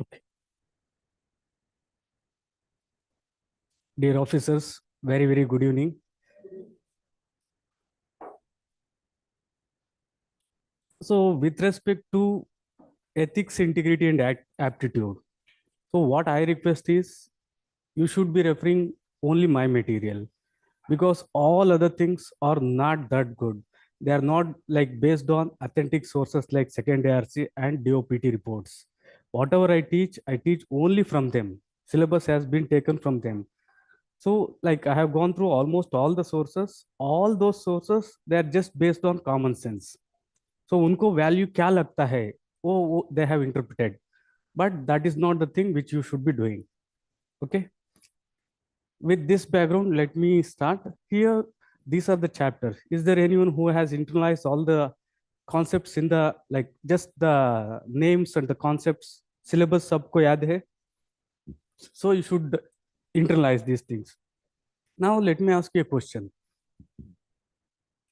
Okay. Dear officers, very, very good evening. So, with respect to ethics, integrity, and aptitude, so what I request is you should be referring only my material because all other things are not that good. They are not like based on authentic sources like second ARC and DOPT reports. Whatever I teach only from them. Syllabus has been taken from them. So, like I have gone through almost all the sources. All those sources they are just based on common sense. So उनको value क्या लगता है वो they have interpreted, but that is not the thing which you should be doing. Okay. With this background, let me start. Here, these are the chapters. Is there anyone who has internalized all the concepts in the like just the names and the concepts? Syllabus सबको याद है? So you should internalize these things. Now let me ask you a question.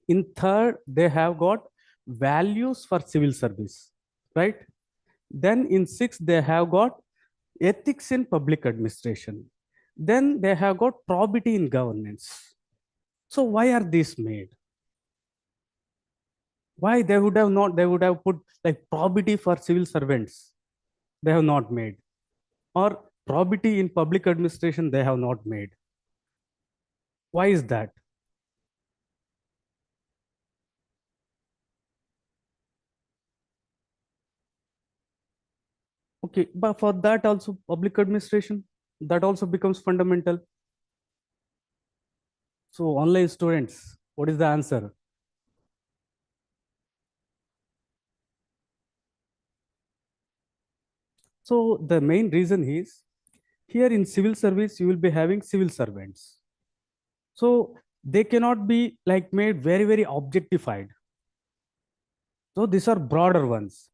In third, they have got values for civil service, right? Then in sixth, they have got ethics in public administration. Then they have got probity in governance. So why are these made? Why they would have not? They would have put like probity for civil servants. They have not made, or probity in public administration. They have not made. Why is that? Okay, but for that also public administration that also becomes fundamental. So online students, what is the answer? So the main reason is here in civil service, you will be having civil servants. So they cannot be like made very, very objectified. So these are broader ones.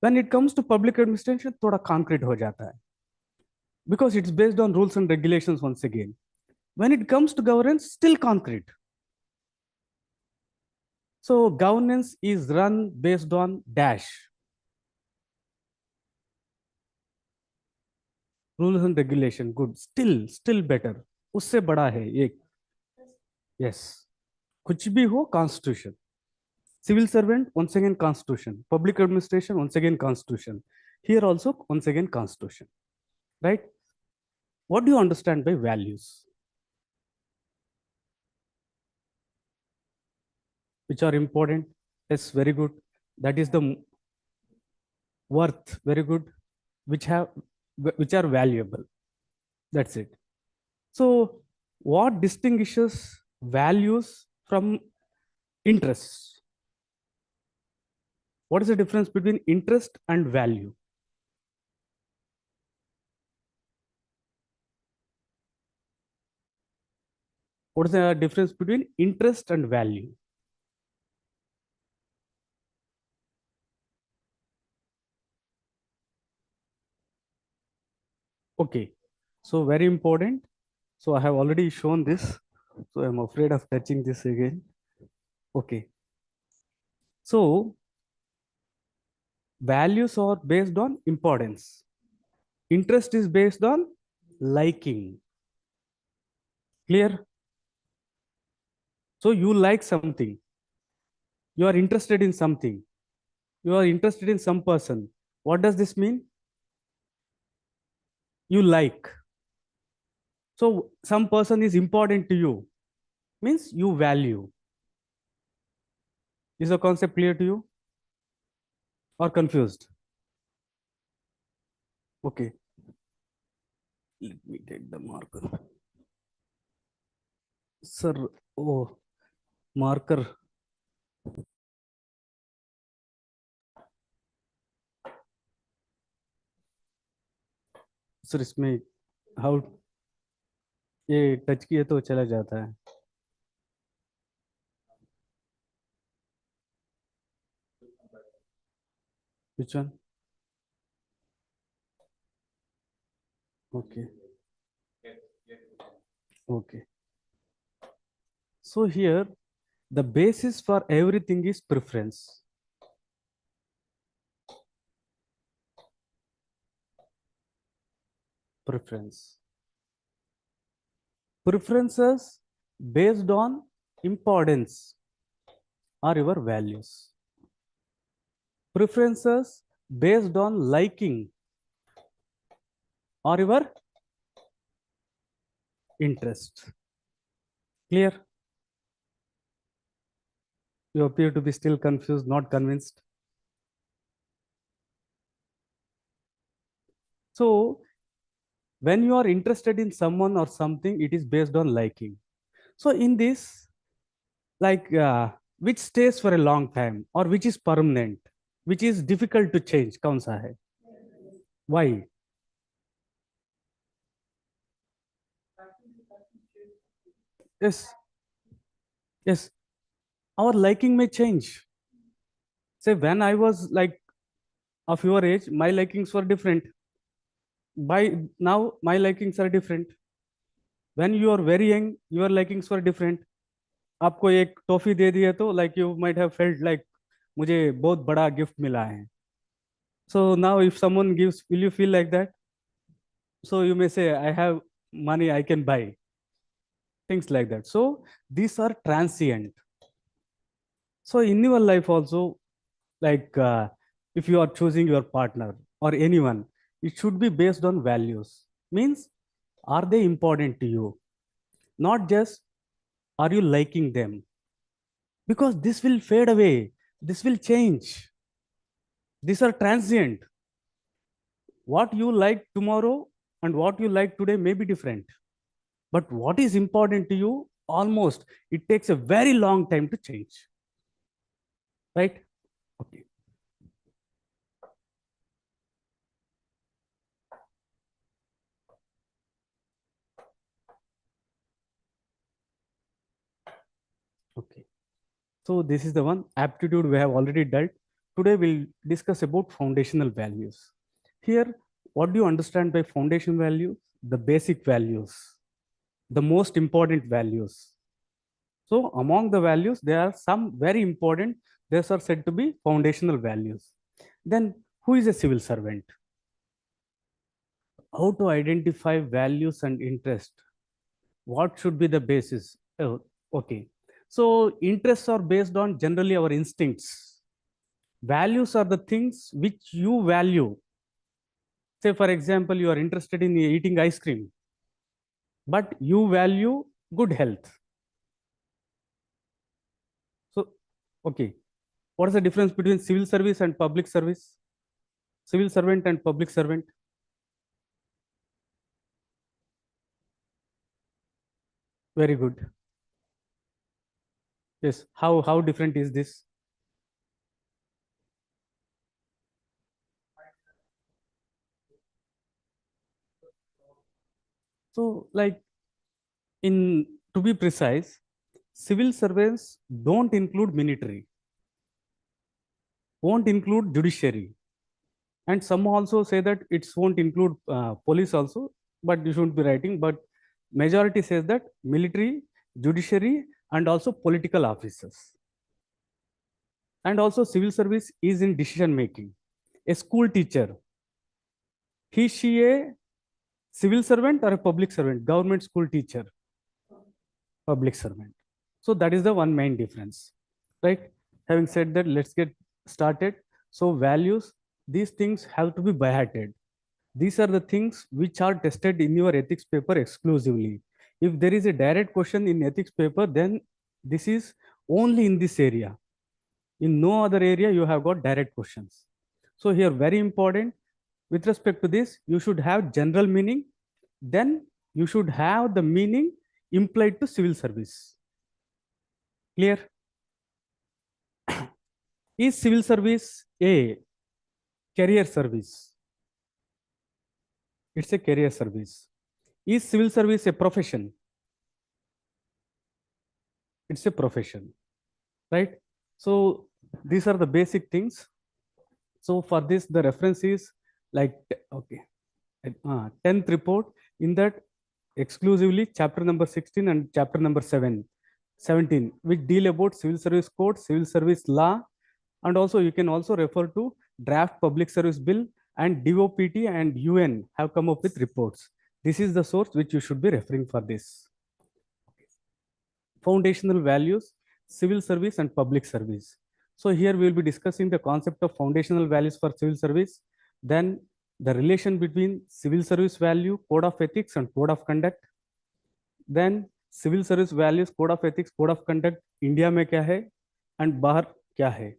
When it comes to public administration, thoda concrete ho jata hai because it's based on rules and regulations once again. When it comes to governance, still concrete. So governance is run based on dash rules and regulation. Good. Still better. उससे बड़ा है ये. Yes. कुछ भी हो constitution. Civil servant, once again constitution. Public administration, once again constitution. Here also, once again constitution. Right? What do you understand by values? Which are important? Yes, very good. That is the worth, very good. Which are valuable. That's it. So, what distinguishes values from interests? What is the difference between interest and value? What is the difference between interest and value? Okay, so very important. So I have already shown this. So I'm afraid of touching this again. Okay. So values are based on importance. Interest is based on liking. Clear? So you like something. You are interested in something. You are interested in some person. What does this mean? You like. So some person is important to you. Means you value. Is the concept clear to you? Or confused? Okay. Let me take the marker. Sir, oh, marker. Sir इसमें how ये touch किए तो चला जाता है. Which one? Okay. Okay. So here the basis for everything is preference. Preference. Preferences based on importance or your values. Preferences based on liking or your interest. Clear? You appear to be still confused, not convinced. So, when you are interested in someone or something, it is based on liking. So, in this, like, which stays for a long time or which is permanent, which is difficult to change, kaun sa hai? Why? Yes, yes. Our liking may change. Say, when I was like of your age, my likings were different. By now, my likings are different. When you are very young, your likings were different. आपको एक toffee दे दी है तो like you might have felt like मुझे बहुत बड़ा gift मिला है. So now if someone gives, will you feel like that? So you may say, I have money, I can buy things like that. So these are transient. So in your life also, like if you are choosing your partner or anyone, it should be based on values. Means, are they important to you? Not just are you liking them? Because this will fade away. This will change. These are transient. What you like tomorrow and what you like today may be different. But what is important to you, almost, it takes a very long time to change. Right? Okay. Okay. So this is the one aptitude we have already dealt. Today we'll discuss about foundational values. Here, what do you understand by foundation value? The basic values, the most important values. So among the values, there are some very important. These are said to be foundational values. Then who is a civil servant? How to identify values and interest? What should be the basis? Oh, okay. So interests are based on generally our instincts. Values are the things which you value. Say, for example, you are interested in eating ice cream, but you value good health. So, okay. What is the difference between civil service and public service? Civil servant and public servant? Very good. Yes. How different is this? So, like in to be precise, civil servants don't include military, won't include judiciary, and some also say that it won't include police also, but you shouldn't be writing. But majority says that military, judiciary, and also political officers, and also civil service is in decision making. A school teacher, he she a civil servant or a public servant? Government school teacher, public servant. So that is the one main difference, right? Having said that, let's get started. So values, these things have to be by-hearted. These are the things which are tested in your ethics paper exclusively. If there is a direct question in ethics paper, then this is only in this area. In no other area, you have got direct questions. So here, very important, with respect to this, you should have general meaning. Then you should have the meaning implied to civil service. Clear? Is civil service a career service? It's a career service. Is civil service a profession? It's a profession, right? So these are the basic things. So for this, the reference is like, okay, 10th report. In that, exclusively chapter number 16 and chapter number 17, which deal about civil service code, civil service law, and also you can also refer to draft public service bill, and DOPT and UN have come up with reports. This is the source which you should be referring for this. Foundational values, civil service and public service. So here we will be discussing the concept of foundational values for civil service, then the relation between civil service value, code of ethics and code of conduct, then civil service values, code of ethics, code of conduct India में क्या है and बाहर क्या है.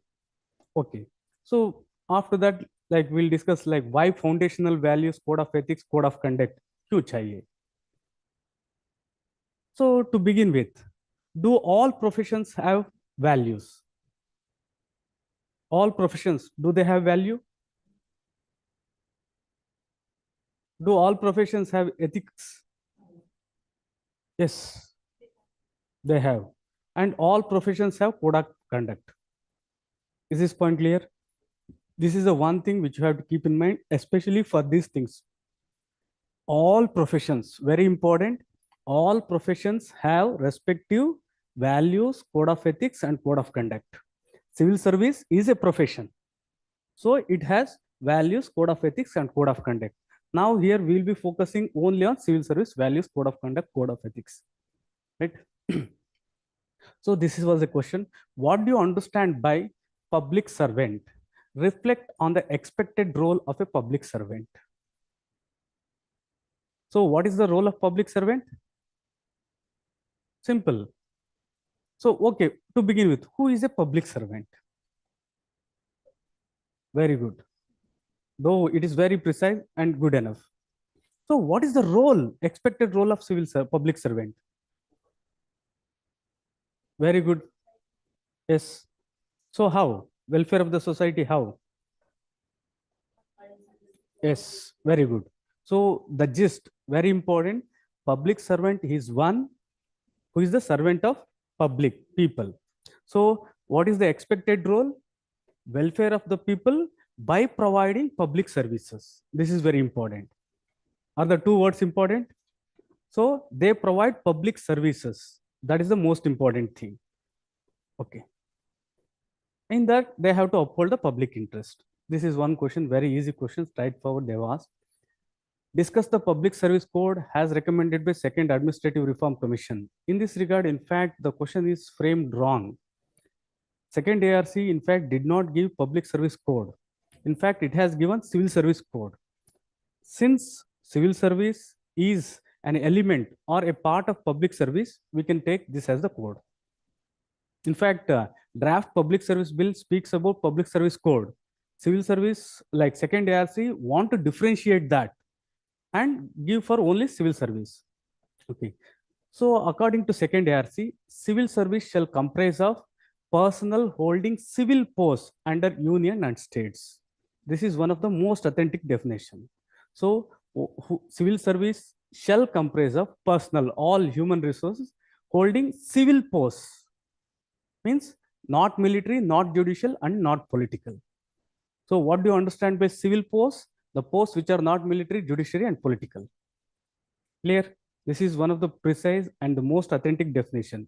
Okay, so after that, like we'll discuss like why foundational values, code of ethics, code of conduct क्यों चाहिए. So to begin with, do all professions have values? All professions, do they have value? Do all professions have ethics? Yes, they have. And all professions have code of conduct. Is this point clear? This is the one thing which you have to keep in mind, especially for these things. All professions, very important. All professions have respective values, code of ethics, and code of conduct. Civil service is a profession, so it has values, code of ethics, and code of conduct. Now here we will be focusing only on civil service values, code of conduct, code of ethics, right? So this was a question. What do you understand by public servant? Reflect on the expected role of a public servant. So what is the role of public servant? Simple. So, okay, to begin with, who is a public servant? Very good. Though it is very precise and good enough. So what is the role, expected role of public servant? Very good. Yes. So how? Welfare of the society, how? Yes, very good. So the gist, very important. Public servant is one who is the servant of public people. So what is the expected role? Welfare of the people by providing public services. This is very important. Are the two words important? So they provide public services. That is the most important thing. Okay. In that, they have to uphold the public interest. This is one question, very easy question, straightforward they have asked. Discuss the public service code as recommended by Second Administrative Reform Commission. In this regard, in fact, the question is framed wrong. Second ARC, in fact, did not give public service code. In fact, it has given civil service code. Since civil service is an element or a part of public service, we can take this as the code. In fact, draft public service bill speaks about public service code. Civil service, like second ARC, want to differentiate that and give for only civil service. Okay. So according to second ARC, civil service shall comprise of personnel holding civil posts under union and states. This is one of the most authentic definition. So civil service shall comprise of personnel, all human resources holding civil posts. Means not military, not judicial, and not political. So what do you understand by civil posts? The posts which are not military, judiciary, and political. Clear? This is one of the precise and the most authentic definition.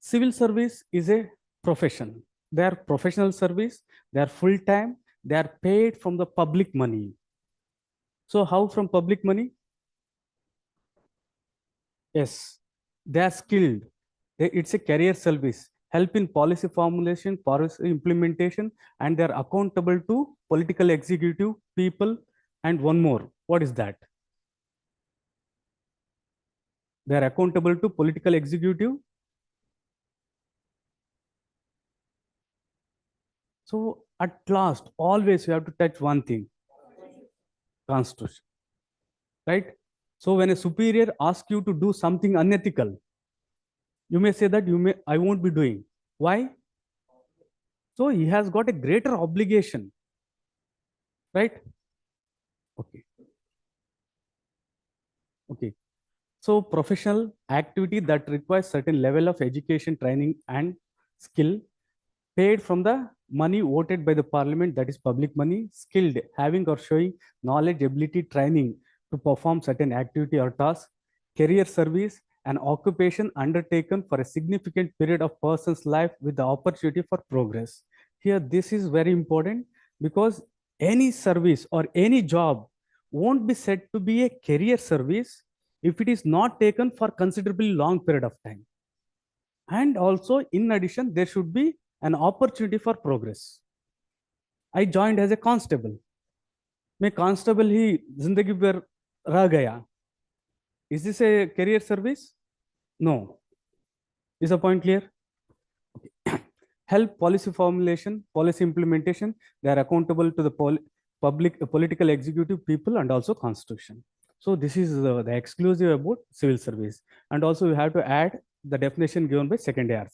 Civil service is a profession. They are professional service. They are full-time. They are paid from the public money. So how from public money? Yes, they are skilled. It's a career service. Help in policy formulation, policy implementation, and they are accountable to political executive people. And one more, what is that? They are accountable to political executive. So at last, always you have to touch one thing, constitution, right? So when a superior asks you to do something unethical, you may say that I won't be doing. Why? So he has got a greater obligation, right? Okay. Okay. So professional activity that requires certain level of education, training, and skill, paid from the money voted by the parliament, that is public money, skilled, having or showing knowledge, ability, training to perform certain activity or task, career service, an occupation undertaken for a significant period of person's life with the opportunity for progress. Here, this is very important because any service or any job won't be said to be a career service if it is not taken for considerably long period of time. And also, in addition, there should be an opportunity for progress. I joined as a constable. मैं constable ही जिंदगी भर रह गया. Is this a career service? No. Is the point clear? Help policy formulation, policy implementation. They are accountable to the public, political, executive people, and also constitution. So this is the exclusive about civil service. And also you have to add the definition given by second ARC.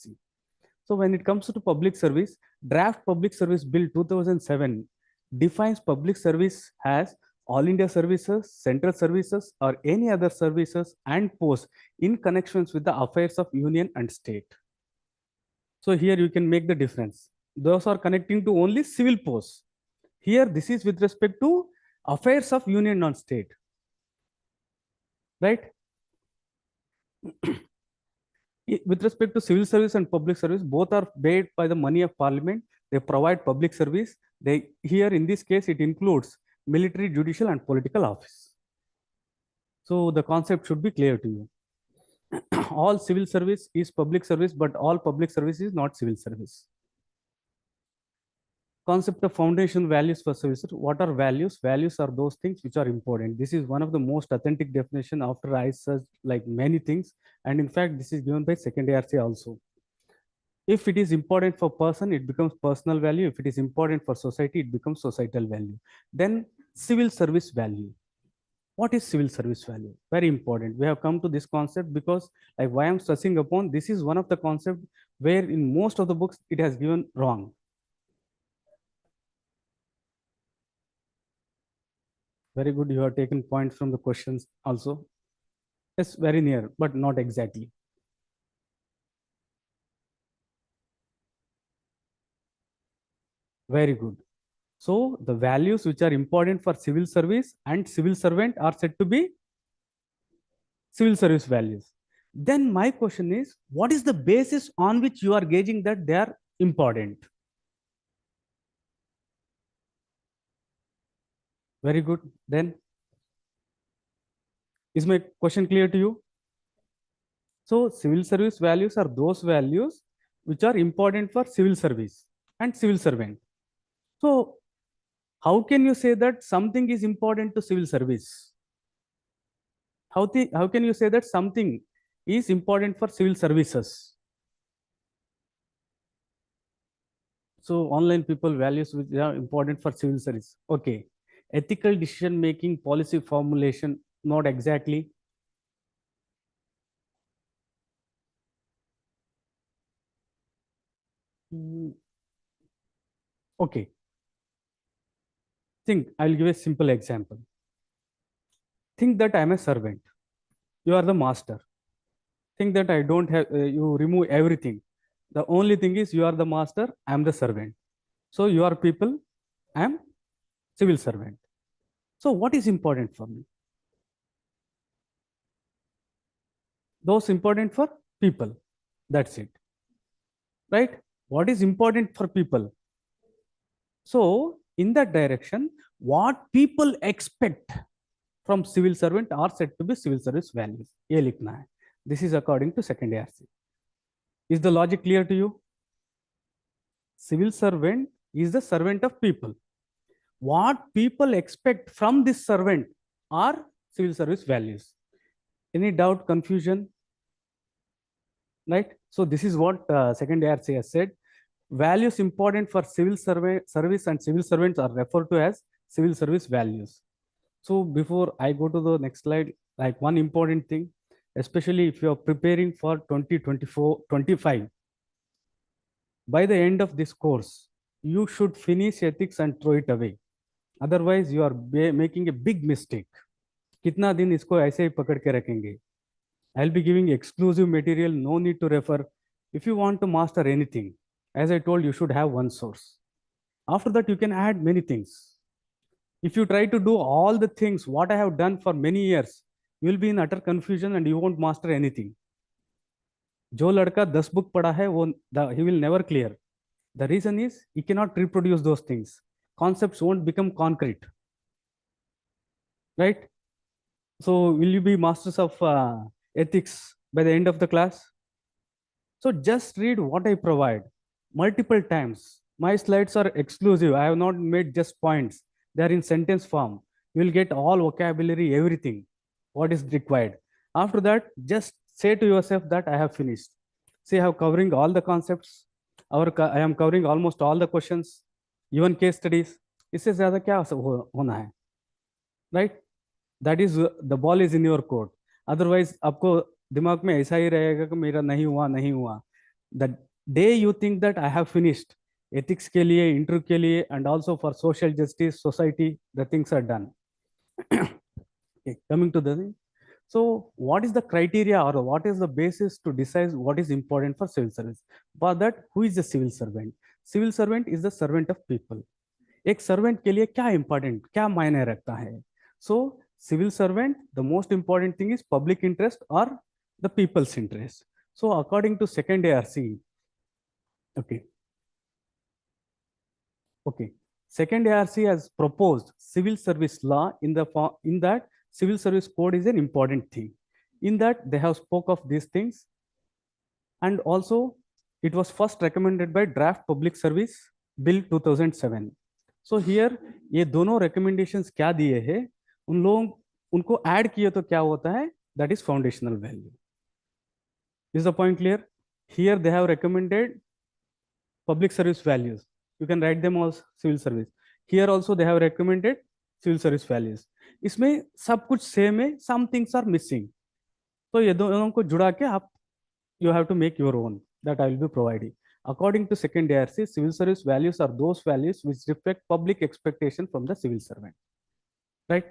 So when it comes to public service, draft Public Service Bill 2007 defines public service as all India services, central services, or any other services and posts in connections with the affairs of union and state. So here you can make the difference. Those are connecting to only civil posts. Here, this is with respect to affairs of union and state. Right? With respect to civil service and public service, both are paid by the money of parliament. They provide public service. They here in this case, it includes military, judicial, and political office. So the concept should be clear to you. All civil service is public service, but all public service is not civil service. Concept of foundation values for services. What are values? Values are those things which are important. This is one of the most authentic definition after I searched like many things. And in fact, this is given by second ARC also. If it is important for person, it becomes personal value. If it is important for society, it becomes societal value. Then civil service value. What is civil service value? Very important. We have come to this concept because like why I'm stressing upon, this is one of the concepts where in most of the books, it has given wrong. Very good. You have taken points from the questions also. Yes, very near, but not exactly. Very good. So the values which are important for civil service and civil servant are said to be civil service values. Then my question is, what is the basis on which you are gauging that they are important? Very good. Then is my question clear to you? So civil service values are those values which are important for civil service and civil servant. So how can you say that something is important to civil service? How can you say that something is important for civil services? So online people values which are important for civil service. Okay. Ethical decision making, policy formulation, not exactly. Okay. Think I'll give a simple example. Think that I'm a servant. You are the master. Think that I don't have, you remove everything. The only thing is you are the master, I'm the servant. So you are people, I'm civil servant. So what is important for me? Those important for people. That's it. Right? What is important for people? So in that direction, what people expect from civil servant are said to be civil service values. ये लिखना है. This is according to second ARC. Is the logic clear to you? Civil servant is the servant of people. What people expect from this servant are civil service values. Any doubt, confusion? Right? So this is what second ARC has said. Values important for civil service and civil servants are referred to as civil service values. So before I go to the next slide, like one important thing, especially if you are preparing for 2024-25, by the end of this course, you should finish ethics and throw it away. Otherwise, you are making a big mistake. कितना दिन इसको ऐसे ही पकड़ के रखेंगे? I'll be giving exclusive material, no need to refer. If you want to master anything, as I told, you should have one source. After that, you can add many things. If you try to do all the things what I have done for many years, you will be in utter confusion and you won't master anything. जो लड़का 10 book पढ़ा है वो he will never clear. The reason is he cannot reproduce those things. Concepts won't become concrete. right? So will you be masters of ethics by the end of the class? So just read what I provide multiple times. My slides are exclusive. I have not made just points. They are in sentence form. You will get all vocabulary, everything, what is required. After that, just say to yourself that I have finished. See, I have covering all the concepts. I am covering almost all the questions, even case studies. इससे ज़्यादा क्या होना है, right? That is the ball is in your court. Otherwise आपको दिमाग में ऐसा ही रहेगा कि मेरा नहीं हुआ नहीं हुआ. The day you think that I have finished ethics के लिए, interview के लिए, and also for social justice, society, the things are done. Okay, coming to the thing. So what is the criteria or what is the basis to decide what is important for civil service? For that, who is the civil servant? Civil servant is the servant of people. एक servant के लिए क्या important, क्या मायने रखता है? So civil servant, the most important thing is public interest और the people's interest. So according to second ARC, okay, okay, second ARC has proposed civil service law in the in that civil service code is an important thing. In that they have spoke of these things, and also it was first recommended by draft public service bill 2007. So here ये दोनों recommendations क्या दिए हैं, उन लोग उनको add किए तो क्या होता है, that is foundational value. Is the point clear? Here they have recommended public service values. You can write them as civil service. Here also they have recommended civil service values. इसमें सब कुछ same है, some things are missing. तो ये दोनों को जुड़ा के आप you have to make your own that I will be providing. According to second ARC, civil service values are those values which reflect public expectation from the civil servant, right?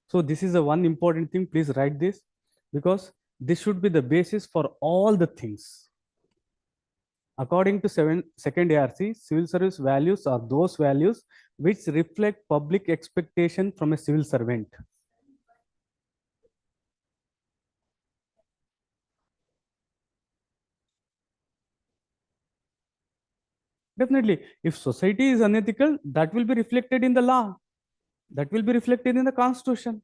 So this is the one important thing. Please write this, because this should be the basis for all the things. According to second ARC, civil service values are those values which reflect public expectation from a civil servant. Definitely, if society is unethical, that will be reflected in the law. That will be reflected in the constitution.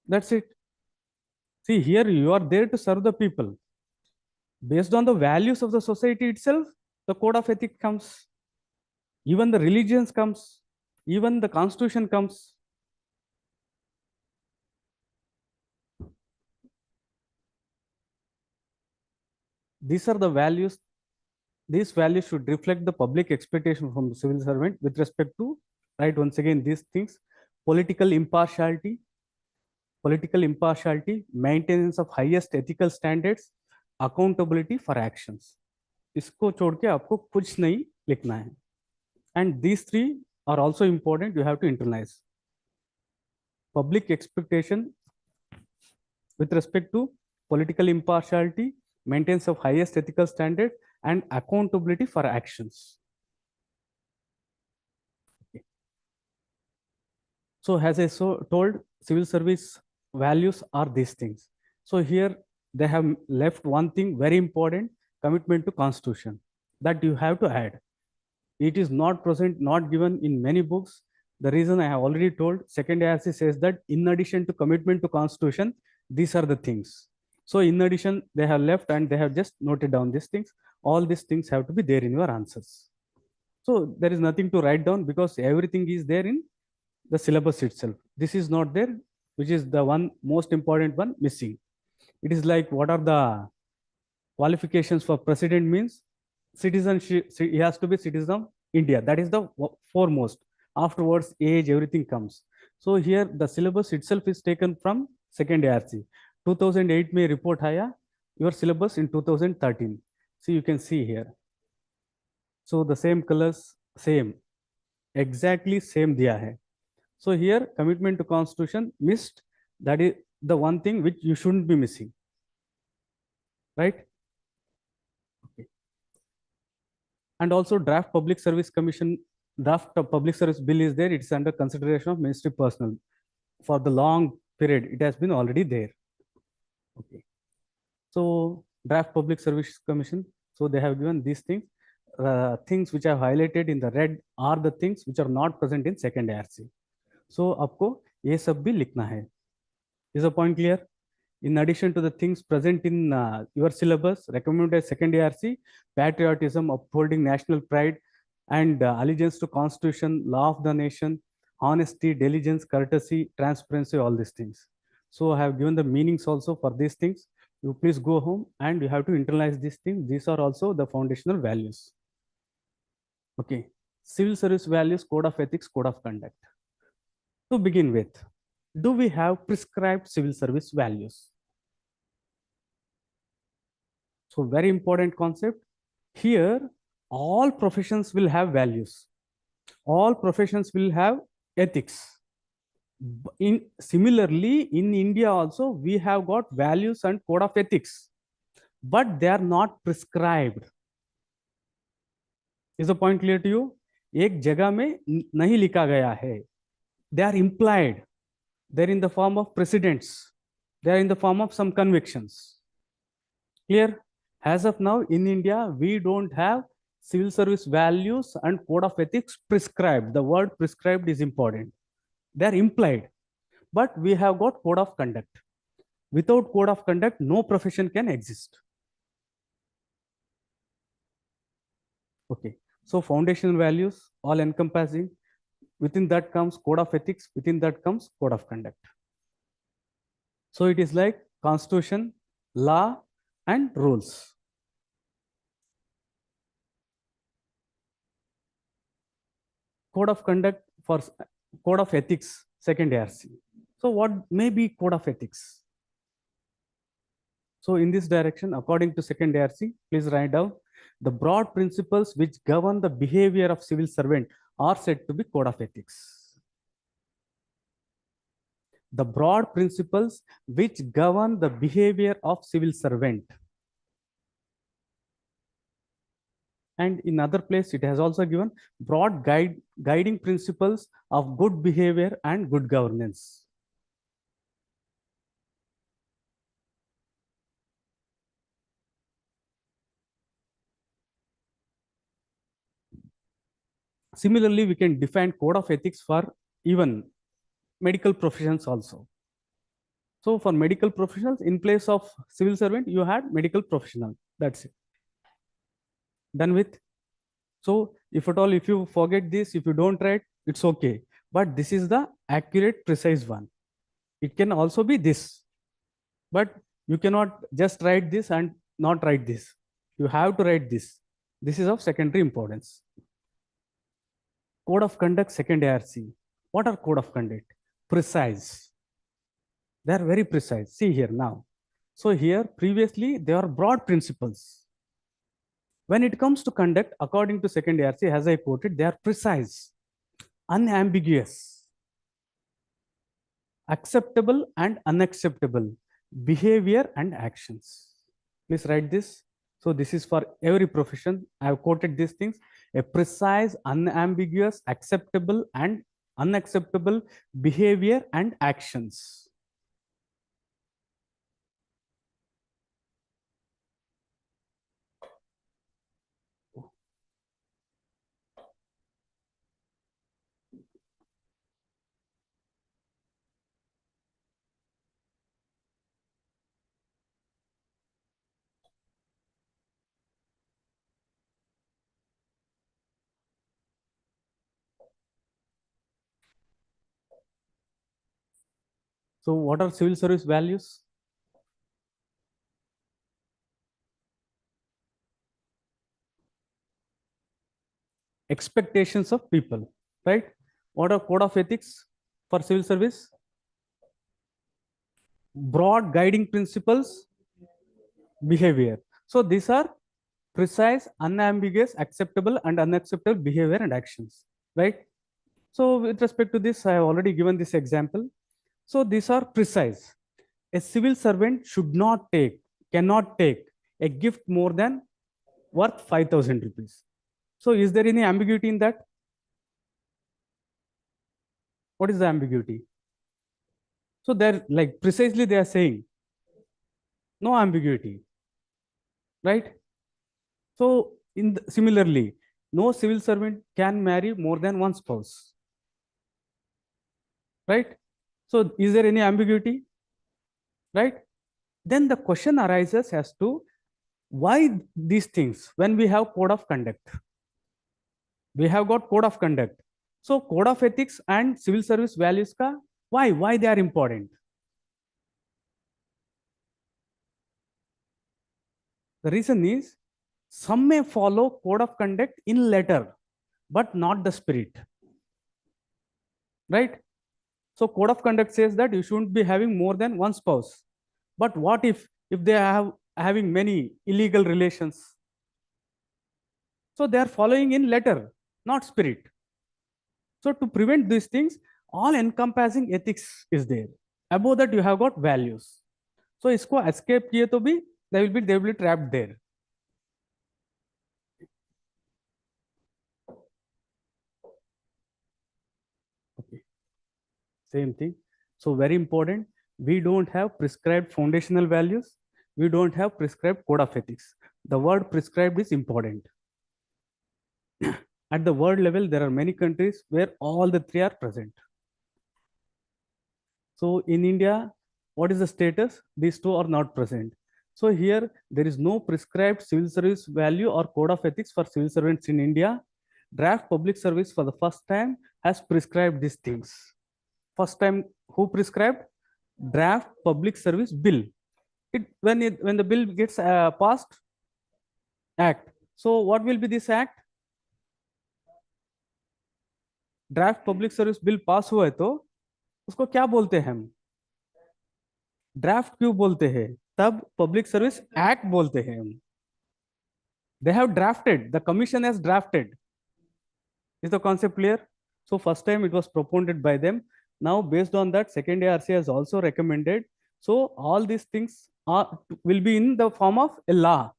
That's it. See, here you are there to serve the people. Based on the values of the society itself, the code of ethics comes. Even the religions comes. Even the constitution comes. These are the values. These values should reflect the public expectation from the civil servant with respect to, right, once again, these things: political impartiality, maintenance of highest ethical standards, accountability for actions. इसको छोड़ के आपको कुछ नहीं लिखना है. And these three are also important. You have to internalize. Public expectation with respect to political impartiality, maintenance of highest ethical standard, and accountability for actions. Okay. So as I told, civil service values are these things. So here they have left one thing very important: commitment to constitution, that you have to add. It is not present, not given in many books. The reason I have already told, second ARC says that in addition to commitment to constitution, these are the things. So in addition, they have left and they have just noted down these things. All these things have to be there in your answers. So there is nothing to write down because everything is there in the syllabus itself. This is not there, which is the one most important one missing. It is like, what are the qualifications for president? Means citizenship, he has to be citizen of India. That is the foremost. Afterwards, age, everything comes. So here the syllabus itself is taken from second ARC. 2008 में report आया, your syllabus in 2013. So you can see here. So the same colors, same, exactly same दिया है. So here commitment to constitution missed. That is the one thing which you shouldn't be missing, right? Okay. And also draft public service commission, draft of public service bill is there. It's under consideration of ministry personnel for the long period. It has been already there. Okay. So draft public service commission. So they have given these things. Things which are highlighted in the red are the things which are not present in second ARC. So आपको ये सब भी लिखना है. Is the point clear? In addition to the things present in your syllabus, recommended as second ARC, patriotism, upholding national pride, and allegiance to constitution, law of the nation, honesty, diligence, courtesy, transparency, all these things. So I have given the meanings also for these things. You please go home and you have to internalize these things. These are also the foundational values. Okay. Civil service values, code of ethics, code of conduct. To begin with, do we have prescribed civil service values? So very important concept. Here, all professions will have values. All professions will have ethics. Similarly, in India also, we have got values and code of ethics, but they are not prescribed. Is the point clear to you? एक जगह में नहीं लिखा गया है. They are implied. They are in the form of precedents. They are in the form of some convictions. Clear? As of now, in India, we don't have civil service values and code of ethics prescribed. The word prescribed is important. They are implied, but we have got code of conduct. Without code of conduct, no profession can exist. Okay. So foundational values, all encompassing. Within that comes code of ethics. Within that comes code of conduct. So it is like constitution, law, and rules. Code of conduct for code of ethics, second ARC. So what may be code of ethics? So in this direction, according to second ARC, please write down the broad principles which govern the behavior of civil servant are said to be code of ethics. The broad principles which govern the behavior of civil servant. And in other place, it has also given broad guiding principles of good behavior and good governance. Similarly, we can define code of ethics for even medical professions also. So for medical professionals, in place of civil servant, you had medical professional. That's it. Done with. So if at all, if you forget this, if you don't write, it's okay. But this is the accurate, precise one. It can also be this. But you cannot just write this and not write this. You have to write this. This is of secondary importance. Code of conduct, second ARC. What are code of conduct? Precise. They are very precise. See here now. So here, previously, there are broad principles. When it comes to conduct, according to second ARC, as I quoted, they are precise, unambiguous, acceptable and unacceptable behavior and actions. Please write this. So this is for every profession. I have quoted these things. A precise, unambiguous, acceptable and unacceptable behavior and actions. So what are civil service values? Expectations of people, right? What are code of ethics for civil service? Broad guiding principles, behavior. So these are precise, unambiguous, acceptable and unacceptable behavior and actions, right? So with respect to this, I have already given this example. So these are precise. A civil servant should not take, cannot take a gift more than worth 5,000 rupees. So is there any ambiguity in that? What is the ambiguity? So they're like precisely they are saying no ambiguity, right? So similarly, no civil servant can marry more than one spouse, right? So is there any ambiguity? right? Then the question arises as to why these things when we have code of conduct. We have got code of conduct. So code of ethics and civil service values ka why they are important? The reason is some may follow code of conduct in letter, but not the spirit, right? So code of conduct says that you shouldn't be having more than one spouse. But what if they have having many illegal relations? So they are following in letter, not spirit. So to prevent these things, all encompassing ethics is there. Above that, you have got values. So इसको escape किए तो भी they will be trapped there. Okay, same thing. So very important. We don't have prescribed foundational values. We don't have prescribed code of ethics. The word prescribed is important. At the world level, there are many countries where all the three are present. So in India, what is the status? These two are not present. So here, there is no prescribed civil service value or code of ethics for civil servants in India. Draft public service for the first time has prescribed these things. First time, who prescribed? Draft public service bill. When the bill gets passed, act. So what will be this act? Draft public service bill pass हुआ है तो उसको क्या बोलते हैं हम? Draft क्यों बोलते हैं? तब पब्लिक सर्विस एक्ट बोलते हैं हम. They have drafted, the commission has drafted. Is the concept clear? So first time it was proposed by them. Now based on that, second ARC has also recommended. So all these things will be in the form of a law.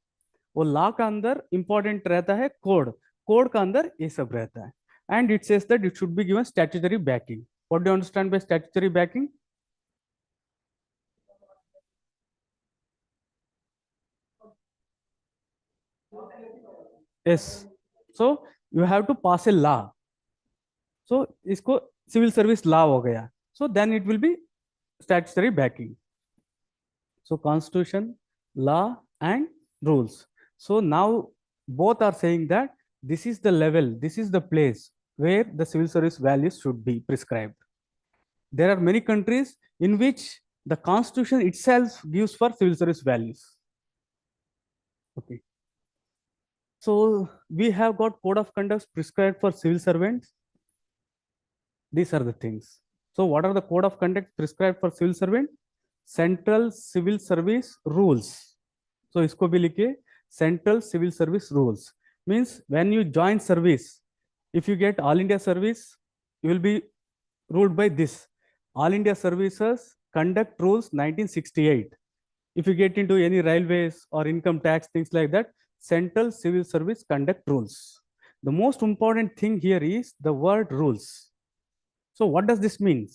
वो law का अंदर important रहता है code, code का अंदर ये सब रहता है. And it says that it should be given statutory backing. What do you understand by statutory backing? Yes. So you have to pass a law. So इसको civil service law हो गया. So then it will be statutory backing. So constitution, law and rules. So now both are saying that this is the level, this is the place where the civil service values should be prescribed. There are many countries in which the constitution itself gives for civil service values. Okay. So we have got code of conduct prescribed for civil servants. These are the things. So what are the code of conduct prescribed for civil servant? Central Civil Service Rules. So isko bhi likhe, Central Civil Service Rules. Means when you join service, if you get All India service, you will be ruled by this. All India Services Conduct Rules 1968. If you get into any railways or income tax, things like that, Central Civil Service Conduct Rules. The most important thing here is the word rules. So what does this mean?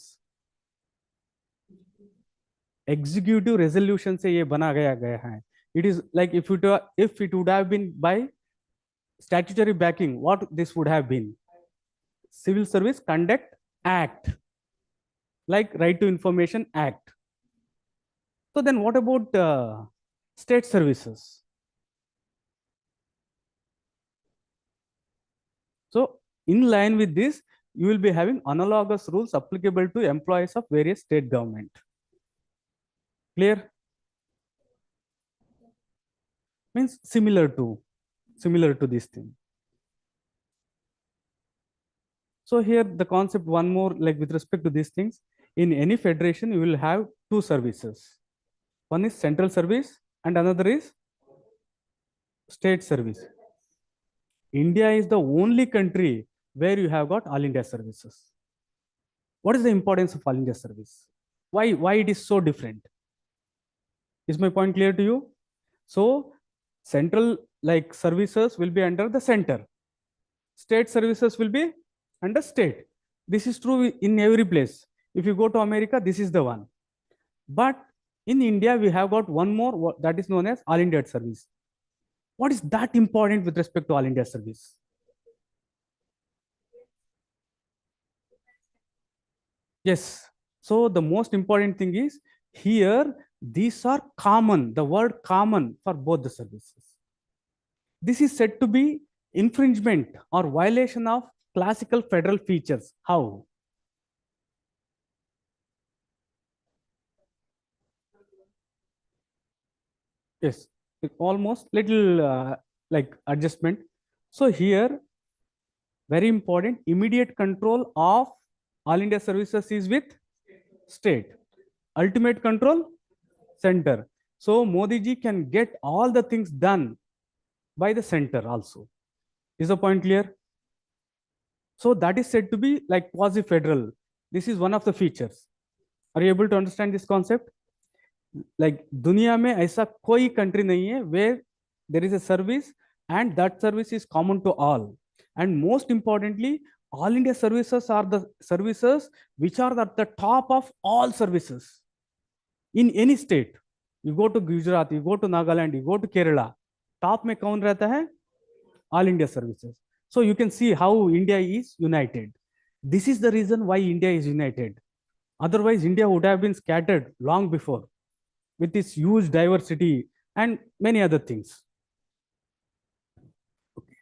Executive resolution से ये बना गया है. It is like if it would have been by statutory backing, what this would have been? Civil Service Conduct Act, like Right to Information Act. So then what about state services? So in line with this, you will be having analogous rules applicable to employees of various state government. Clear? Means similar to this thing. So here the concept one more, like with respect to these things, in any federation you will have two services. One is central service and another is state service. India is the only country where you have got all India services. What is the importance of all India service? Why it is so different? Is my point clear to you? So central like services will be under the center. State services will be under state. This is true in every place. If you go to America, this is the one. But in India, we have got one more that is known as All India Service. What is that important with respect to All India Service? Yes. So the most important thing is here These are common, the word common for both the services. This is said to be infringement or violation of classical federal features. How? Yes, almost little like adjustment. So here, very important, immediate control of all India services is with state. Ultimate control, center. So Modi ji can get all the things done by the center also. Is the point clear? So that is said to be like quasi-federal. This is one of the features. Are you able to understand this concept? Like दुनिया में ऐसा कोई country नहीं है where there is a service and that service is common to all. And most importantly, all India services are the services which are at the top of all services in any state. You go to Gujarat, you go to Nagaland, you go to Kerala. Top में कौन रहता है? All India services. So you can see how India is united. This is the reason why India is united. Otherwise, India would have been scattered long before with its huge diversity and many other things. Okay.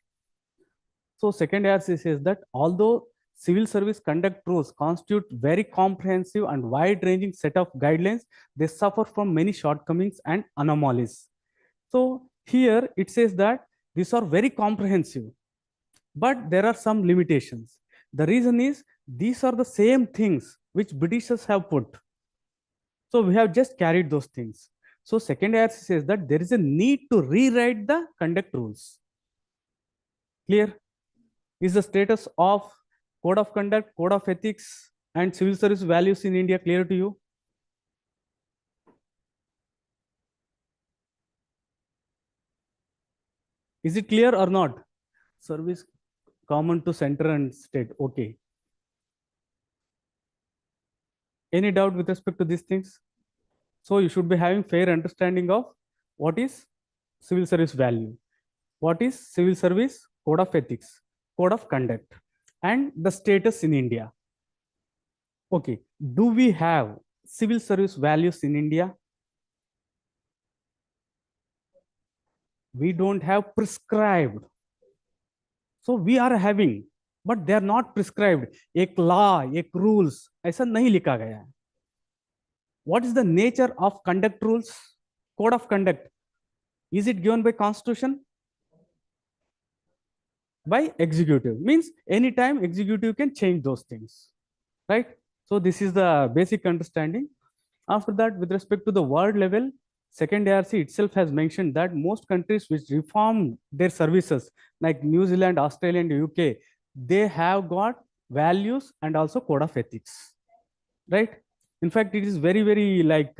So second ARC says that although civil service conduct rules constitute very comprehensive and wide-ranging set of guidelines, they suffer from many shortcomings and anomalies. So here it says that these are very comprehensive, but there are some limitations. The reason is these are the same things which Britishers have put. So we have just carried those things. So second ARC says that there is a need to rewrite the conduct rules. Clear? Is the status of code of conduct, code of ethics, and civil service values in India clear to you? Is it clear or not? Service common to center and state. Okay. Any doubt with respect to these things? So you should be having fair understanding of what is civil service value, what is civil service code of ethics, code of conduct, and the status in India. Okay, do we have civil service values in India? We don't have prescribed. So we are having, but they are not prescribed. एक law, एक rules, ऐसा नहीं लिखा गया है. What is the nature of conduct rules? Code of conduct. Is it given by constitution? By executive. Means anytime executive can change those things. Right? So this is the basic understanding. After that, with respect to the world level, second ARC itself has mentioned that most countries which reformed their services, like New Zealand, Australia, and UK, they have got values and also code of ethics. Right? In fact, it is very, very like,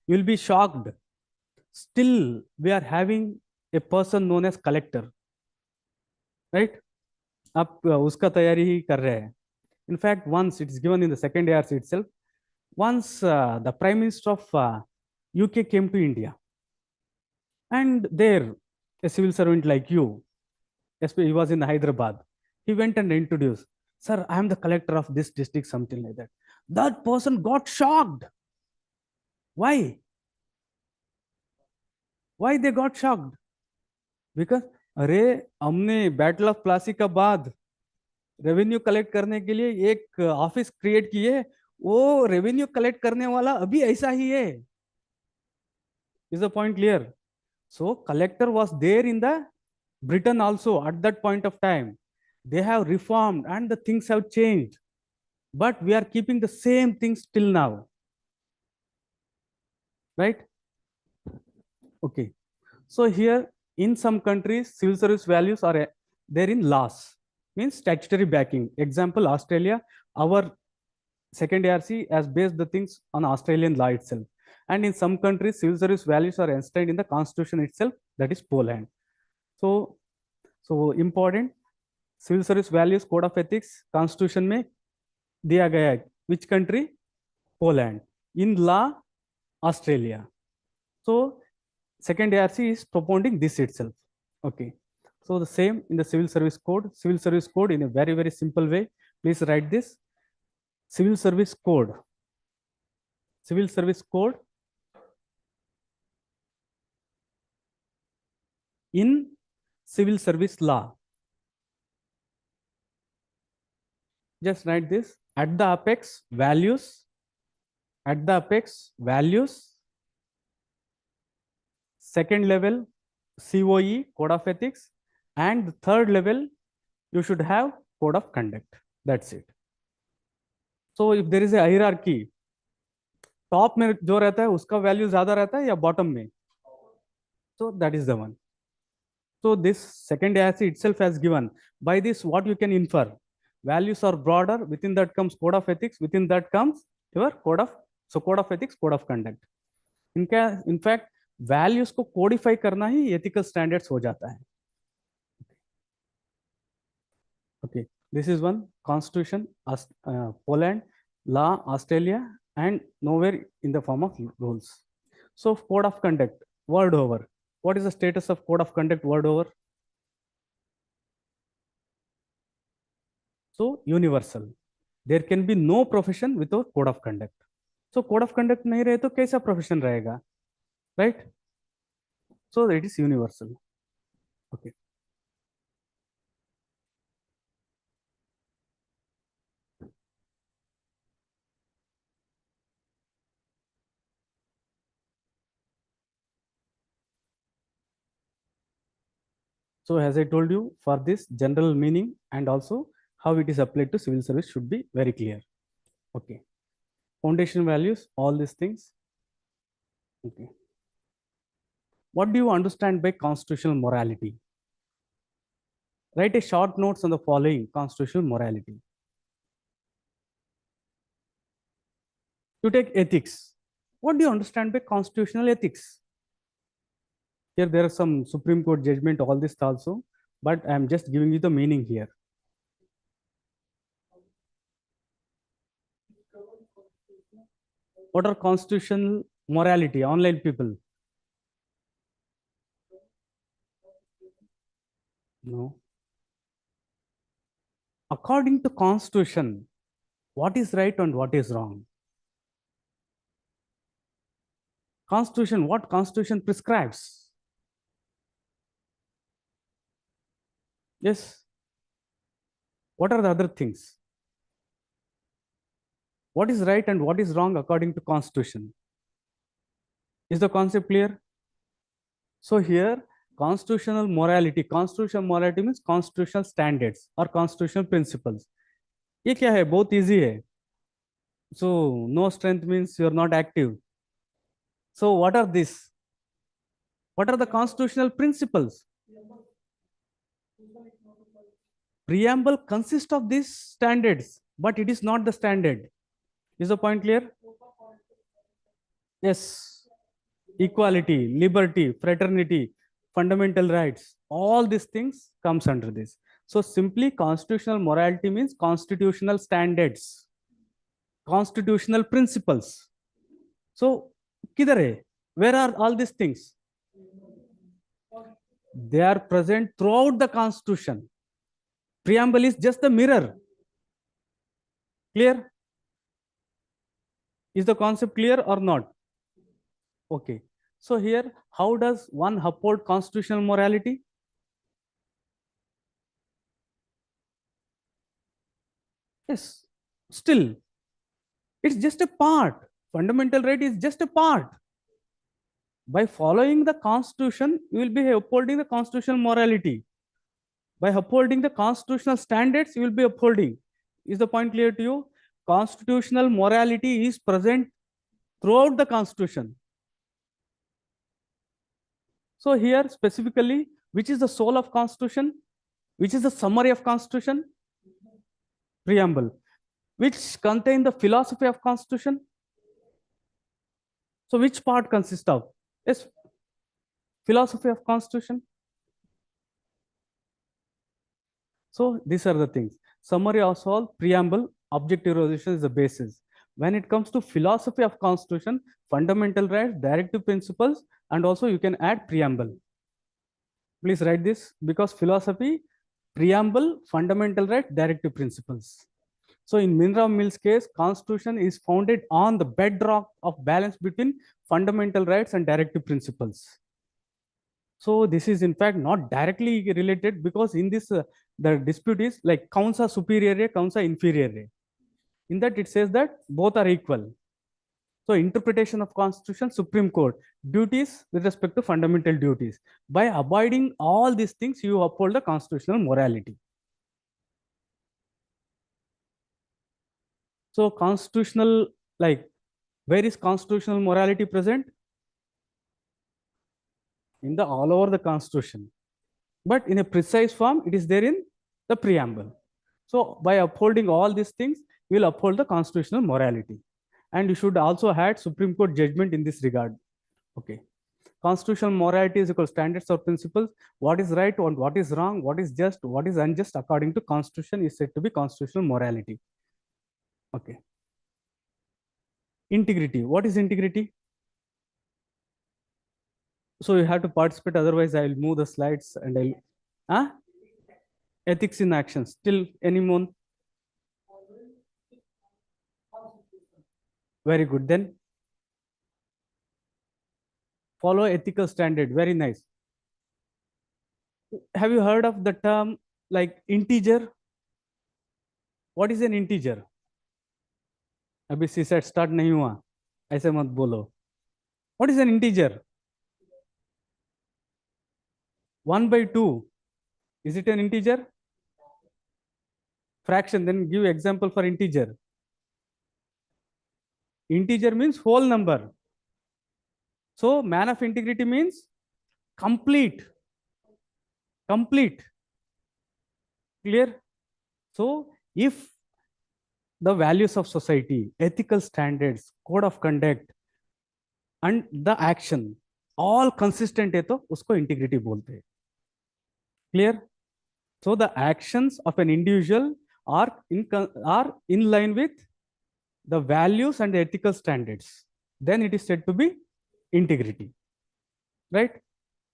you'll be shocked. Still, we are having a person known as collector. Right? आप उसका तैयारी ही कर रहे हैं. In fact, once it is given in the second ARC itself, once the Prime Minister of UK came to India, and there, a civil servant like you, he was in Hyderabad, he went and introduced, sir, I am the collector of this district, something like that. That person got shocked. Why? Why they got shocked? Because अरे हमने battle of Plassey का बाद revenue collect करने के लिए एक office create किए, वो रेवेन्यू कलेक्ट करने वाला अभी ऐसा ही है. Is the point clear? So collector was there in the Britain also at that point of time. They have reformed and the things have changed, but we are keeping the same things till now. Right? Okay. So here in some countries, civil service values are there in laws, means statutory backing. Example, Australia, our second ARC has based the things on Australian law itself. And in some countries, civil service values are enshrined in the constitution itself, that is Poland. So important, civil service values, code of ethics, constitution में दिया गया है. Which country? Poland. In law, Australia. So second ARC is propounding this itself. Okay. So the same in the civil service code in a very, very simple way. Please write this. Civil service code in civil service law. Just write this at the apex values, at the apex values, second level COE, code of ethics, and the third level you should have code of conduct. That's it. So if there is a hierarchy, top में जो रहता है उसका value ज्यादा रहता है या bottom में? So that is the one. So this second ASC itself has given. By this, what you can infer? Values are broader. Within that comes code of ethics. Within that comes your code of, so code of ethics, code of conduct. In fact, values को codify करना ही ethical standards हो जाता है. Okay, this is one constitution, Poland, law, Australia, and nowhere in the form of rules. So code of conduct, word over. What is the status of code of conduct word over? So universal. There can be no profession without code of conduct. So code of conduct नहीं रहे तो कैसा profession रहेगा? Right? So it is universal. Okay. So as I told you, for this general meaning and also how it is applied to civil service should be very clear. Okay. Foundation values, all these things. Okay. What do you understand by constitutional morality? Write a short notes on the following constitutional morality. You take ethics. What do you understand by constitutional ethics? Here there are some Supreme Court judgment, all this also, but I am just giving you the meaning here. What are constitutional morality? Online people. No. According to constitution, what is right and what is wrong? Constitution, what constitution prescribes? Yes. What are the other things? What is right and what is wrong according to constitution? Is the concept clear? So here, constitutional morality means constitutional standards or constitutional principles. ये क्या है? बहुत easy है. So no strength means you are not active. So what are these? What are the constitutional principles? Preamble consists of these standards, but it is not the standard. Is the point clear? Yes. Equality, liberty, fraternity, fundamental rights, all these things comes under this. So simply constitutional morality means constitutional standards, constitutional principles. So kidhar hai? Where are all these things? They are present throughout the constitution. Preamble is just the mirror. Clear? Is the concept clear or not? Okay. So here, how does one uphold constitutional morality? Yes, still, it's just a part. Fundamental right is just a part. By following the constitution, you will be upholding the constitutional morality. By upholding the constitutional standards, you will be upholding. Is the point clear to you? Constitutional morality is present throughout the constitution. So here specifically, which is the soul of constitution? Which is the summary of constitution? Preamble. Which contain the philosophy of constitution? So which part consists of? Yes, philosophy of constitution. So these are the things. Summary of all, preamble, objective resolution is the basis. When it comes to philosophy of constitution, fundamental rights, directive principles, and also you can add preamble. Please write this because philosophy, preamble, fundamental right, directive principles. So in Minra Mill's case, constitution is founded on the bedrock of balance between fundamental rights and directive principles. So this is in fact not directly related, because in this the dispute is like causa superior, causa inferior. In that it says that both are equal. So interpretation of Constitution, Supreme Court, duties with respect to fundamental duties. By avoiding all these things, you uphold the constitutional morality. So constitutional, like, where is constitutional morality present? In the all over the Constitution. But in a precise form, it is there in the preamble. So by upholding all these things, you will uphold the constitutional morality. And you should also have Supreme Court judgment in this regard. Okay. Constitutional morality is equal standards or principles. What is right and what is wrong, what is just, what is unjust according to Constitution is said to be constitutional morality. Okay. Integrity. What is integrity? So you have to participate, otherwise I will move the slides and I'll. Huh? Ethics in action. Still anyone? Very good. Then follow ethical standard. Very nice. Have you heard of the term like integer? What is an integer? अभी सी set start नहीं हुआ, ऐसे मत बोलो. What is an integer? 1 by 2. Is it an integer? Fraction. Then give example for integer. Integer means whole number. So man of integrity means complete. Complete. Clear? So if the values of society, ethical standards, code of conduct, and the action all consistent है तो उसको integrity बोलते हैं. Clear? So the actions of an individual are in line with the values and the ethical standards. Then it is said to be integrity. Right?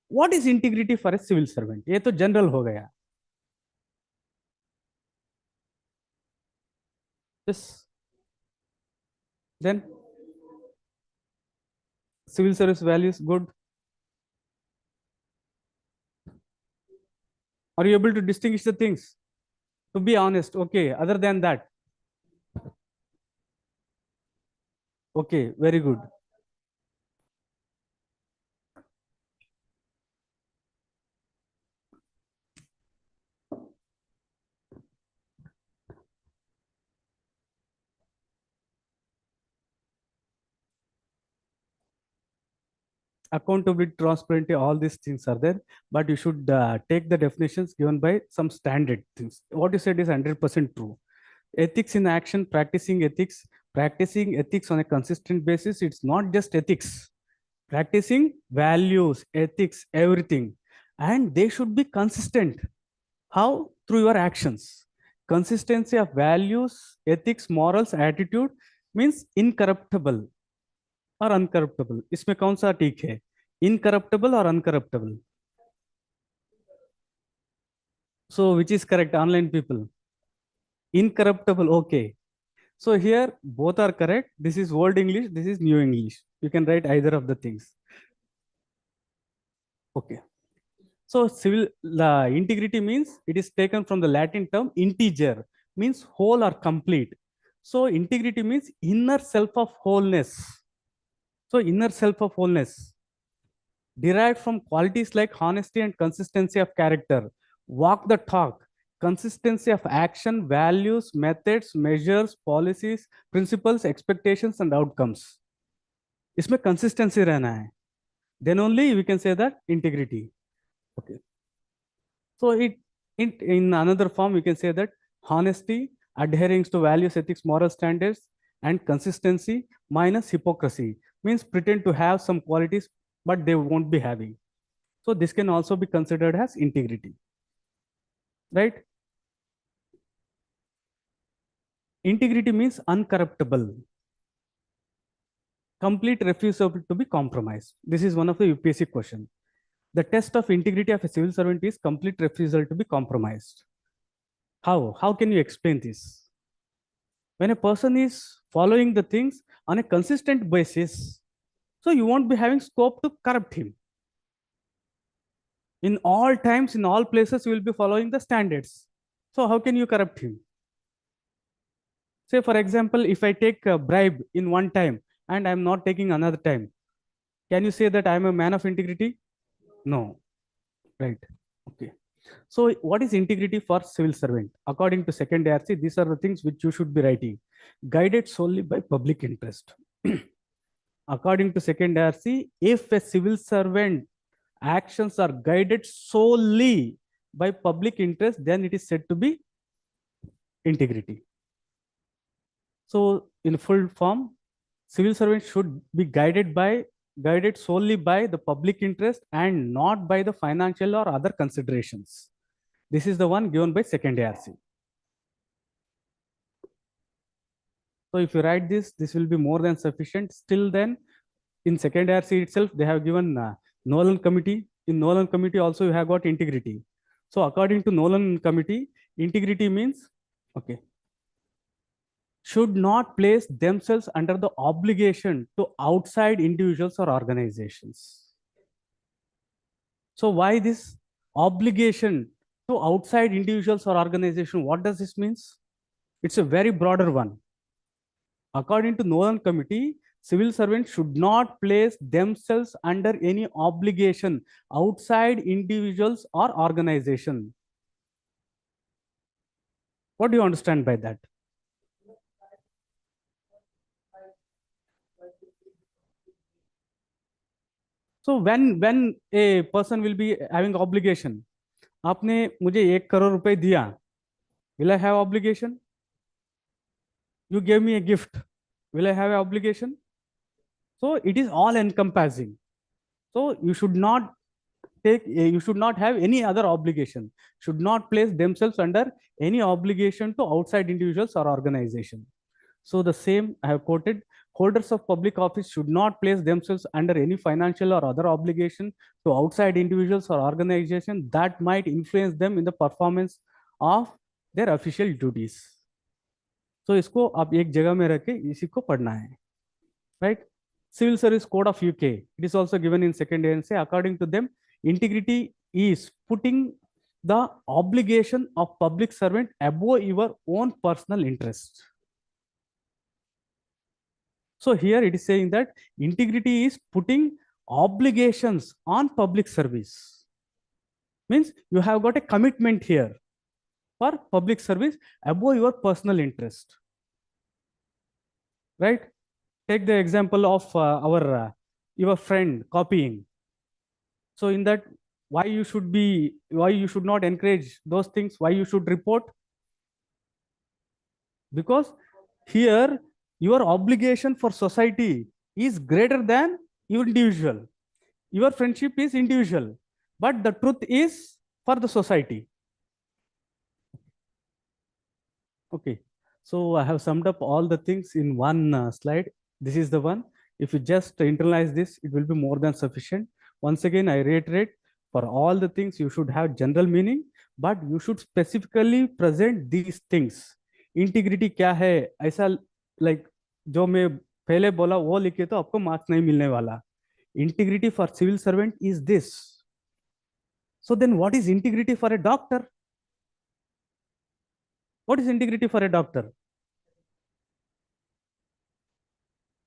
What is integrity for a civil servant? ये तो general हो गया. Yes. Then civil service values, good. Are you able to distinguish the things? To be honest, okay. Other than that, okay, very good. Accountability, transparency, all these things are there, but you should take the definitions given by some standard things. What you said is 100% true. Ethics in action, practicing ethics on a consistent basis. It's not just ethics, practicing values, ethics, everything, and they should be consistent. How? Through your actions. Consistency of values, ethics, morals, attitude means incorruptible और अनकरप्टेबल. इसमें कौन सा ठीक है? Incorruptible और अनकरप्टेबल. So which is correct? Online people. Incorruptible. Okay. So here both are correct. This is old English, this is new English. You can write either of the things. Okay. So civil integrity means it is taken from the Latin term integer, means whole or complete. So integrity means inner self of wholeness. So inner self of wholeness derived from qualities like honesty and consistency of character, walk the talk, consistency of action, values, methods, measures, policies, principles, expectations, and outcomes. इसमें consistency रहना है. Then only we can say that integrity. Okay. So in another form, we can say that honesty, adhering to values, ethics, moral standards, and consistency minus hypocrisy means pretend to have some qualities, but they won't be having. So this can also be considered as integrity. Right? Integrity means uncorruptible. Complete refusal to be compromised. This is one of the UPSC questions. The test of integrity of a civil servant is complete refusal to be compromised. How? How can you explain this? When a person is following the things on a consistent basis, so you won't be having scope to corrupt him. In all times, in all places, you will be following the standards. So how can you corrupt him? Say, for example, if I take a bribe in one time and I'm not taking another time, can you say that I'm a man of integrity? No, right? Okay. So what is integrity for civil servant? According to second ARC, these are the things which you should be writing. Guided solely by public interest. According to second ARC, if a civil servant actions are guided solely by public interest, then it is said to be integrity. So in full form, civil servants should be guided solely by the public interest and not by the financial or other considerations. This is the one given by second ARC. So if you write this, this will be more than sufficient. Still then, in second ARC itself, they have given Nolan committee. In Nolan committee also you have got integrity. So according to Nolan committee, integrity means, okay, should not place themselves under the obligation to outside individuals or organizations. So why this obligation to outside individuals or organization? What does this means? It's a very broader one. According to Nolan committee, civil servants should not place themselves under any obligation outside individuals or organization. What do you understand by that? So when a person will be having obligation, आपने मुझे 1 करोड़ रुपए दिया, will I have obligation? You gave me a gift, will I have an obligation? So it is all encompassing. So you should not you should not have any other obligation, should not place themselves under any obligation to outside individuals or organization. So the same I have quoted, holders of public office should not place themselves under any financial or other obligation to outside individuals or organization that might influence them in the performance of their official duties. So इसको आप एक जगह में रख के इसी को पढ़ना है, right? Civil Service Code of UK, it is also given in second ANC. According to them, integrity is putting the obligation of public servant above your own personal interest. So here it is saying that integrity is putting obligations on public service. Means you have got a commitment here for public service above your personal interest. Right? Take the example of your friend copying. So in that, why you should not encourage those things, why you should report? Because here your obligation for society is greater than your individual. Your friendship is individual, but the truth is for the society. Okay, so I have summed up all the things in one slide. This is the one. If you just internalize this, it will be more than sufficient. Once again, I reiterate, for all the things you should have general meaning, but you should specifically present these things. Integrity क्या है? ऐसा like जो मैं पहले बोला वो लिखे तो आपको मार्क्स नहीं मिलने वाला. Integrity for civil servant is this. So then what is integrity for a doctor? What is integrity for a doctor?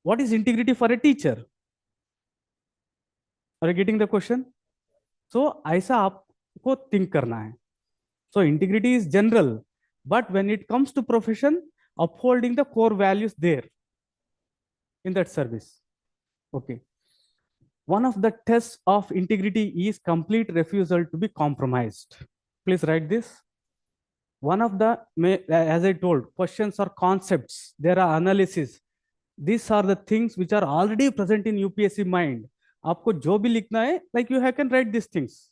What is integrity for a teacher? Are you getting the question? So ऐसा आपको think करना है. So integrity is general, but when it comes to profession, upholding the core values there in that service. Okay. One of the tests of integrity is complete refusal to be compromised. Please write this. One of the, as I told, questions or concepts, there are analysis. These are the things which are already present in UPSC mind. आपको जो भी लिखना है, like you can write these things.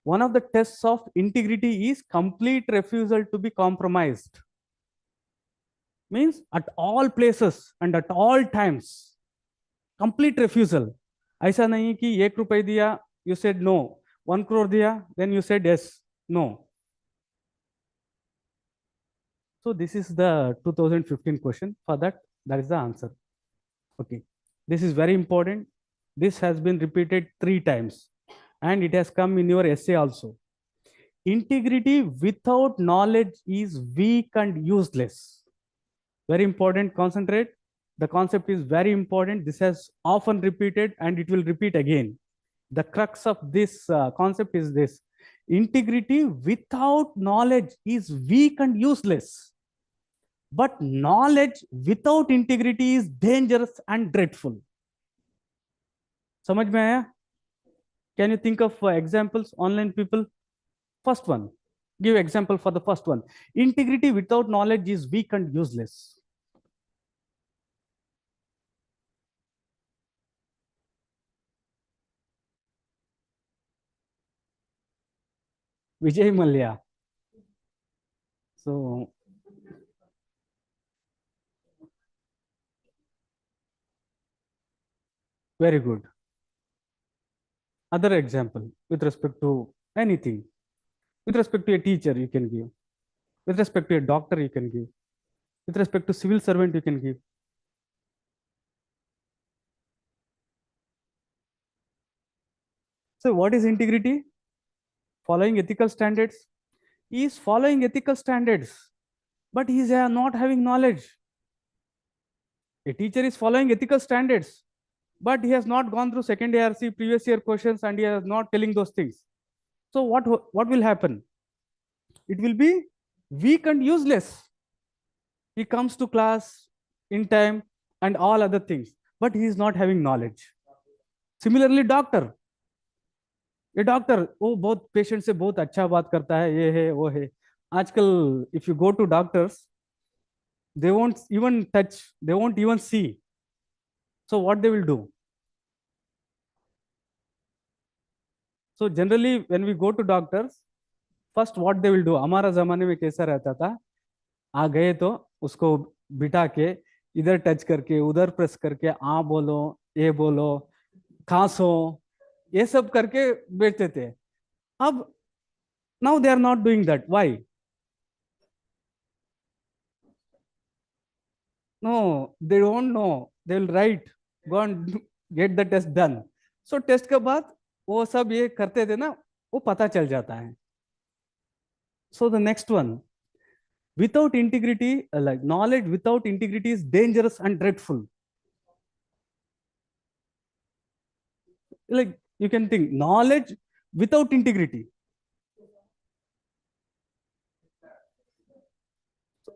One of the tests of integrity is complete refusal to be compromised. Means at all places and at all times, complete refusal. ऐसा नहीं कि 1 रुपए दिया, you said no. 1 crore दिया, then you said yes, no. So this is the 2015 question. For that, that is the answer. Okay. This is very important. This has been repeated 3 times. and it has come in your essay also. Integrity without knowledge is weak and useless. Very important, concentrate. The concept is very important. This has often repeated and it will repeat again. The crux of this concept is this: integrity without knowledge is weak and useless, but knowledge without integrity is dangerous and dreadful. समझ में आया? Can you think of examples, online people? First one, give example for the first one. Integrity without knowledge is weak and useless. Vijay Mallya. So, very good. Other example with respect to anything, with respect to a teacher, you can give, with respect to a doctor, you can give, with respect to civil servant, you can give. So, what is integrity? Following ethical standards. He is following ethical standards, but he is not having knowledge. A teacher is following ethical standards, but he has not gone through second ARC previous year questions and he is not telling those things. So what will happen? It will be weak and useless. He comes to class in time and all other things, but he is not having knowledge. Similarly, doctor. ये doctor वो बहुत patient से बहुत अच्छा बात करता है, ये है वो है. आजकल if you go to doctors, they won't even touch, they won't even see. So what they will do? So generally when we go to doctors, first what they will do, हमारा जमाने में कैसा रहता था, आ गए तो उसको बिठा के इधर टच करके उधर प्रेस करके आ बोलो, ये बोलो, खांसो, ये सब करके बेचते थे. अब now they are not doing that. Why? No, they don't know. They will write, go and get the test done. So test के बाद वो सब ये करते थे ना, वो पता चल जाता है. So the next one, without integrity, like knowledge without integrity is dangerous and dreadful. Like you can think knowledge without integrity.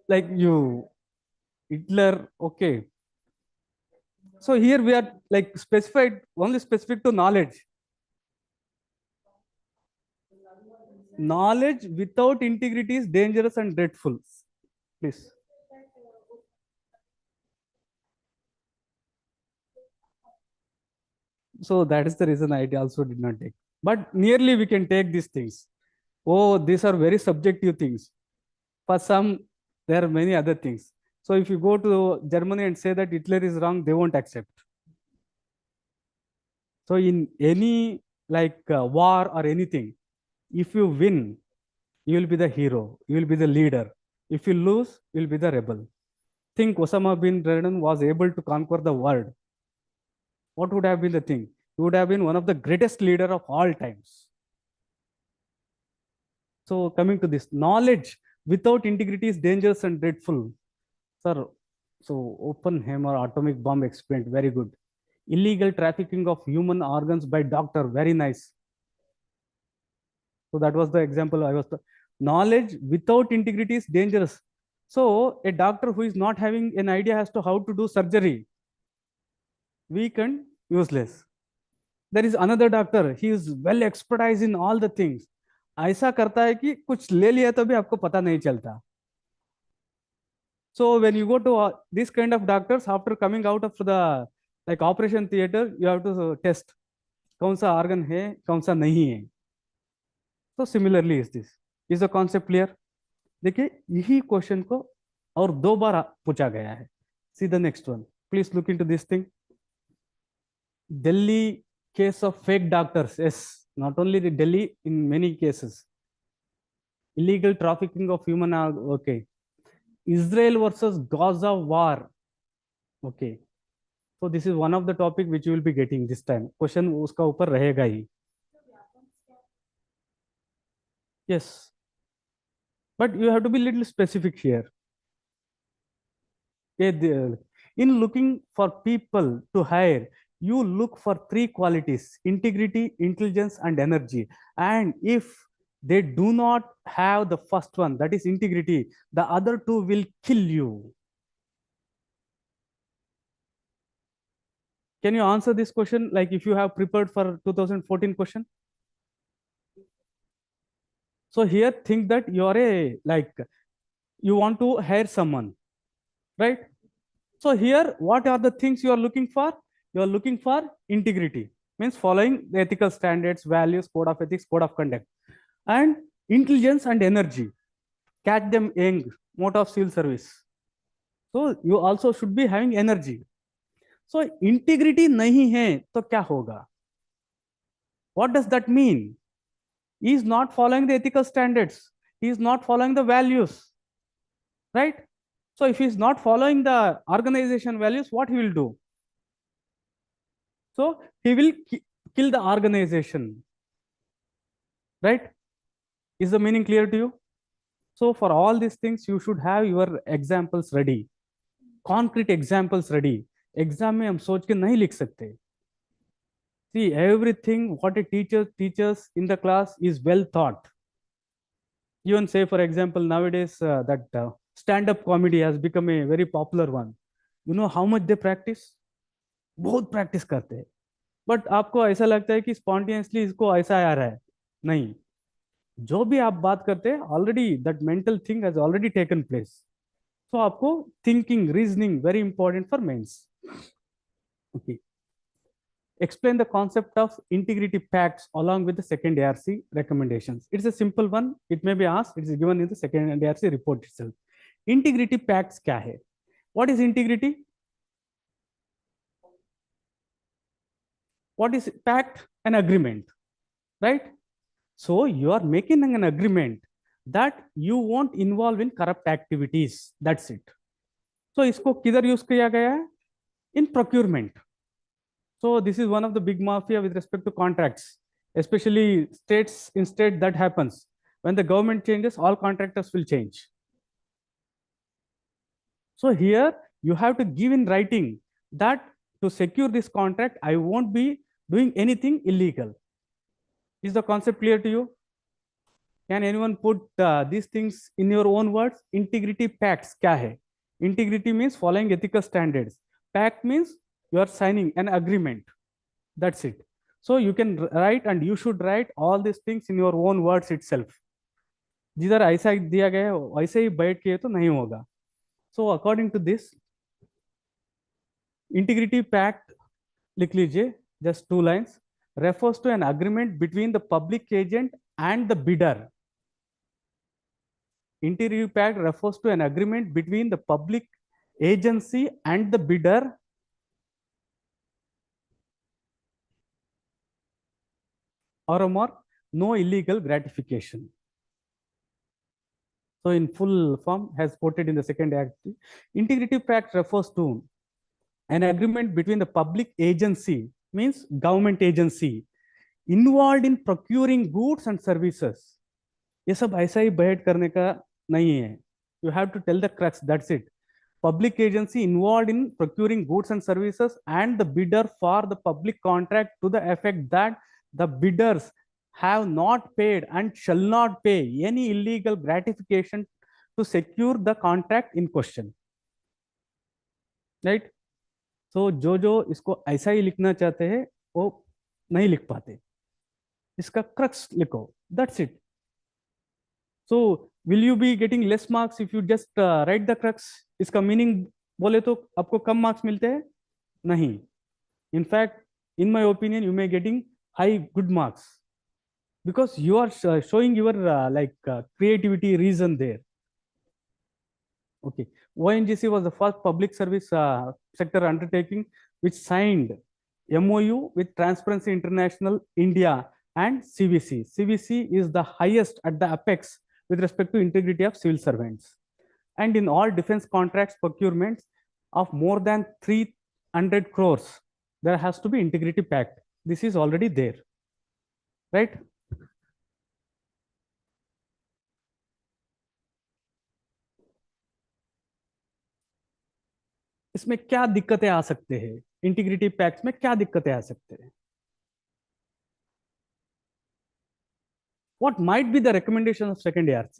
Like you, Hitler, okay. So here we are like specified, only specific to knowledge. Knowledge without integrity is dangerous and dreadful. Please. So that is the reason I also did not take. But nearly we can take these things. Oh, these are very subjective things. For some, there are many other things. So if you go to Germany and say that Hitler is wrong, they won't accept. So in any like war or anything, if you win, you will be the hero, you will be the leader. If you lose, you will be the rebel. Think Osama bin Laden was able to conquer the world. What would have been the thing? He would have been one of the greatest leader of all times. So coming to this, knowledge without integrity is dangerous and dreadful. Sir, so Oppenheimer atomic bomb explained, very good. Illegal trafficking of human organs by doctor, very nice. So that was the example I was. Knowledge without integrity is dangerous. So a doctor who is not having an idea as to how to do surgery, weak and useless. There is another doctor, he is well expertise in all the things. ऐसा करता है कि कुछ ले लिया तो भी आपको पता नहीं चलता. So when you go to this kind of doctors, after coming out of the like operation theater, you have to test कौन सा organ है, कौन सा नहीं है. So similarly is this. Is the concept clear? देखिए यही क्वेश्चन को और दो बार पूछा गया है. See the next one. Please look into this thing. Delhi case of fake doctors. Yes, not only the Delhi, in many cases. Illegal trafficking of human. Okay. Israel versus Gaza war. Okay. So this is one of the topic which you will be getting this time. Question उसका ऊपर रहेगा ही. Yes, but you have to be little specific here. Okay, in looking for people to hire, you look for three qualities: integrity, intelligence, and energy. And if they do not have the first one, that is integrity, the other two will kill you. Can you answer this question? Like if you have prepared for 2014 question. So here think that you are a like you want to hire someone, right? So here, what are the things you are looking for? You are looking for integrity, means following the ethical standards, values, code of ethics, code of conduct, and intelligence and energy. Catch them young, mode of civil service. So you also should be having energy. So integrity नहीं है तो क्या होगा? What does that mean? He is not following the ethical standards. He is not following the values, right? So if he is not following the organization values, what he will do? So he will kill the organization, right? Is the meaning clear to you? So for all these things, you should have your examples ready, concrete examples ready. Exam में हम सोच के नहीं लिख सकते. See, everything what a teacher teaches in the class is well thought. Even say, for example, nowadays that stand-up comedy has become a very popular one. You know how much they practice? बहुत practice करते हैं. But आपको ऐसा लगता है कि spontaneously इसको ऐसा आ रहा है. नहीं, जो भी आप बात करते हैं already that mental thing has already taken place. So आपको thinking reasoning very important for mains. Okay, explain the concept of integrity pacts along with the second ARC recommendations. It's a simple one. It may be asked. It is given in the second ARC report itself. Integrity pacts क्या है? What is integrity? What is pact? An agreement, right? So you are making an agreement that you won't involve in corrupt activities. That's it. So इसको किधर use किया गया है? In procurement. So this is one of the big mafia with respect to contracts, especially states. In state that happens when the government changes, all contractors will change. So here you have to give in writing that to secure this contract, I won't be doing anything illegal. Is the concept clear to you? Can anyone put these things in your own words? Integrity pacts क्या है? Integrity means following ethical standards. Pact means you are signing an agreement. That's it. So you can write and you should write all these things in your own words itself. जिधर ऐसा दिया गया है वैसे ही बैठ के तो नहीं होगा. So according to this, integrity pact लिख लीजिए, just 2 lines, refers to an agreement between the public agent and the bidder. Integrity pact refers to an agreement between the public agency and the bidder or more, no illegal gratification. So in full form has quoted in the second act. Integrity pact refers to an agreement between the public agency, means government agency, involved in procuring goods and services. ये सब ऐसा ही बैठ करने का नहीं है. You have to tell the crux. That's it. Public agency involved in procuring goods and services and the bidder for the public contract to the effect that the bidders have not paid and shall not pay any illegal gratification to secure the contract in question. Right? So जो इसको ऐसा ही लिखना चाहते हैं वो नहीं लिख पाते. इसका क्रक्स लिखो. That's it. So will you be getting less marks if you just write the crux? इसका मीनिंग बोले तो आपको कम मार्क्स मिलते हैं? नहीं. In fact, in my opinion, you may getting high good marks because you are showing your creativity reason there. Okay, ONGC was the first public service sector undertaking which signed MOU with Transparency International India and CVC. CVC is the highest at the apex with respect to integrity of civil servants. And in all defense contracts procurements of more than 300 crores, there has to be integrity pact. This is already there, right? इसमें क्या दिक्कतें आ सकते हैं, integrity pact में क्या दिक्कतें आ सकते हैं, what might be the recommendation of second ARC.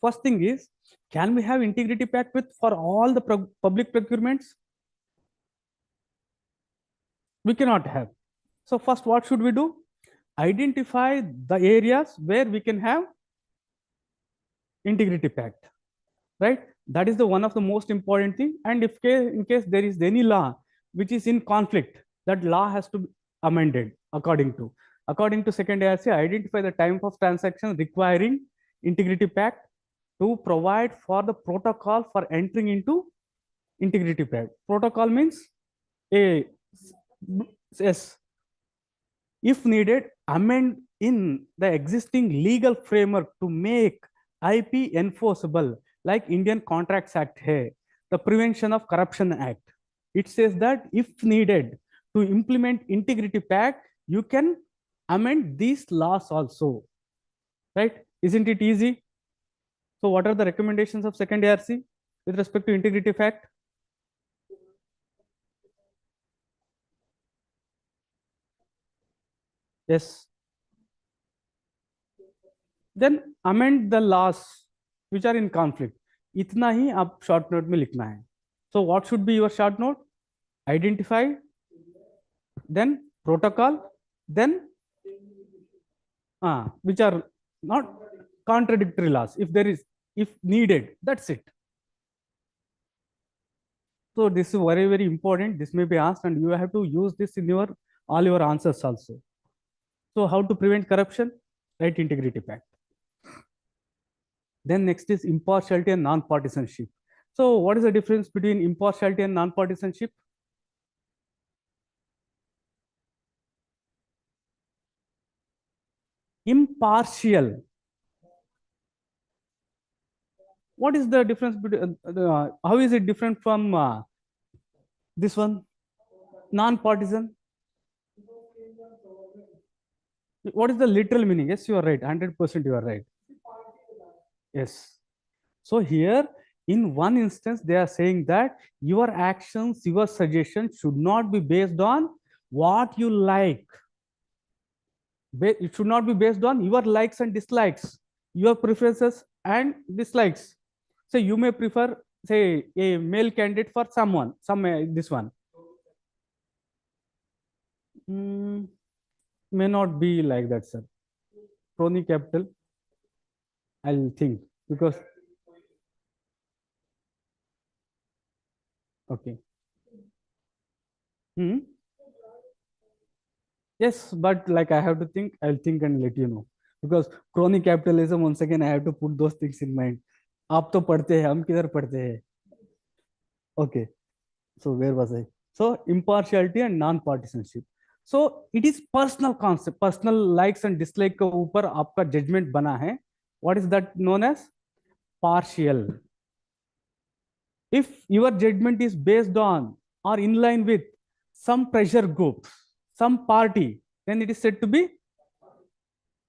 First thing is, can we have integrity pact with for all the public procurements? We cannot have. So first, what should we do? Identify the areas where we can have integrity pact, right? That is the one of the most important thing. And if in case there is any law which is in conflict, that law has to be amended according to second ARC. Identify the type of transaction requiring integrity pact to provide for the protocol for entering into integrity pact. Protocol means a yes, if needed, amend in the existing legal framework to make IP enforceable, like Indian Contracts Act hai, the Prevention of Corruption Act. It says that if needed to implement Integrity Pact, you can amend these laws also, right? Isn't it easy? So what are the recommendations of second ARC with respect to Integrity Pact? Yes. Then amend the laws which are in conflict. इतना ही आप short note में लिखना है. So what should be your short note? Identify, then protocol, then which are not contradictory laws. If there is, if needed, that's it. So this is very, very important. This may be asked, and you have to use this in your all your answers also. So how to prevent corruption? Right, integrity pact. Then next is impartiality and non-partisanship. So what is the difference between impartiality and non-partisanship? Impartial. What is the difference between, how is it different from this one? Non-partisan. What is the literal meaning? Yes, you are right. 100% you are right. Yes. So here, in one instance, they are saying that your actions, your suggestions should not be based on what you like. It should not be based on your likes and dislikes, your preferences and dislikes. So you may prefer, say, a male candidate for someone, this one. May not be like that, sir. Crony capital, I'll think, because okay. Hmm. Yes, but like I have to think, I'll think and let you know. Because crony capitalism, once again, I have to put those things in mind. आप तो पढ़ते हैं, हम किधर पढ़ते हैं? Okay, so where was I? So impartiality and non-partisanship. So it is personal concept, personal likes and dislike के ऊपर आपका judgment बना है. What is that known as? Partial. If your judgment is based on or in line with some pressure group, some party, then it is said to be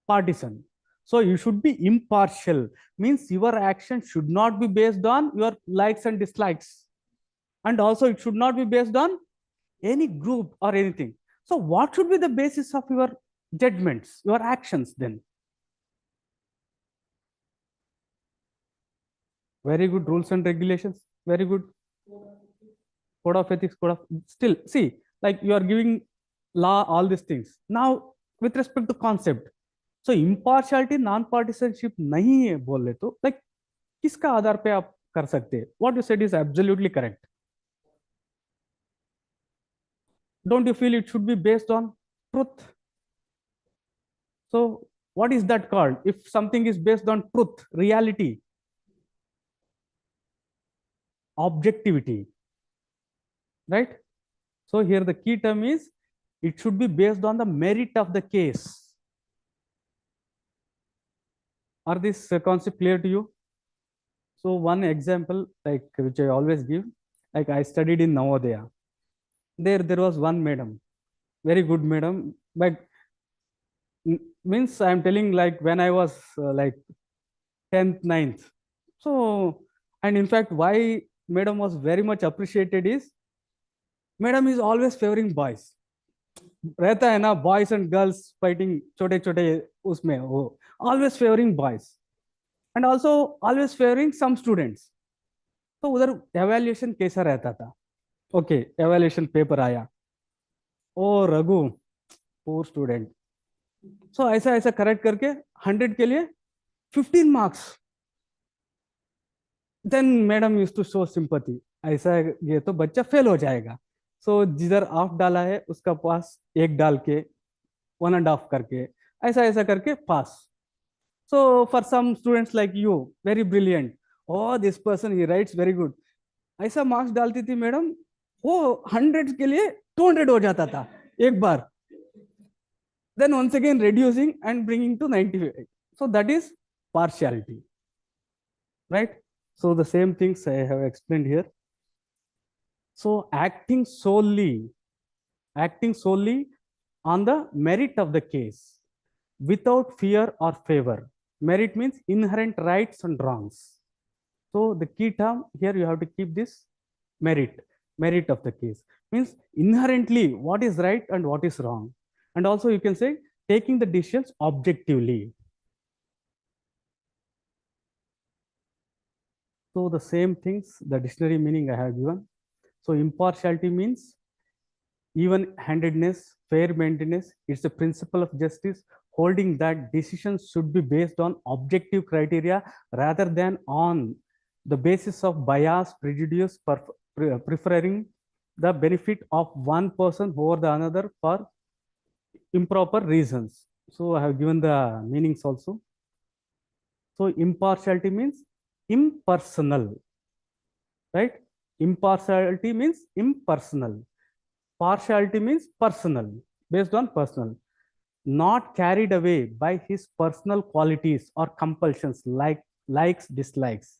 partisan. So you should be impartial, means your action should not be based on your likes and dislikes. And also it should not be based on any group or anything. So what should be the basis of your judgments, your actions then? Very good, rules and regulations. Very good. Code of ethics, code of, still see, like you are giving law, all these things. Now with respect to concept, so impartiality, non-partisanship नहीं है बोले तो like किसका आधार पे आप कर सकते हैं? What you said is absolutely correct. Don't you feel it should be based on truth? So what is that called? If something is based on truth, reality, objectivity, right? So here the key term is it should be based on the merit of the case. Are this concept clear to you? So one example, like which I always give, like I studied in Navodaya. There was one madam, very good madam. But means I am telling, like when I was like 10th, ninth. So, and in fact, why madam was very much appreciated is madam is always favoring boys. रहता है ना boys and girls fighting छोटे छोटे उसमें वो always favouring boys and also always favouring some students. तो उधर evaluation कैसा रहता था. ओके एवेल्युएशन पेपर आया. ओ रघु पोर स्टूडेंट. सो ऐसा ऐसा करेक्ट करके 100 के लिए 15 marks. Then madam use to show sympathy. ऐसा ये तो बच्चा फेल हो जाएगा. सो जिधर ऑफ डाला है उसका पास एक डाल के 1.5 करके ऐसा ऐसा करके पास. So for some students like you very brilliant. Oh this person he writes very good. ऐसा मार्क्स डालती थी मैडम. वो 100 के लिए 200 हो जाता था एक बार. then once again reducing and bringing to 98. So that is partiality, right? So the same things I have explained here. So acting solely on the merit of the case without fear or favor. Merit means inherent rights and wrongs. So the key term here you have to keep this merit of the case means inherently what is right and what is wrong. And also you can say taking the decisions objectively. So the same things, the dictionary meaning I have given. So impartiality means even-handedness, fair-mindedness. It's a principle of justice, holding that decisions should be based on objective criteria rather than on the basis of bias, prejudice, preferring the benefit of one person over the another for improper reasons. So I have given the meanings also. So impartiality means impersonal, right? Impartiality means impersonal. Partiality means personal, based on personal. Not carried away by his personal qualities or compulsions like likes, dislikes.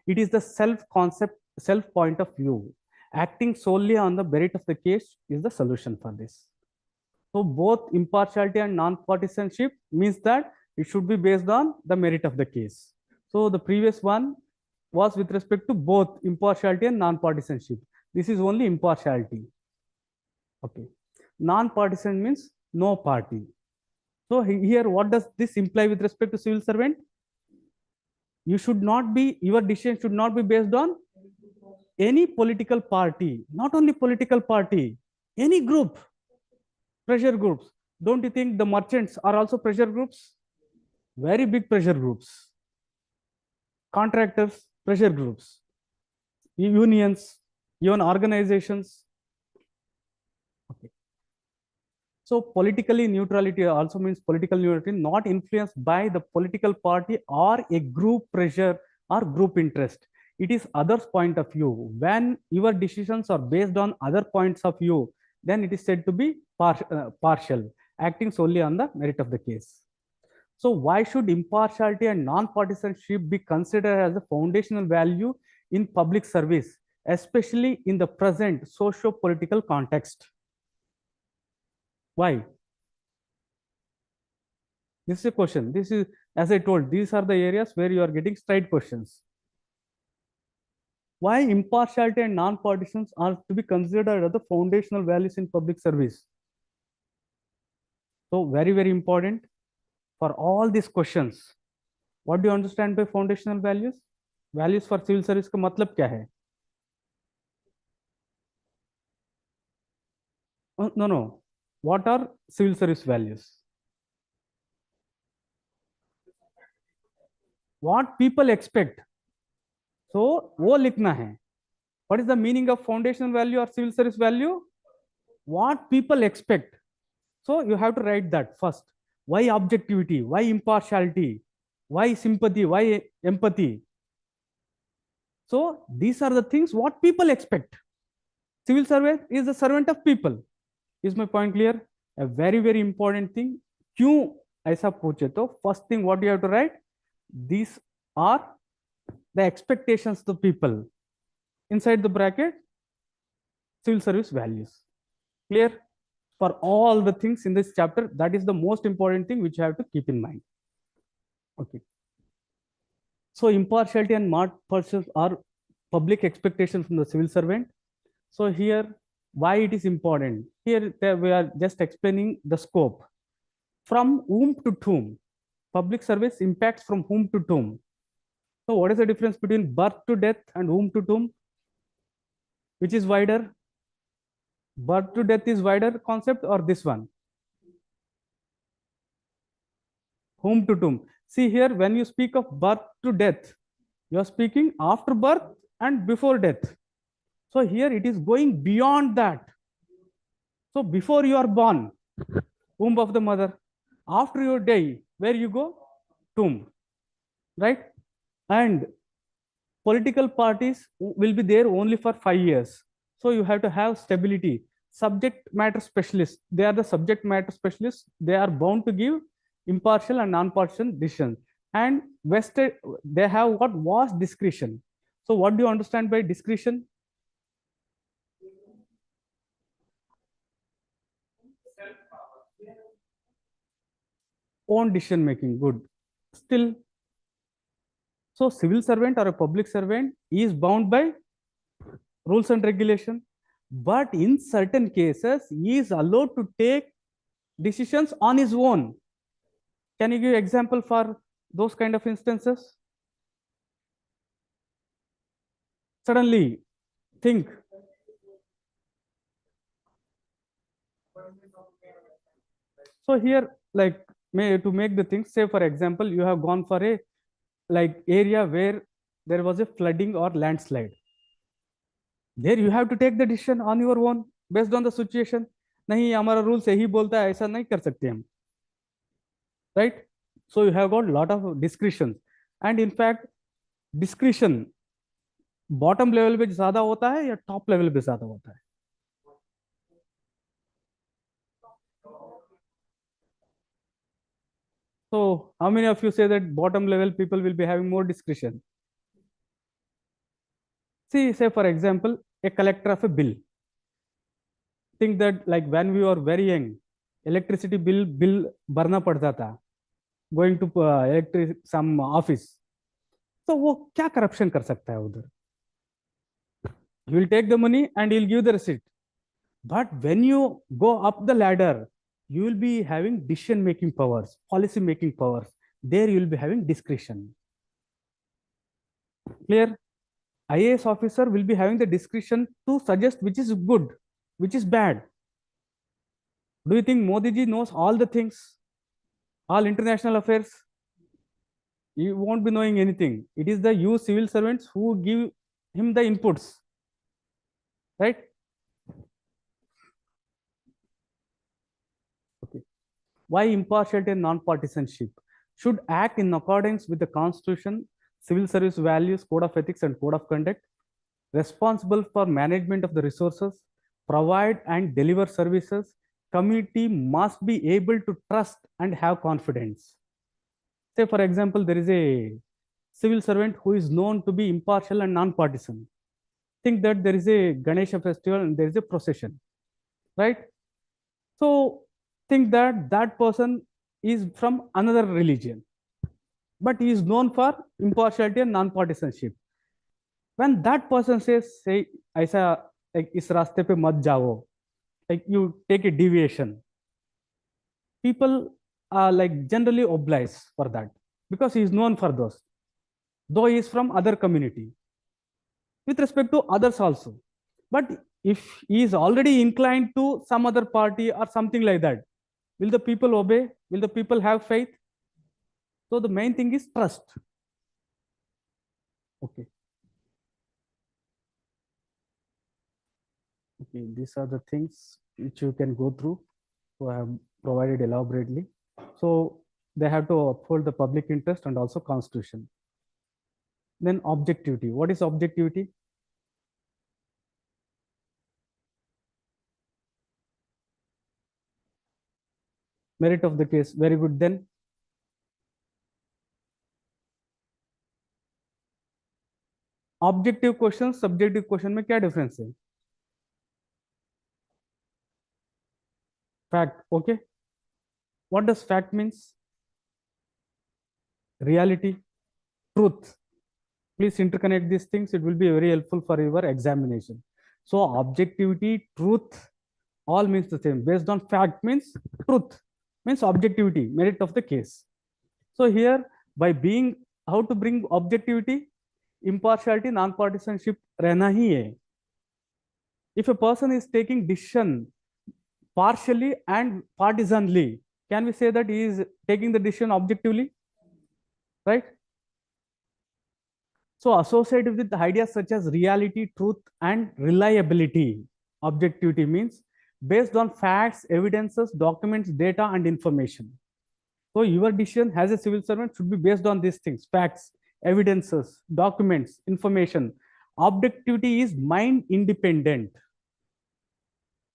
It is the self-concept, self-point of view. Acting solely on the merit of the case is the solution for this. So both impartiality and non-partisanship means that it should be based on the merit of the case. So the previous one was with respect to both impartiality and non-partisanship. This is only impartiality. Okay. Non-partisan means no party. So here, what does this imply with respect to civil servant? You should not be, your decision should not be based on any political party, not only political party, any group, pressure groups. Don't you think the merchants are also pressure groups? Very big pressure groups. Contractors, pressure groups. Unions, even organizations. Okay. So politically neutrality also means political neutrality, not influenced by the political party or a group pressure or group interest. It is others' point of view. When your decisions are based on other points of view, then it is said to be partial, acting solely on the merit of the case. So why should impartiality and non-partisanship be considered as a foundational value in public service, especially in the present socio-political context? Why? This is a question. This is, as I told, these are the areas where you are getting straight questions. Why impartiality and non-partisans are to be considered as the foundational values in public service? So very, very important for all these questions. What do you understand by foundational values? Values for civil service का मतलब क्या है? No, no. What are civil service values? What people expect. So वो लिखना है. What is the meaning of foundational value or civil service value? What people expect. So you have to write that first. Why objectivity? Why impartiality? Why sympathy? Why empathy? So these are the things what people expect. Civil servant is the servant of people. Is my point clear? A very, very important thing. क्यों ऐसा पूछे तो first thing what you have to write? These are the expectations of people. Inside the bracket, civil service values. Clear? For all the things in this chapter, that is the most important thing which you have to keep in mind. Okay. So impartiality and not partial are public expectation from the civil servant. So here, why it is important? Here we are just explaining the scope. From whom to whom? Public service impacts from whom to whom. So what is the difference between birth to death and whom to whom? Which is wider? Birth to death is wider concept or this one? Whom to whom? See here, when you speak of birth to death, you are speaking after birth and before death. So here it is going beyond that. So before you are born, womb of the mother. After your day, where you go? Tomb, right? And political parties will be there only for 5 years. So you have to have stability. Subject matter specialists, they are the subject matter specialists. They are bound to give impartial and non-partial decisions. And vested, they have what vast discretion. So what do you understand by discretion? Own decision making. Good. Still, so civil servant or a public servant is bound by rules and regulation, but in certain cases he is allowed to take decisions on his own. Can you give example for those kind of instances? Suddenly think. So here, like, to make the things, say for example, you have gone for a like area where there was a flooding or landslide. There you have to take the decision on your own based on the situation. नहीं हमारा rule सही बोलता है, ऐसा नहीं कर सकते हम, right? So you have got a lot of discretion, and in fact discretion bottom level पे ज्यादा होता है या टॉप लेवल पे ज्यादा होता है? So how many of you say that bottom level people will be having more discretion? See, say for example, a collector of a bill. Think that like when we were very young, electricity bill भरना पड़ता था, going to electric some office. So वो क्या corruption कर सकता है उधर? He will take the money and he'll give the receipt. But when you go up the ladder, you will be having decision making powers, policy making powers. There you will be having discretion. Clear? IAS officer will be having the discretion to suggest which is good, which is bad. Do you think Modi ji knows all the things, all international affairs? He won't be knowing anything. It is the you civil servants who give him the inputs, right? Okay. Why impartiality and non-partisanship? Should act in accordance with the Constitution, civil service values, code of ethics, and code of conduct. Responsible for management of the resources, provide and deliver services. Community must be able to trust and have confidence. Say, for example, there is a civil servant who is known to be impartial and non-partisan. Think that there is a Ganesha festival and there is a procession, right? So think that that person is from another religion, but he is known for impartiality and non-partisanship. When that person says, say, ऐसा like इस रास्ते पे मत जाओ, like you take a deviation, people are like generally oblige for that because he is known for those, though he is from other community. With respect to others also, but if he is already inclined to some other party or something like that, will the people obey? Will the people have faith? So the main thing is trust. Okay. Okay, these are the things which you can go through. So I have provided elaborately. So they have to uphold the public interest and also constitution. Then objectivity. What is objectivity? Merit of the case. Very good. Then objective question subjective question में क्या difference है? Fact. Okay. What does fact means? Reality, truth. Please interconnect these things. It will be very helpful for your examination. So objectivity, truth, all means the same. Based on fact means truth, means objectivity, merit of the case. So here, by being, how to bring objectivity, impartiality, non-partisanship रहना ही है. If a person is taking decision partially and partisanly, can we say that he is taking the decision objectively? Right? So associated with ideas such as reality, truth, and reliability. Objectivity means based on facts, evidences, documents, data, and information. So your decision as a civil servant should be based on these things: facts, evidences, documents, information. Objectivity is mind independent,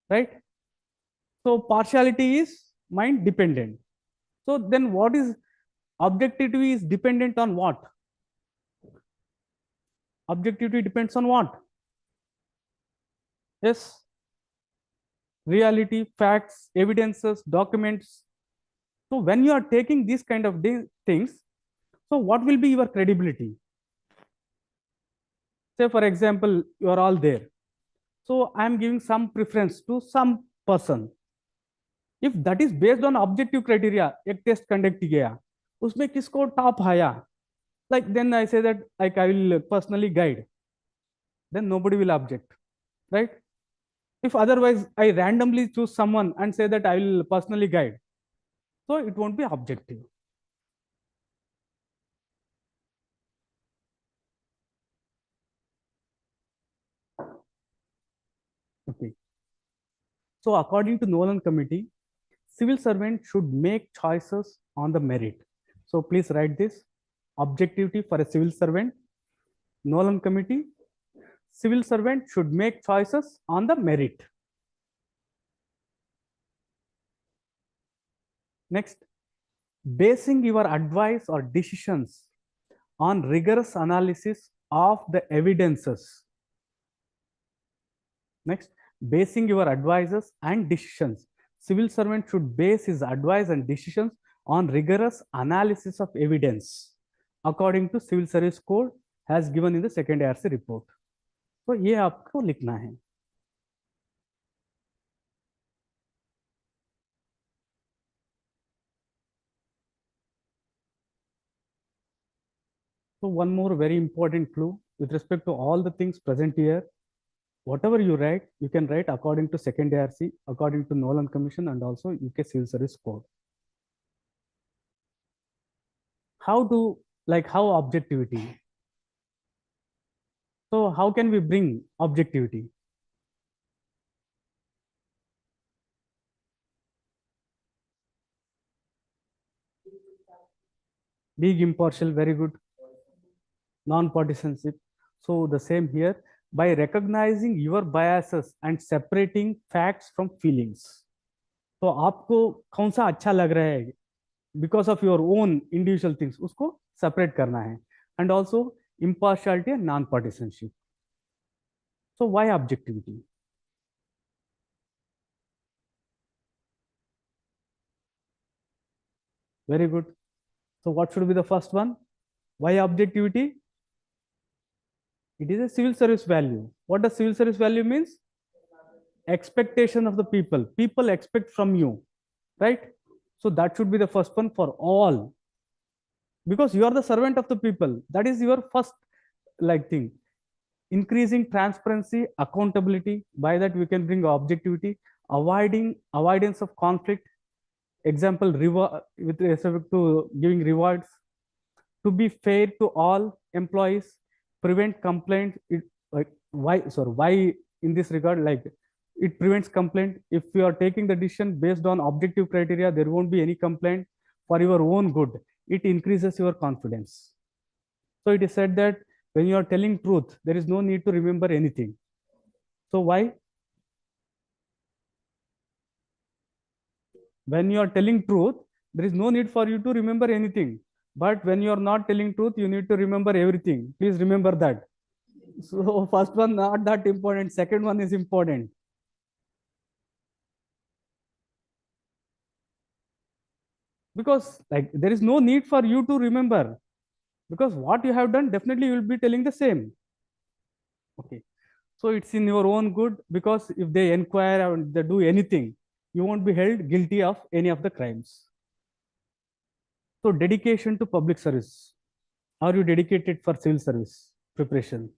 right? So partiality is mind dependent. So then what is objectivity is dependent on what? Objectivity depends on what? Yes, reality, facts, evidences, documents. So when you are taking these kind of things, so what will be your credibility? Say for example, you are all there. So I am giving some preference to some person. If that is based on objective criteria, एक test conduct किया, उसमें किसको top आया, like then I say that like I will personally guide, then nobody will object, right? If otherwise I randomly choose someone and say that I will personally guide, so it won't be objective. Okay. So according to Nolan committee, civil servant should make choices on the merit. So please write this: objectivity for a civil servant. Nolan committee, civil servant should make choices on the merit. Next, basing your advice or decisions on rigorous analysis of the evidences. Next, basing your advices and decisions. Civil servant should base his advice and decisions on rigorous analysis of evidence according to Civil Service Code as given in the second ARC report. तो ये आपको लिखना है. So one more very important clue with respect to all the things present here. Whatever you write, you can write according to second ARC, according to Nolan Commission, and also UK Civil Service Code. How to, like, how objectivity? So how can we bring objectivity? Being impartial, very good. Non-partisanship. So the same here, by recognizing your biases and separating facts from feelings. तो आपको कौन सा अच्छा लग रहा है because of your own individual things, उसको separate करना है. And also impartiality and non-partisanship. So why objectivity? Very good. So what should be the first one? Why objectivity? It is a civil service value. What does civil service value means? Expectation of the people. People expect from you, right? So that should be the first one for all, because you are the servant of the people. That is your first like thing. Increasing transparency, accountability. By that we can bring objectivity. Avoidance of conflict. Example, reward with respect to giving rewards. To be fair to all employees. Prevent complaint. Like why in this regard, like it prevents complaint. If you are taking the decision based on objective criteria, there won't be any complaint. For your own good, it increases your confidence. So it is said that when you are telling truth, there is no need to remember anything. So why? When you are telling truth, there is no need for you to remember anything. But when you are not telling truth, you need to remember everything. Please remember that. So first one not that important. Second one is important. Because like there is no need for you to remember. because what you have done, definitely you will be telling the same. Okay. So it's in your own good, because if they inquire or they do anything, you won't be held guilty of any of the crimes. So dedication to public service. Are you dedicated for civil service preparation?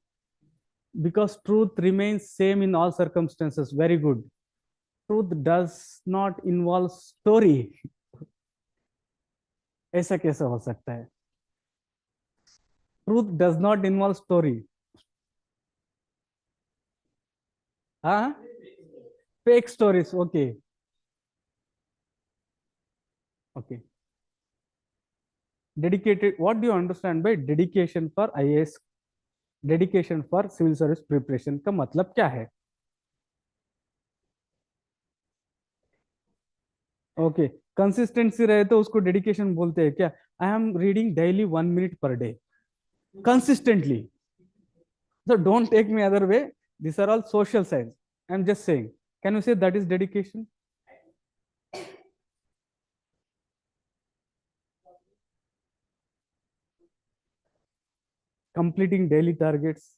Because truth remains same in all circumstances. Very good. Truth does not involve story. ऐसा कैसे हो सकता है? Truth does not involve story. हाँ? Fake stories. Okay. Okay. Dedicated. What do you understand by dedication for IAS? Dedication for civil service preparation का मतलब क्या है? ओके, कंसिस्टेंसी रहे तो उसको डेडिकेशन बोलते हैं क्या? I am reading daily 1 minute per day consistently. So don't take me other way. These are all social science. I'm just saying. Can you say that is dedication? Completing daily targets.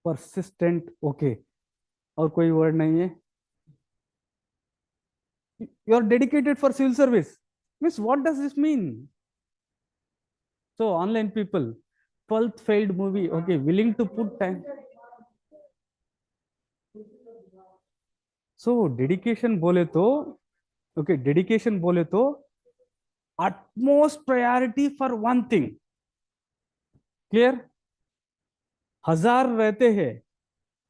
Persistent. Okay. और कोई word नहीं है? You are dedicated for civil service. Means what does this mean? So online people, 12th failed movie. Okay, willing to put time. So dedication बोले तो, okay, dedication बोले तो utmost priority for one thing. Clear? 1000 रहते हैं,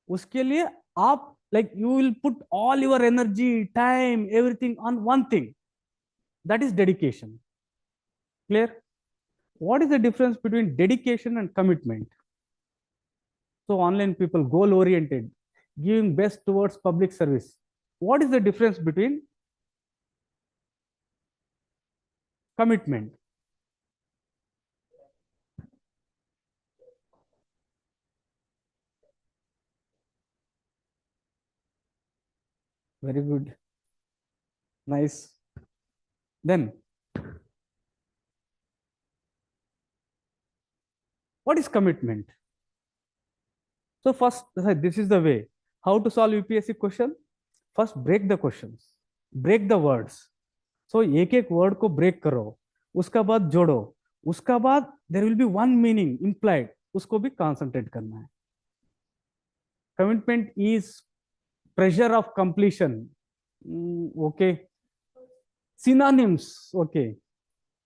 उसके लिए आप like you will put all your energy, time, everything on one thing. That is dedication. Clear? What is the difference between dedication and commitment? So online people, goal oriented, giving best towards public service. What is the difference between commitment? Very good. Nice. Then, what is commitment? So first, this is the way. How to solve UPSC question? First, break the questions. Break the words. So एक एक word को break करो, उसका बाद जोड़ो, उसका बाद there will be one meaning implied, उसको भी concentrate करना है. Commitment is pressure of completion. Okay. Synonyms. Okay.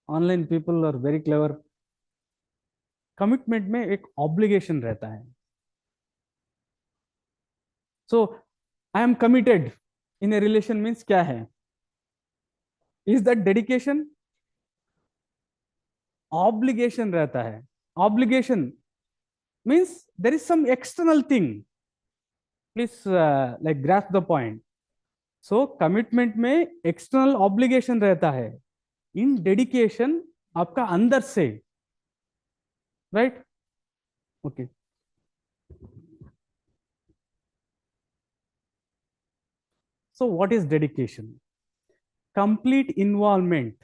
Online people are very clever. Commitment में एक obligation रहता है. So I am committed in a relation means क्या है? Is that dedication? Obligation रहता है. Obligation means there is some external thing. Please like grasp the point. So commitment में external obligation रहता है. In dedication आपका अंदर से, right? Okay. So what is dedication? Complete involvement.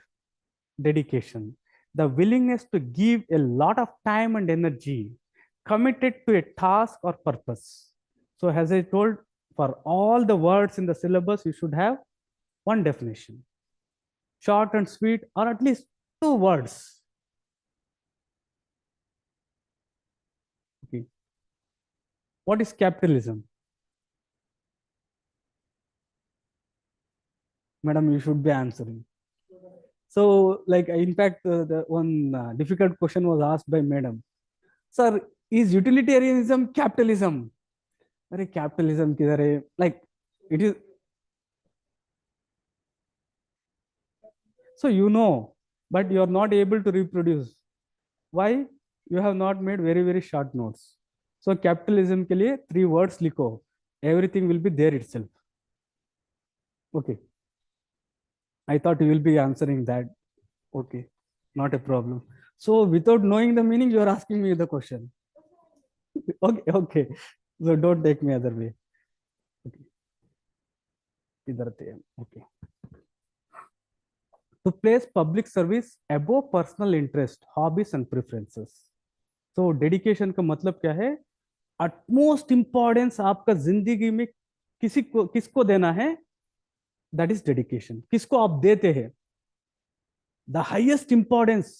Dedication. The willingness to give a lot of time and energy committed to a task or purpose. So as I told, for all the words in the syllabus, you should have one definition. Short and sweet, or at least 2 words. Okay. What is capitalism? Madam, you should be answering. So, like, in fact, the one difficult question was asked by Madam. Sir, is utilitarianism capitalism? Are capitalism किधर है? Like, it is. So you know, but you are not able to reproduce. Why? You have not made very very short notes. So capitalism के लिए 3 words लिखो. Everything will be there itself. Okay. I thought you will be answering that. Okay, not a problem. So without knowing the meaning, you are asking me the question. Okay, okay. So don't take me other way. Okay. इधर थे. Okay. to place public service above personal interest, hobbies and preferences. So dedication का मतलब क्या है? Utmost importance आपका जिंदगी में किसको देना है, दैट इज डेडिकेशन. किसको आप देते हैं, the highest importance,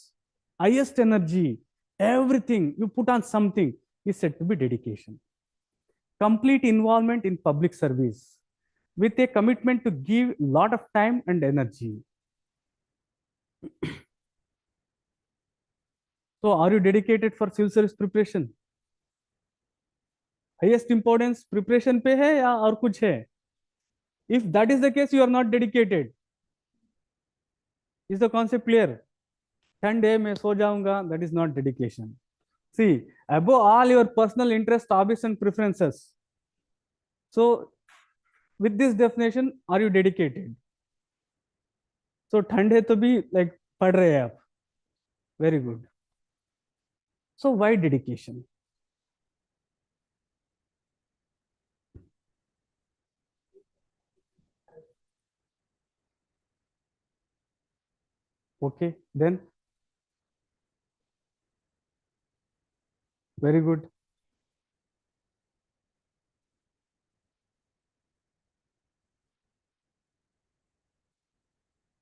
highest energy, everything you put on something is said to be dedication. Complete involvement in public service with a commitment to give lot of time and energy. So are you dedicated for civil service preparation? Highest importance preparation पे है या और कुछ है? If that is the case, you are not dedicated. Is the concept clear? Sunday मैं सो जाऊंगा, that is not dedication. See, above all your personal interests, hobbies and preferences. So with this definition, are you dedicated? So ठंडे तो भी like पढ़ रहे हैं आप. Very good. So why dedication? Okay, then very good.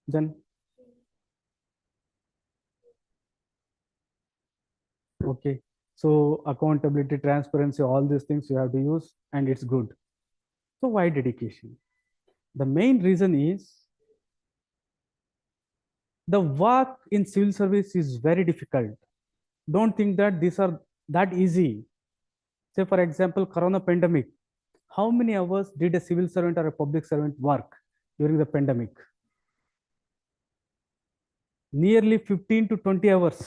Then okay. So accountability, transparency, all these things you have to use, and it's good. So why dedication? The main reason is the work in civil service is very difficult. Don't think that these are that easy. Say for example, Corona pandemic. How many hours did a civil servant or a public servant work during the pandemic? Nearly 15 to 20 hours.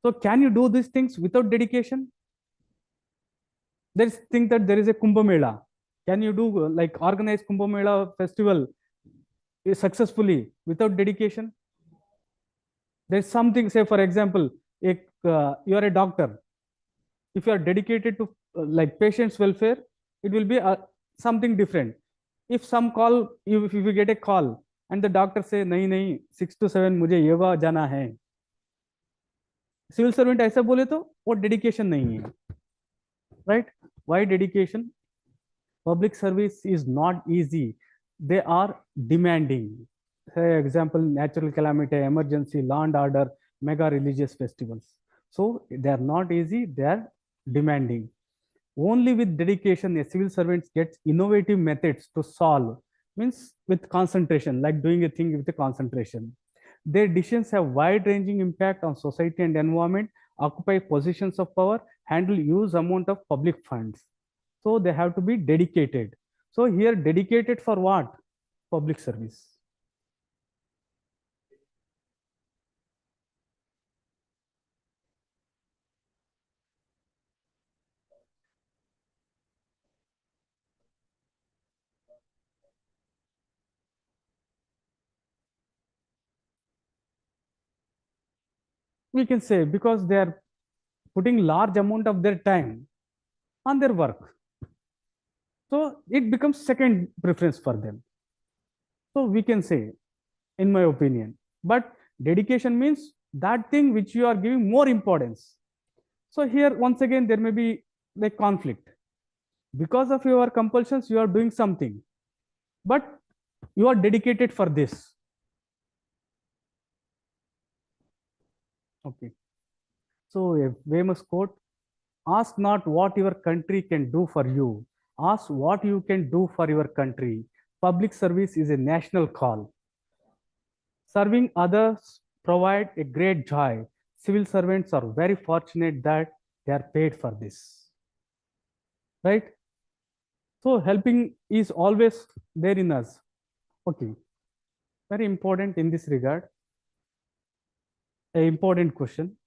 So can you do these things without dedication? There's think that there is a Kumbh Mela. Can you do like organize Kumbh Mela festival successfully without dedication? There's something, say for example, you are a doctor. If you are dedicated to like patient's welfare, it will be something different. If some call, if you get a call and the doctor say, नहीं नहीं 6 to 7 मुझे योगा जाना है, civil servant ऐसा बोले तो वो dedication नहीं है, right? Why dedication? Public service is not easy. They are demanding. Say example, natural calamity, emergency, land order, mega religious festivals. So they are not easy, they are demanding. Only with dedication, a civil servant gets innovative methods to solve, means with concentration, like doing a thing with a concentration. Their decisions have wide-ranging impact on society and environment, occupy positions of power, handle huge amount of public funds. So they have to be dedicated. So here, dedicated for what? Public service. We can say because they are putting large amount of their time on their work. So it becomes second preference for them. So we can say, in my opinion, but dedication means that thing which you are giving more importance. So here, once again, there may be like conflict. Because of your compulsions, you are doing something, but you are dedicated for this. Okay. So a famous quote, ask not what your country can do for you. Ask what you can do for your country. Public service is a national call. Serving others provide a great joy. Civil servants are very fortunate that they are paid for this. Right? So helping is always there in us. Okay. Very important in this regard. An important question.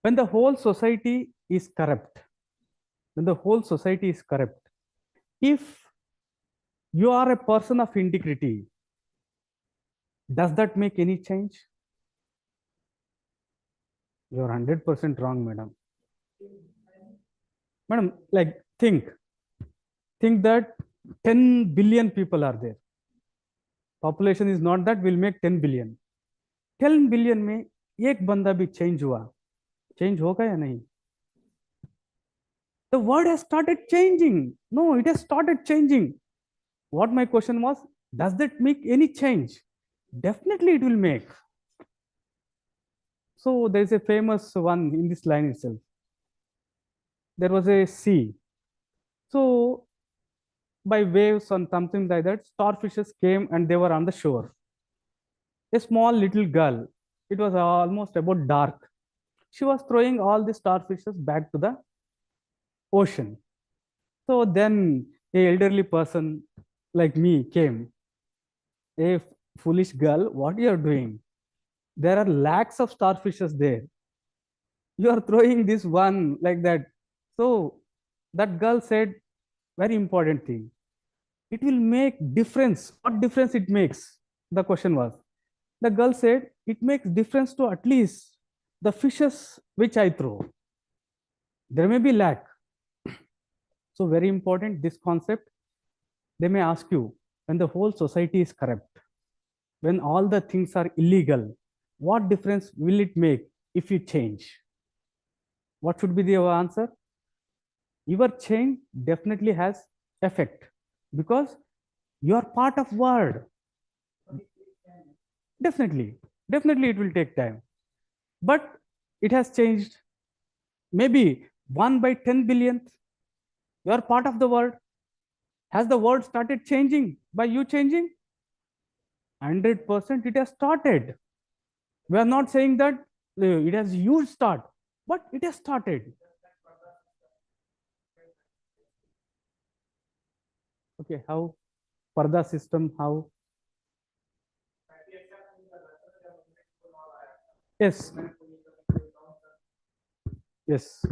When the whole society is corrupt, when the whole society is corrupt, if you are a person of integrity, does that make any change? You are 100% wrong, madam. Madam, like think that 10 billion people are there. Population is not that will make 10 billion. 10 billion में एक बंदा भी change हुआ, change होगा या नहीं? The word has started changing. No, it has started changing. What my question was, does that make any change? Definitely it will make. So there is a famous one in this line itself. There was a sea. So by waves and something like that, starfishes came and they were on the shore. A small little girl, it was almost about dark. She was throwing all the starfishes back to the ocean. So then a elderly person like me came. A foolish girl, what you are doing? There are lakhs of starfishes there. You are throwing this one like that. So that girl said, very important thing. It will make difference. What difference it makes? The question was. The girl said, it makes difference to at least the fishes which I throw. There may be lack. So very important, this concept. They may ask you, when the whole society is corrupt, when all the things are illegal, what difference will it make if you change? What should be the answer? Your change definitely has effect because you are part of world. Definitely it will take time, but it has changed. Maybe 1 by 10 billionth, you are part of the world. Has the world started changing by you changing? 100% it has started. We are not saying that it has huge start, but it has started. Okay, how? Parda system, how? Yes, yes.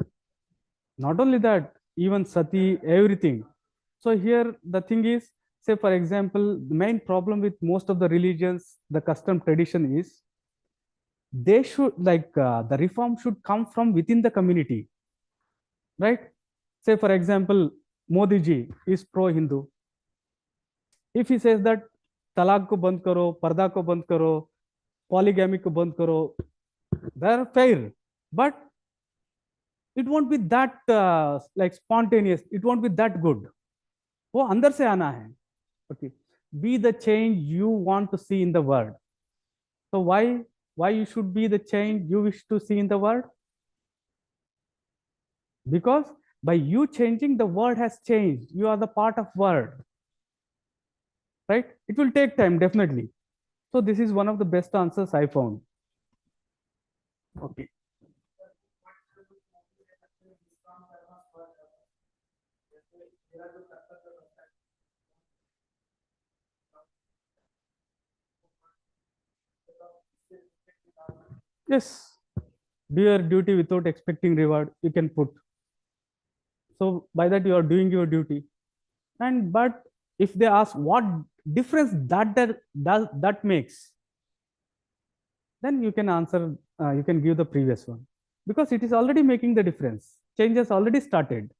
Not only that, even sati, everything. So here the thing is, say for example, the main problem with most of the religions, the custom tradition is they should like the reform should come from within the community, right? Say for example, Modi ji is pro-Hindu. If he says that talaq ko band karo, parda ko band karo, polygamy ko band karo, they're fair, but it won't be that like spontaneous. It won't be that good. वो अंदर से आना है. Okay, be the change you want to see in the world. So why you should be the change you wish to see in the world? Because by you changing, the world has changed. You are the part of world, right? It will take time, definitely. So this is one of the best answers I found. Okay. Yes, do your duty without expecting reward. You can put. So by that you are doing your duty. And but if they ask what difference that makes, then you can answer. You can give the previous one because it is already making the difference. Change has already started.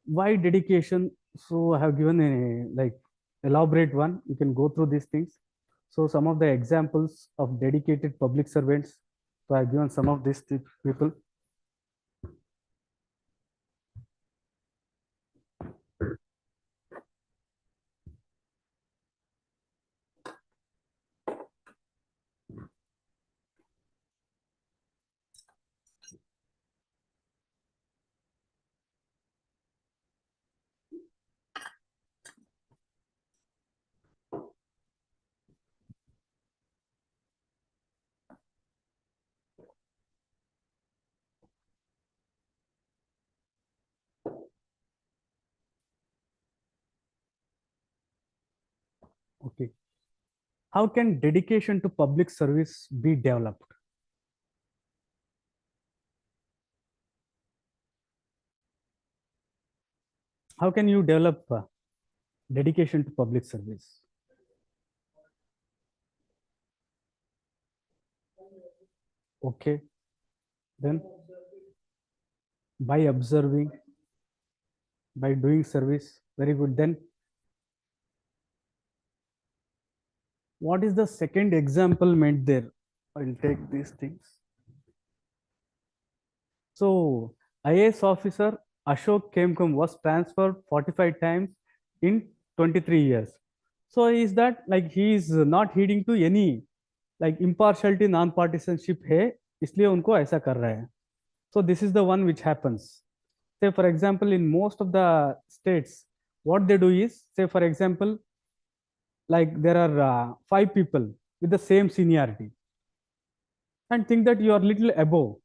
Why dedication? So I have given a like elaborate one. You can go through these things. So some of the examples of dedicated public servants. So I have given some of these people. Okay. How can dedication to public service be developed? How can you develop dedication to public service? Okay. Then by observing. by doing service. Very good. Then what is the second example meant there? I'll take these things. So IAS officer Ashok Kemkum was transferred 45 times in 23 years. So is that like he is not heeding to any like impartiality, non-partisanship है, इसलिए उनको ऐसा कर रहा है. So this is the one which happens. Say for example, in most of the states, what they do is, say for example, like there are five people with the same seniority and think that you are little above.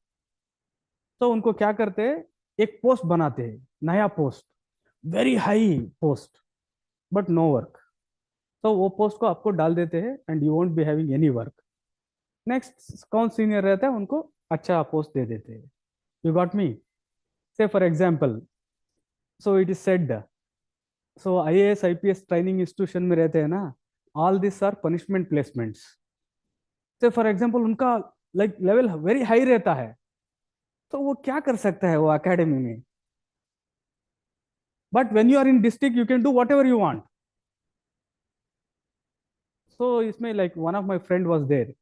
तो उनको क्या करते हैं, एक post बनाते हैं, नया post, very high post, but no work. तो वो पोस्ट को आपको डाल देते हैं and you won't be having any work. Next कौन सीनियर रहता है उनको अच्छा पोस्ट दे देते हैं. You got me. Say for example, so it is said, so IAS IPS training institution में रहते हैं ना, all this are punishment placements. Say for example उनका लाइक लेवल वेरी हाई रहता है, तो वो क्या कर सकता है वो एकेडमी में. But when you are in district you can do whatever you want. So इसमें like one of my friend was there,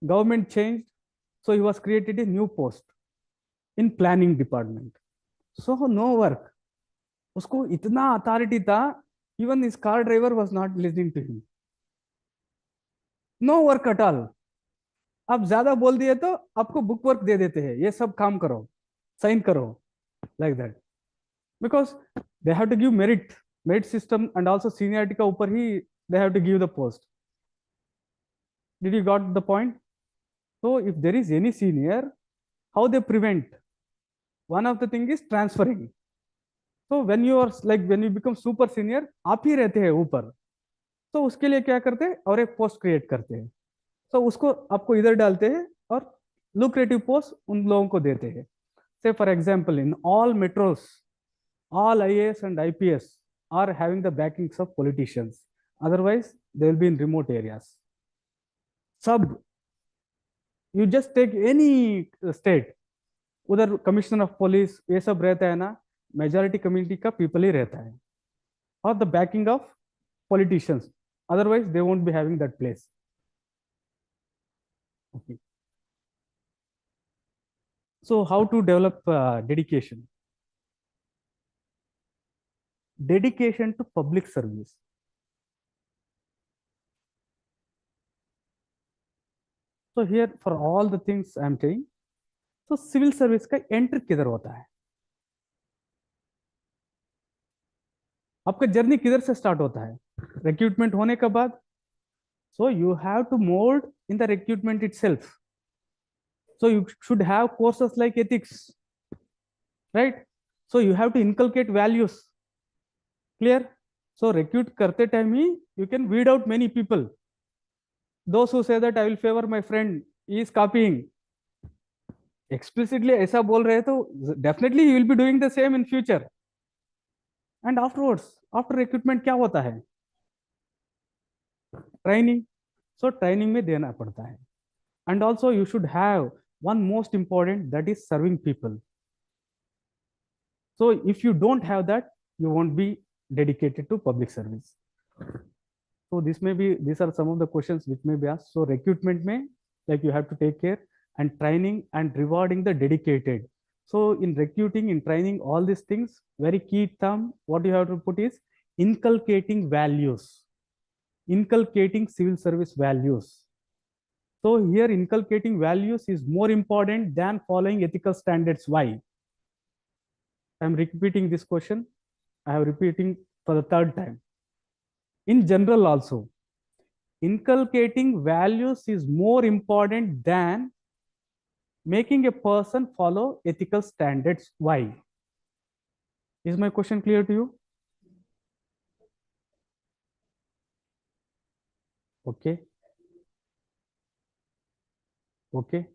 government change, so he was created a new post in planning department. So no work. उसको इतना authority था, even his car driver was not listening to him. No work at all. आप ज्यादा बोल दिए तो आपको book work दे देते हैं, ये सब काम करो, साइन करो, like that. Because they have to give merit system and also seniority का ऊपर ही they have to give the post. Did you got the point? So if there is any senior, how they prevent? One of the thing is transferring. So when you are like when you become super senior, आप ही रहते हैं ऊपर, तो उसके लिए क्या करते हैं, और एक पोस्ट क्रिएट करते हैं. तो उसको आपको इधर डालते हैं और lucrative पोस्ट उन लोगों को देते हैं. Say for example, in all metros, all IAS and IPS are having the backings of politicians. Otherwise, they will be in remote areas. Sub, you just take any state, उधर commissioner of police ये सब रहता है ना, majority community का people ही रहता है, और the banking of politicians. Otherwise they won't be having that place. Okay. So how to develop dedication? Dedication to public service. So here for all the things I am saying, so civil service का entry किधर होता है, आपका journey किधर से start होता है, recruitment होने के बाद. So you have to mold in the recruitment itself. So you should have courses like ethics, right? So you have to inculcate values. Clear? So recruit करते time he you can weed out many people. Those who say that I will favor my friend, he is copying. Explicitly ऐसा बोल रहे तो definitely you will be doing the same in future. And afterwards, after recruitment क्या होता है, training. So training में देना पड़ता है. And also you should have one most important, that is serving people. So if you don't have that, you won't be dedicated to public service. So these are some of the questions which may be asked. So recruitment may, like you have to take care, and training and rewarding the dedicated. So in recruiting, in training, all these things, very key term what you have to put is inculcating values, inculcating civil service values. So here inculcating values is more important than following ethical standards. Why? I am repeating this question. I am repeating for the third time. In general also, inculcating values is more important than making a person follow ethical standards. Why? Is my question clear to you? Okay. Okay.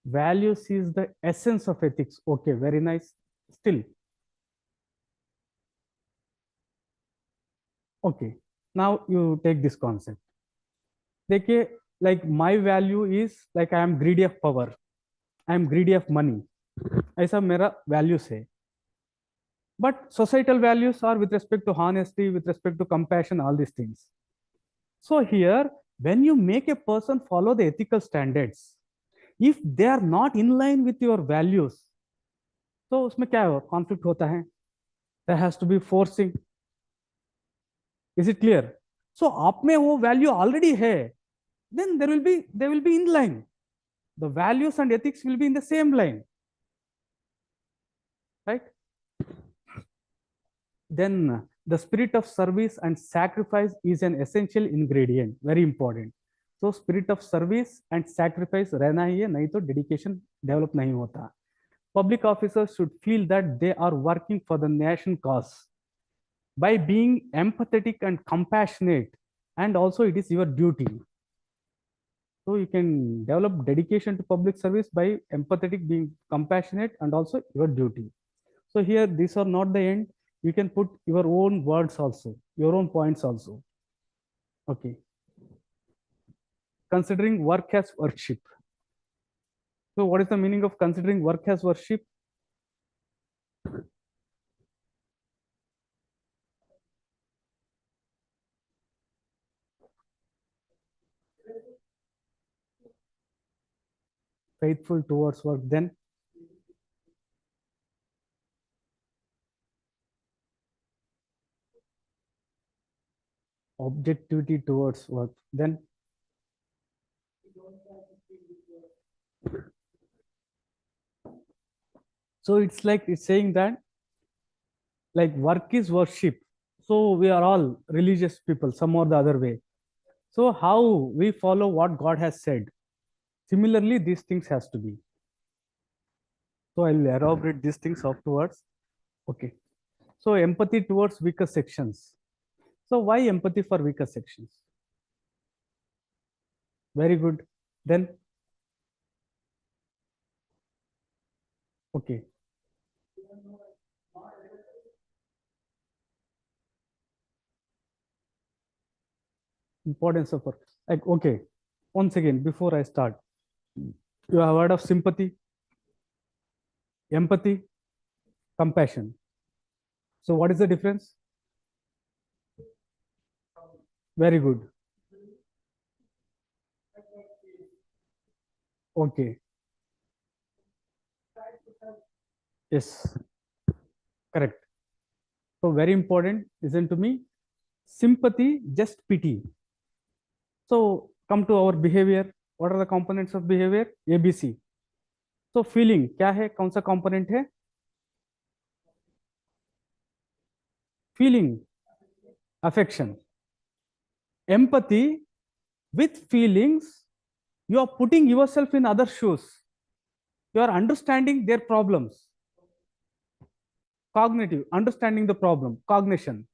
Values is the essence of ethics. Okay, very nice. Still. Okay. Now you take this concept. देखिए, like my value is like I am greedy of power, I am greedy of money. ऐसा मेरा values है. But societal values are with respect to honesty, with respect to compassion, all these things. So here, when you make a person follow the ethical standards, if they are not in line with your values, तो उसमें क्या हो conflict होता है. There has to be forcing. Is it clear? So आप में वो value already है, then there will be in line. The values and ethics will be in the same line, right? Then the spirit of service and sacrifice is an essential ingredient, very important. So spirit of service and sacrifice रहना ही है, नहीं तो dedication develop नहीं होता. Public officers should feel that they are working for the nation cause by being empathetic and compassionate, and also it is your duty. So you can develop dedication to public service by empathetic, being compassionate, and also your duty. So here, these are not the end. You can put your own words also, your own points also. Okay. Considering work as worship. So what is the meaning of considering work as worship? Faithful towards work. Then objectivity towards work. Then so it's saying that like work is worship. So we are all religious people, some or the other way. So how we follow what God has said. Similarly, these things has to be. So I'll elaborate these things afterwards. Okay. So empathy towards weaker sections. So why empathy for weaker sections? Very good. Then, okay. Importance of work. Like, okay. Once again, before I start, you have heard of sympathy, empathy, compassion. So what is the difference? Very good. Okay. Yes. Correct. So very important. Listen to me. Sympathy, just pity. So come to our behavior. What are the components of behavior? ABC. So feeling क्या है? कौन सा component है? Feeling, affection. Empathy, with feelings, you are putting yourself in other shoes. You are understanding their problems. Cognitive, understanding the problem, cognition.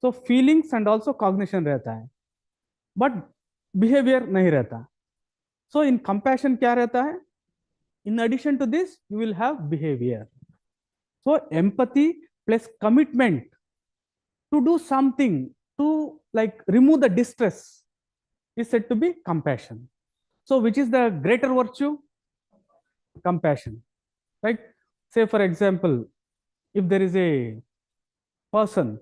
So feelings and also cognition रहता है, but behavior नहीं रहता. So in compassion क्या रहता है? In addition to this, you will have behavior. So empathy plus commitment to do something to like remove the distress is said to be compassion. So which is the greater virtue? Compassion, right? Say for example, if there is a person,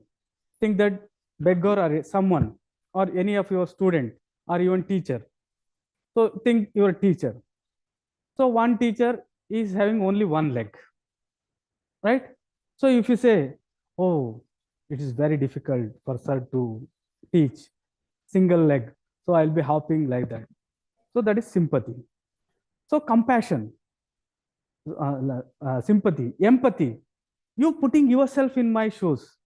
think that beggar or someone or any of your student or even teacher. So think your teacher. So one teacher is having only one leg, right? So if you say, oh, it is very difficult for sir to teach single leg, so I'll be hopping like that. So that is sympathy. So compassion, sympathy, empathy, you putting yourself in my shoes.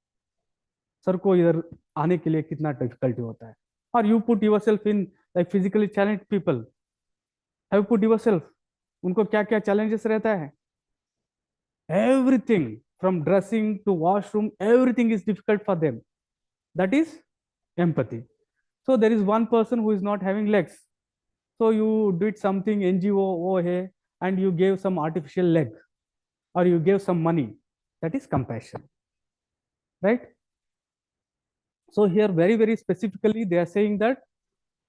Sir को इधर आने के लिए कितना difficulty होता है. और you put yourself in like physically challenged people, have put yourself, उनको क्या क्या चैलेंजेस रहता है. Everything from dressing to washroom, everything is difficult for them. That is empathy. So there is one person who is not having legs, so you did something NGO over here and you gave some artificial leg or you gave some money. That is compassion, right? So here very very specifically they are saying that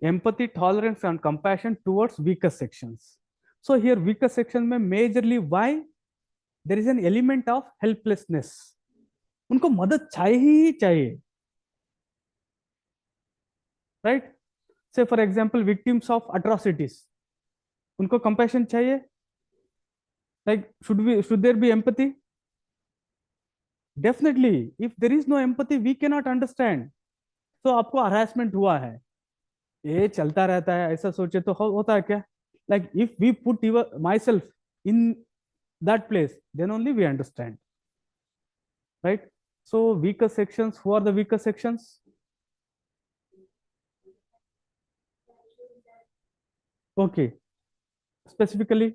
empathy, tolerance and compassion towards weaker sections. So here weaker section mein majorly why there is an element of helplessness. उनको मदद चाहिए ही चाहिए, right? Say for example victims of atrocities, उनको compassion चाहिए, like should there be empathy? Definitely, if there is no empathy we can not understand. तो आपको harassment हुआ है, ये चलता रहता है, ऐसा सोचे तो होता है क्या? Like if we put your my self in that place then only we understand, right? So weaker sections, who are the weaker sections? Okay, specifically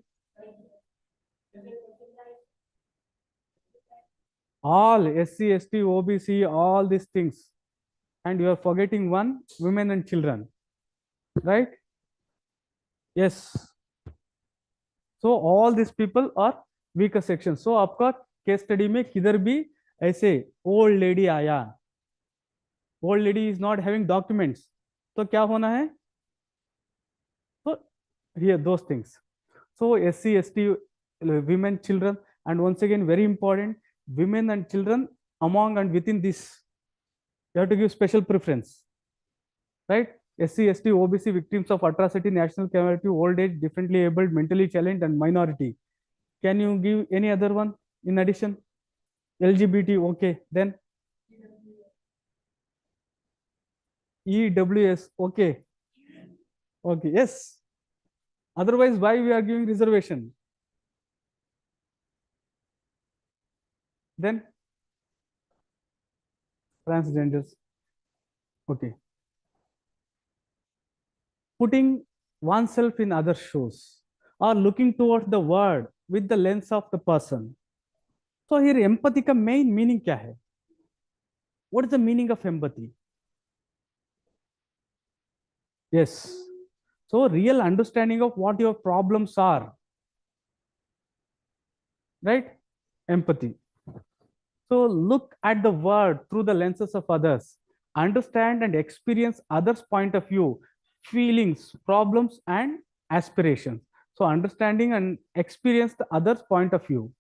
all SC, ST, OBC, all these things. And you are forgetting one, women and children, right? Yes. So all these people are weaker sections. So आपका case study में किधर भी ऐसे old lady आया, old lady is not having documents, तो क्या होना है? तो here those things. So SC, ST, women, children, and once again very important, women and children among and within this, you have to give special preference, right? SC, ST, OBC, victims of atrocity, national calamity, old age, differently abled, mentally challenged, and minority. Can you give any other one in addition? LGBT, okay. Then EWS, okay. Okay, yes. Otherwise, why we are giving reservation? Then transgenders, okay. Putting oneself in other shoes or looking towards the world with the lens of the person. So here empathy का main meaning क्या है? What is the meaning of empathy? Yes. So real understanding of what your problems are, right? Empathy. So look at the world through the lenses of others. Understand and experience others' point of view, feelings, problems, and aspirations. So understanding and experience the other's point of view.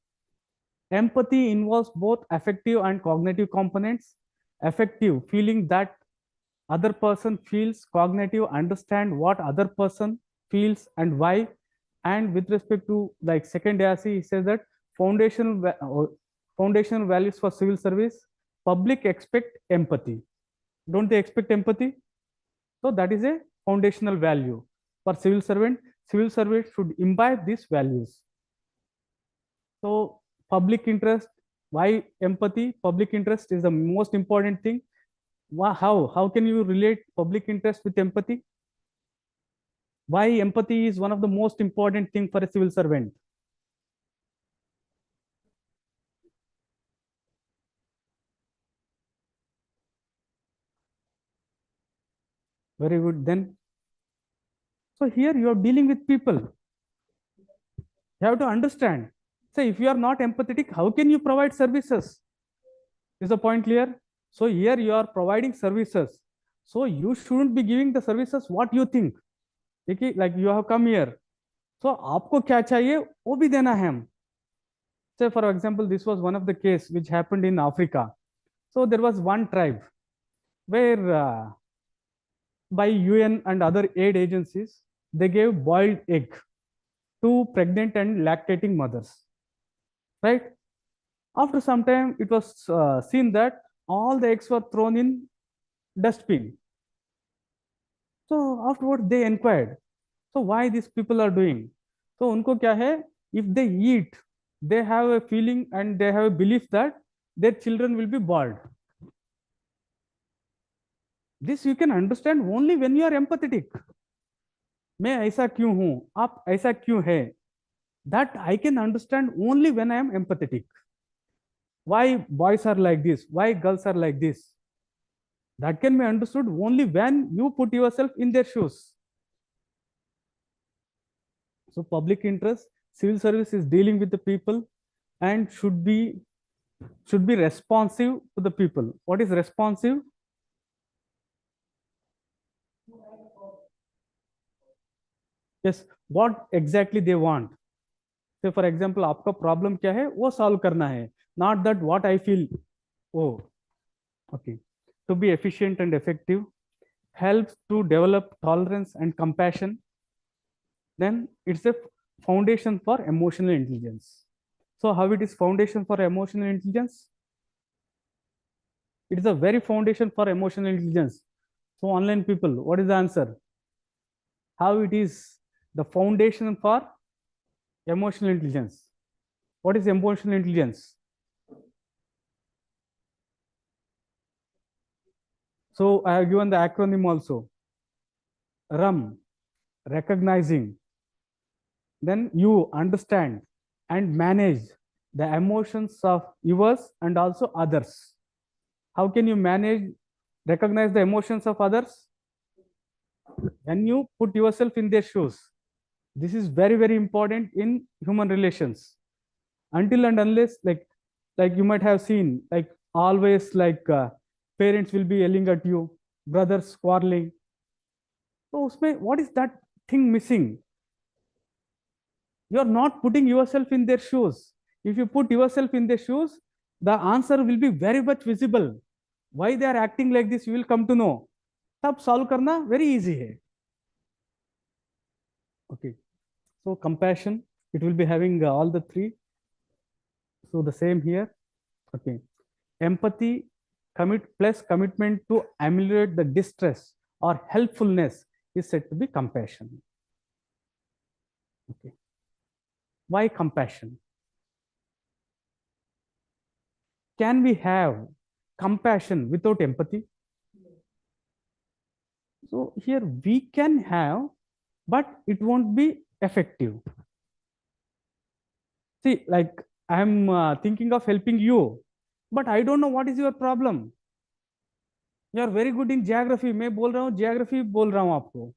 Empathy involves both affective and cognitive components. Affective, feeling that other person feels; cognitive, understand what other person feels and why. And with respect to like second ARC, he says that foundational values for civil service, public expect empathy. Don't they expect empathy? So that is a foundational value for civil servant. Civil servant should imbibe these values. So public interest, why empathy? Public interest is the most important thing. How can you relate public interest with empathy? Why empathy is one of the most important thing for a civil servant? Very good. Then, so here you are dealing with people. You have to understand. So if you are not empathetic, how can you provide services? Is the point clear? So here you are providing services. So you shouldn't be giving the services what you think. Okay, like you have come here. So आपको क्या चाहिए वो भी देना है हम. Say for example, this was one of the case which happened in Africa. So there was one tribe where by UN and other aid agencies, they gave boiled egg to pregnant and lactating mothers, right? After some time, it was seen that all the eggs were thrown in dustbin. So afterwards, they inquired. So why these people are doing? So उनको क्या है? If they eat, they have a feeling and they have a belief that their children will be bald. This you can understand only when you are empathetic. मैं ऐसा क्यों हूं, आप ऐसा क्यों है? That I can understand only when I am empathetic. Why boys are like this? Why girls are like this? That can be understood only when you put yourself in their shoes. So public interest, civil service is dealing with the people and should be responsive to the people. What is responsive? Yes, what exactly they want. So for example, आपका problem क्या है वो solve करना है, not that what I feel. Oh, okay. To be efficient and effective, helps to develop tolerance and compassion, then it's a foundation for emotional intelligence. So how it is foundation for emotional intelligence? It is a very foundation for emotional intelligence. So online people, what is the answer? How it is the foundation for emotional intelligence? What is emotional intelligence? So I have given the acronym also. RAM, recognizing, then you understand and manage the emotions of yours and also others. How can you manage, recognize the emotions of others? When you put yourself in their shoes. This is very, very important in human relations. Until and unless, like you might have seen, like always, parents will be yelling at you, brothers quarreling. So, what is that thing missing? You're not putting yourself in their shoes. If you put yourself in their shoes, the answer will be very much visible. Why they are acting like this, you will come to know. तब solve करना very easy है. Okay. So compassion, it will be having all the three. So the same here. Okay. Empathy, commit plus commitment to ameliorate the distress or helpfulness is said to be compassion. Okay. Why compassion? Can we have compassion without empathy? So here we can have, but it won't be effective. See, like I'm thinking of helping you, but I don't know what is your problem. You are very good in geography. मैं बोल रहा हूँ geography बोल रहा हूँ आपको.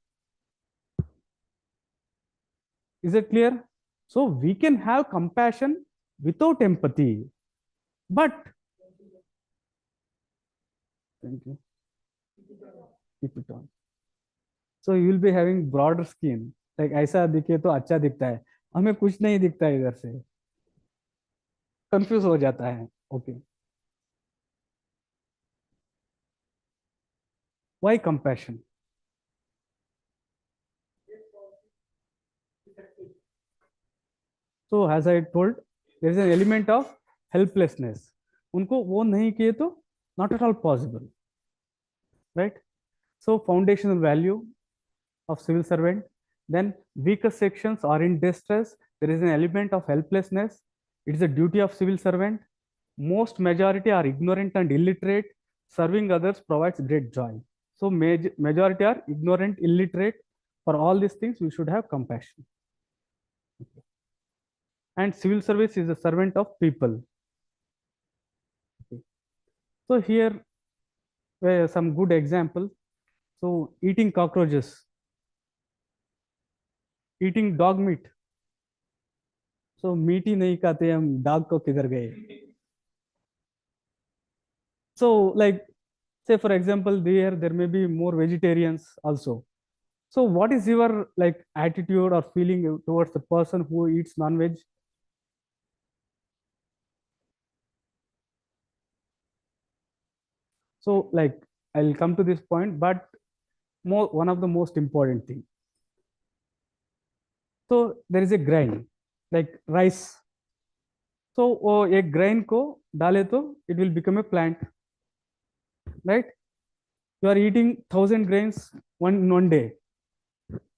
Is it clear? So we can have compassion without empathy, but thank you. Keep it on. So you will be having broader skin. Like ऐसा दिखे तो अच्छा दिखता है. हमें कुछ नहीं दिखता है इधर से. Confuse हो जाता है. Okay. Why compassion? So as I told, there is an element of helplessness. उनको वो नहीं किए तो not at all possible, right? So foundational value of civil servant. Then weaker sections are in distress. There is an element of helplessness. It is a duty of civil servant. Most majority are ignorant and illiterate. Serving others provides great joy. So majority are ignorant, illiterate. For all these things, we should have compassion. And civil service is a servant of people. Okay. So here, some good example. So eating cockroaches, eating dog meat. So meat ही नहीं खाते हम, dog को किधर गए? So like, say for example, there may be more vegetarians also. So what is your like attitude or feeling towards the person who eats non-veg? So like, I'll come to this point, but one of the most important thing. So there is a grain, like rice. So a grain को डाले तो it will become a plant, right? You are eating 1,000 grains one day.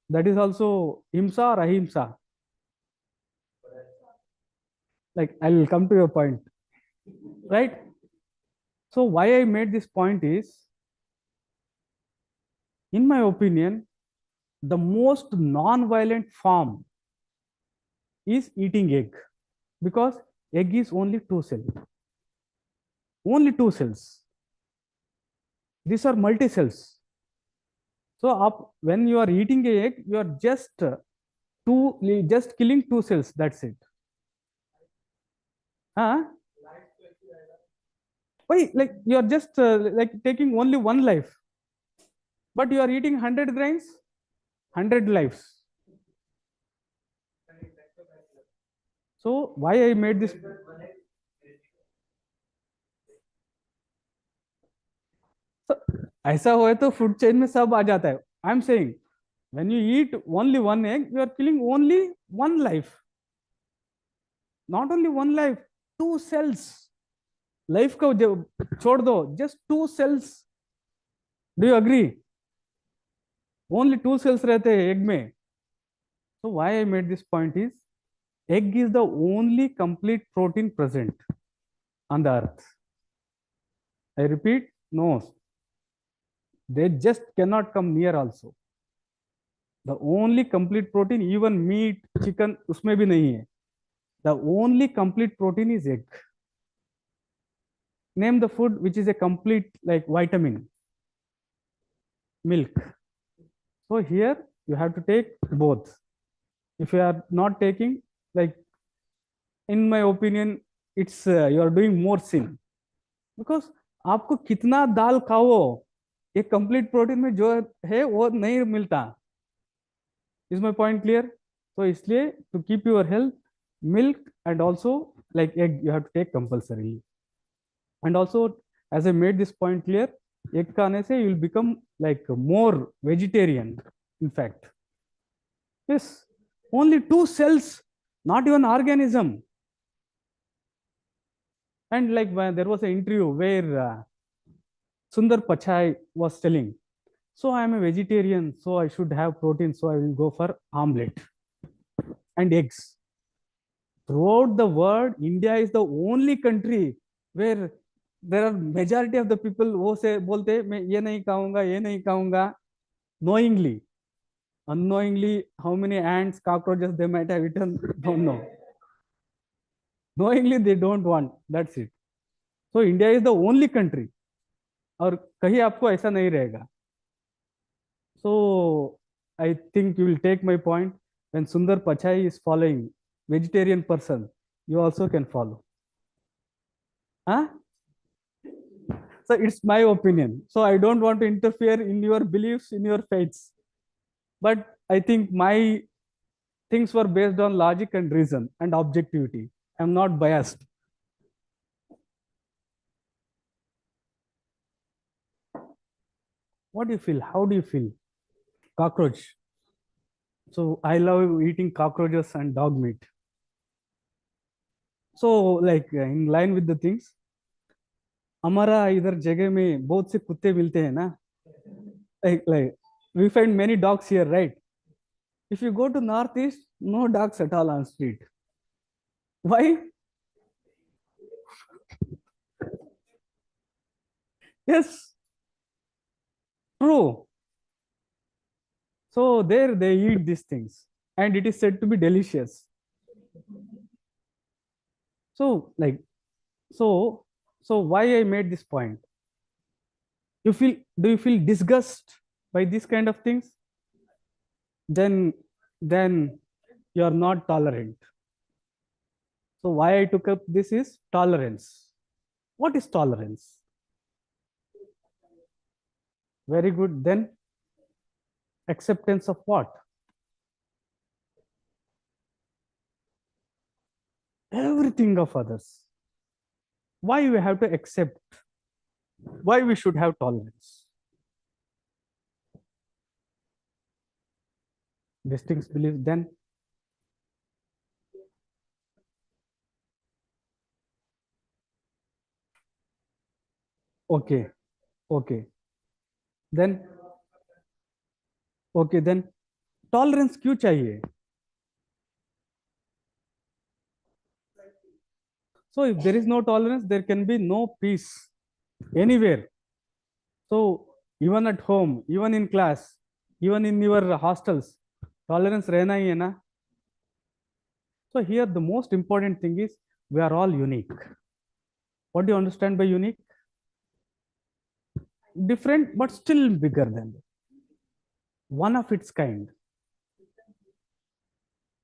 That is also himsa or ahimsa. Like I will come to your point, right? So why I made this point is, in my opinion, the most non-violent form is eating egg, because egg is only two cells. Only two cells. These are multi cells. So when you are eating a egg, you are just killing two cells. That's it. Huh? Why? Like you are just like taking only one life, but you are eating 100 grains, 100 lives. So why I made this? So, ऐसा होए तो food chain में सब आ जाता है. I am saying when you eat only one egg, you are killing only one life. Not only one life, two cells. Life को छोड़ दो, just two cells. Do you agree? Only two cells रहते हैं egg में. So why I made this point is, egg is the only complete protein present on the earth. I repeat, no, they just cannot come near also. The only complete protein, even meat, chicken, उसमें भी नहीं है. The only complete protein is egg. Name the food which is a complete like vitamin. Milk. So here you have to take both. If you are not taking, like in my opinion, it's you are doing more sin. Because आपको कितना दाल खाओ, एक complete protein में जो है वो नहीं मिलता. Is my point clear? So इसलिए to keep your health, milk and also like egg you have to take compulsorily. And also, as I made this point clear, egg खाने से you will become like more vegetarian. In fact, yes, only two cells, not even organism. And like when there was an interview where Sundar Pichai was telling, so I am a vegetarian, so I should have protein, so I will go for omelette and eggs. Throughout the world, India is the only country where there are majority of the people वो से बोलते मैं ये नहीं खाऊंगा, ये नहीं खाऊंगा, knowingly. Unknowingly, how many ants, cockroaches they might have eaten, don't know. Knowingly, they don't want. That's it. So India is the only country. और कहीं आपको ऐसा नहीं रहेगा. So I think you will take my point. When Sundar Pichai is following vegetarian person, you also can follow. Huh? So it's my opinion. So I don't want to interfere in your beliefs, in your faiths. But I think my things were based on logic and reason and objectivity. I'm not biased. What do you feel? How do you feel? Cockroach. So I love eating cockroaches and dog meat. So like in line with the things, हमारा इधर जगह में बहुत से कुत्ते मिलते हैं ना. Like we find many dogs here, right? If you go to northeast, no dogs at all on street. Why? Yes, true. So there they eat these things, and it is said to be delicious. So like, so so why I made this point? You feel? Do you feel disgust by these kind of things? Then you are not tolerant. So why I took up this is tolerance. What is tolerance? Very good. Then acceptance of what? Everything of others. Why we have to accept? Why we should have tolerance? Distinct belief. Then okay, okay. Then okay. Then tolerance क्यों चाहिए? So if there is no tolerance, there can be no peace anywhere. So even at home, even in class, even in your hostels, tolerance रहना ही है ना. So here the most important thing is we are all unique. What do you understand by unique? Different but still bigger than them. One of its kind.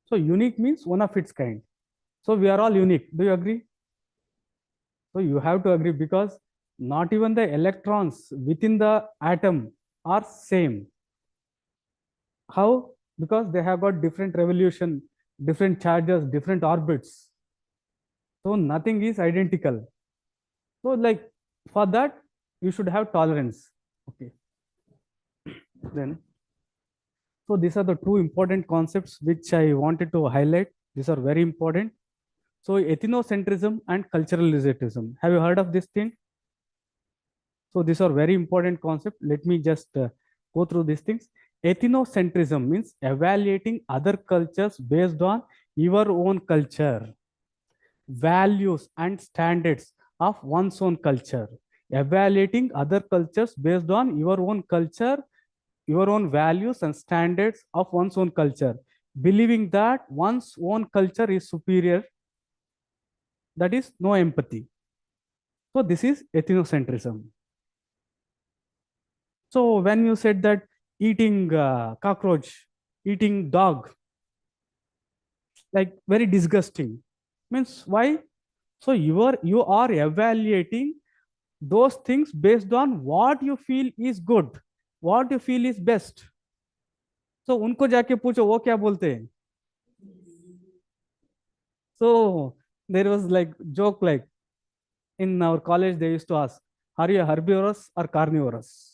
So unique means one of its kind. So we are all unique. Do you agree? So you have to agree because not even the electrons within the atom are same. How? Because they have got different revolution, different charges, different orbits. So nothing is identical. So like for that, you should have tolerance. Okay, then so these are the two important concepts which I wanted to highlight. These are very important. So ethnocentrism and culturalism. Have you heard of this thing? So these are very important concepts. Let me just go through these things. Ethnocentrism means evaluating other cultures based on your own culture, values, and standards of one's own culture. Evaluating other cultures based on your own culture, your own values, and standards of one's own culture. Believing that one's own culture is superior, that is no empathy. So this is ethnocentrism. So when you said that eating cockroach, eating dog, like very disgusting, means why? So you are evaluating those things based on what you feel is good, what you feel is best. So उनको जाके पूछो वो क्या बोलते हैं. So there was like joke like in our college they used to ask, are you herbivorous or carnivorous?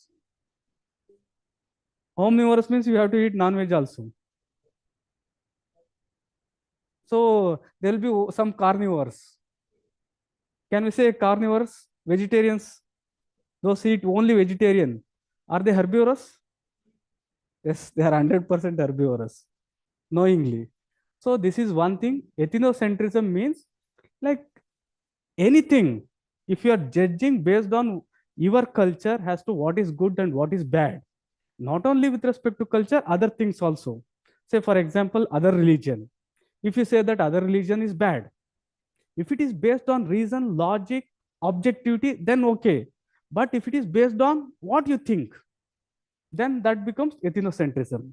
Omnivorous means you have to eat non-veg also. So there will be some carnivores. Can we say carnivores, vegetarians, those eat only vegetarian? Are they herbivorous? Yes, they are 100% herbivorous, knowingly. So this is one thing. Ethnocentrism means like anything. If you are judging based on your culture as to what is good and what is bad, not only with respect to culture, other things also. Say, for example, other religion. If you say that other religion is bad, if it is based on reason, logic, objectivity, then okay. But if it is based on what you think, then that becomes ethnocentrism.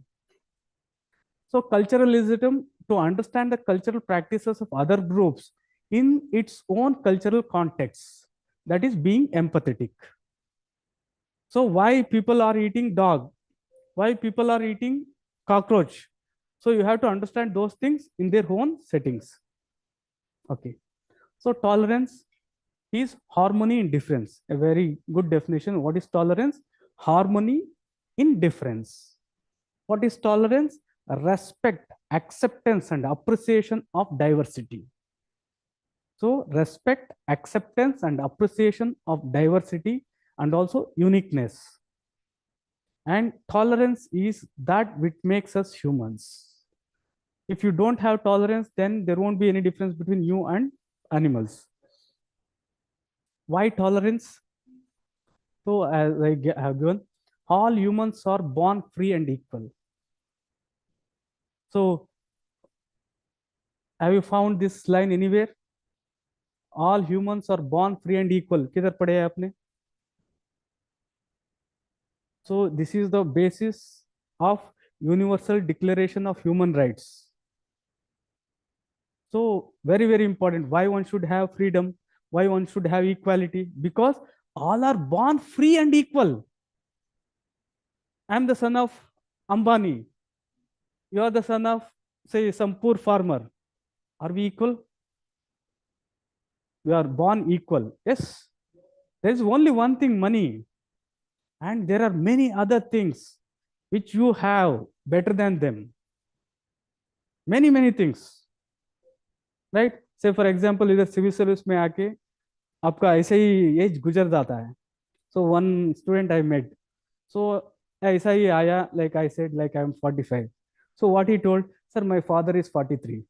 So culturalism, to understand the cultural practices of other groups in its own cultural context, that is being empathetic. So why people are eating dog? Why people are eating cockroach? So you have to understand those things in their own settings. Okay. So tolerance is harmony in difference. A very good definition. What is tolerance? Harmony in difference. What is tolerance? Respect, acceptance, and appreciation of diversity. So respect, acceptance, and appreciation of diversity and also uniqueness. And tolerance is that which makes us humans. If you don't have tolerance, then there won't be any difference between you and animals. Why tolerance? So as I have given, all humans are born free and equal. So have you found this line anywhere? All humans are born free and equal. किधर पढ़े हैं आपने? So this is the basis of Universal Declaration of Human Rights. So very, very important. Why one should have freedom? Why one should have equality? Because all are born free and equal. I am the son of Ambani. You are the son of, say, some poor farmer. Are we equal? We are born equal. Yes. There is only one thing, money. And there are many other things which you have better than them. Many, many things. Right? Say for example, इधर civil service में आके आपका ऐसे ही as गुजर जाता है. So one student I met. So ऐसा ही आया, like I said, like I'm 45. So what he told, sir, my father is 43.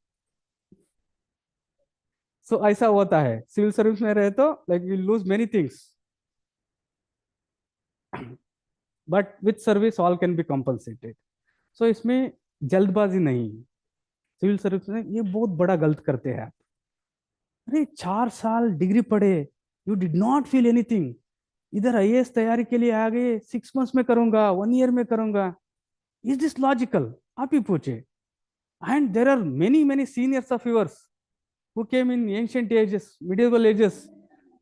So ऐसा होता है सिविल सर्विस में रहे तो like you lose many things. But with service all can be compensated. So इसमें जल्दबाजी नहीं. सिविल सर्विस में ये बहुत बड़ा गलत करते हैं आप. अरे 4 साल डिग्री पढ़े, you did not feel anything. इधर आईएएस तैयारी के लिए आ गए, 6 मंथ्स में करूंगा, 1 ईयर में करूंगा. Is this logical? आप ही पूछे. And there are many many seniors of yours who came in ancient ages, medieval ages.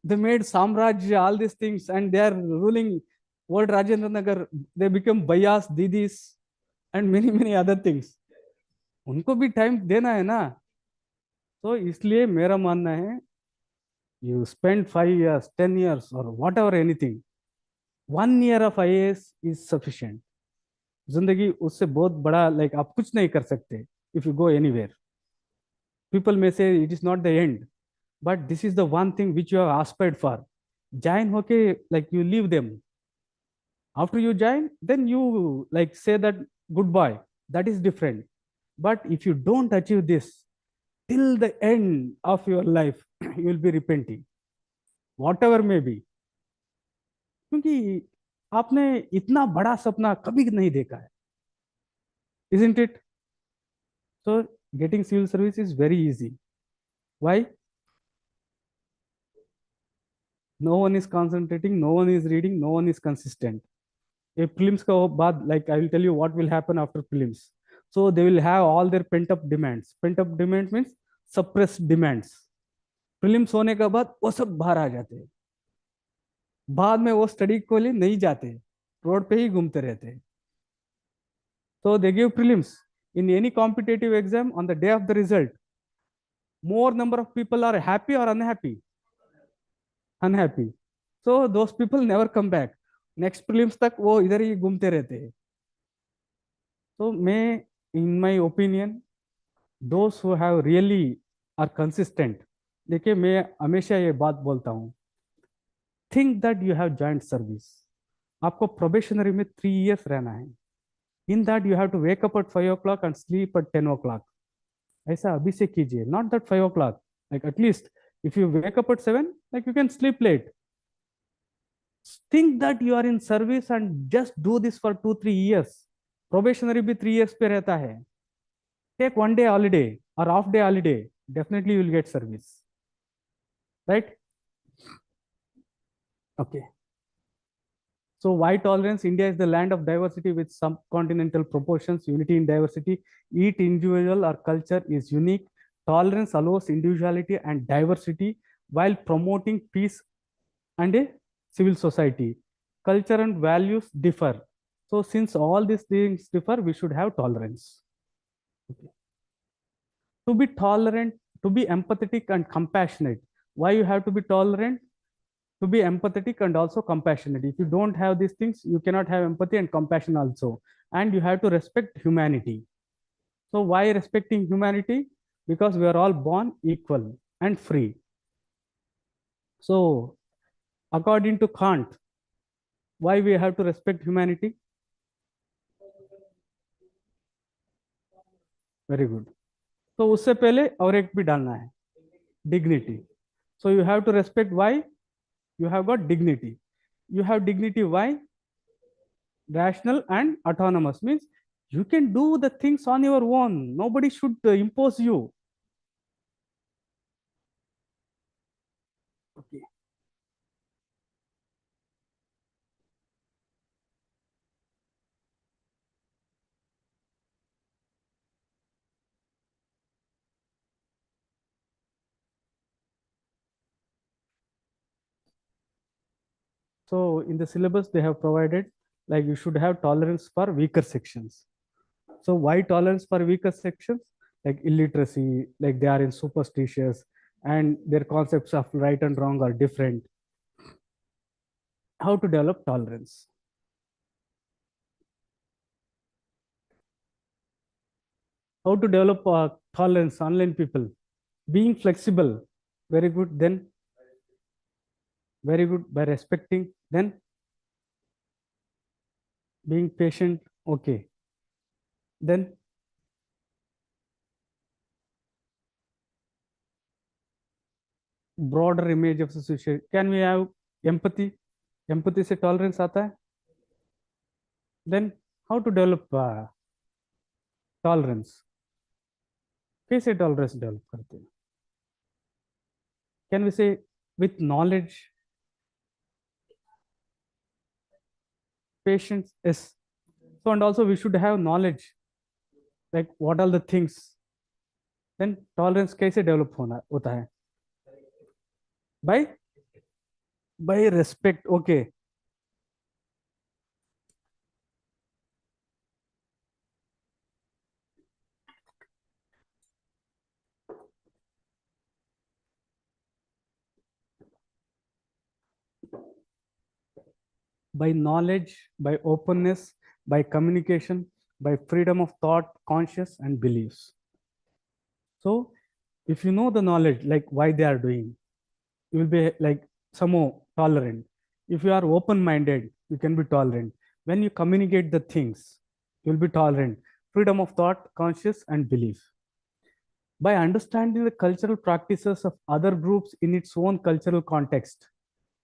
They made Samraj, all these things, and they are ruling world Rajendra Nagar. They become Bayas, Didis, and many, many other things. उनको भी time देना है ना. तो इसलिए मेरा मानना है, you spend 5 years, 10 years, or whatever, anything. 1 year of IAS is sufficient. जिंदगी उससे बहुत बड़ा, लाइक आप कुछ नहीं कर सकते if you go anywhere. People may say it is not the end, but this is the one thing which you have aspired for. Join hoke, like you leave them. After you join, then you like say that goodbye. That is different. But if you don't achieve this till the end of your life, you will be repenting, whatever may be. क्योंकि आपने इतना बड़ा सपना कभी नहीं देखा है, isn't it? So getting civil service is very easy. Why? No one is concentrating, no one is reading, no one is consistent. A prelims ka baad, like I will tell you what will happen after prelims. So they will have all their pent up demands. Pent up demands means suppressed demands. Prelims होने के बाद वो सब बाहर आ जाते हैं. बाद में वो स्टडी को लिए नहीं जाते, रोड पे ही घूमते रहते हैं. So they give prelims. In any competitive exam, on the day of the result, more number of people are happy or unhappy? Unhappy. So those people never come back. Next prelims तक वो इधर ही घूमते रहते हैं. तो मैं, in my opinion, those who have really are consistent. देखिए मैं हमेशा ये बात बोलता हूँ, think that you have joined service. आपको प्रोबेशनरी में 3 years रहना है. In that you have to wake up at 5 o'clock and sleep at 10 o'clock. ऐसा अभी से कीजिए, not that 5 o'clock. Like at least if you wake up at 7, like you can sleep late. Think that you are in service and just do this for 2-3 years. Probationary भी 3 years पे रहता है. Take one day holiday or half day holiday. Definitely you will get service. Right? Okay. So why tolerance? India is the land of diversity with subcontinental proportions, unity in diversity. Each individual or culture is unique. Tolerance allows individuality and diversity while promoting peace and a civil society. Culture and values differ. So since all these things differ, we should have tolerance. Okay. To be tolerant, to be empathetic and compassionate. Why you have to be tolerant? To be empathetic and also compassionate. If you don't have these things, you cannot have empathy and compassion also. And you have to respect humanity. So why respecting humanity? Because we are all born equal and free. So according to Kant, why we have to respect humanity? Very good. तो उससे पहले और एक भी डालना है, dignity. So you have to respect why? You have got dignity. You have dignity why? Rational and autonomous means you can do the things on your own. Nobody should impose you. Okay. So in the syllabus they have provided like you should have tolerance for weaker sections. So why tolerance for weaker sections? Like illiteracy, like they are in superstitious and their concepts of right and wrong are different. How to develop tolerance? How to develop tolerance? Online people being flexible. Very good. Then very good by respecting. Then being patient. Okay. Then broader image of society. Can we have empathy? Empathy से tolerance आता है. Then how to develop tolerance? कैसे tolerance develop करते हैं? Can we say with knowledge, patience? Yes. So and also we should have knowledge, like what are the things. Then tolerance कैसे develop होता है? By respect. Okay. by knowledge, by openness, by communication, by freedom of thought, conscious, and beliefs. So, if you know the knowledge, like why they are doing, you will be like somehow tolerant. If you are open minded, you can be tolerant. When you communicate the things, you will be tolerant. Freedom of thought, conscious, and belief. By understanding the cultural practices of other groups in its own cultural context,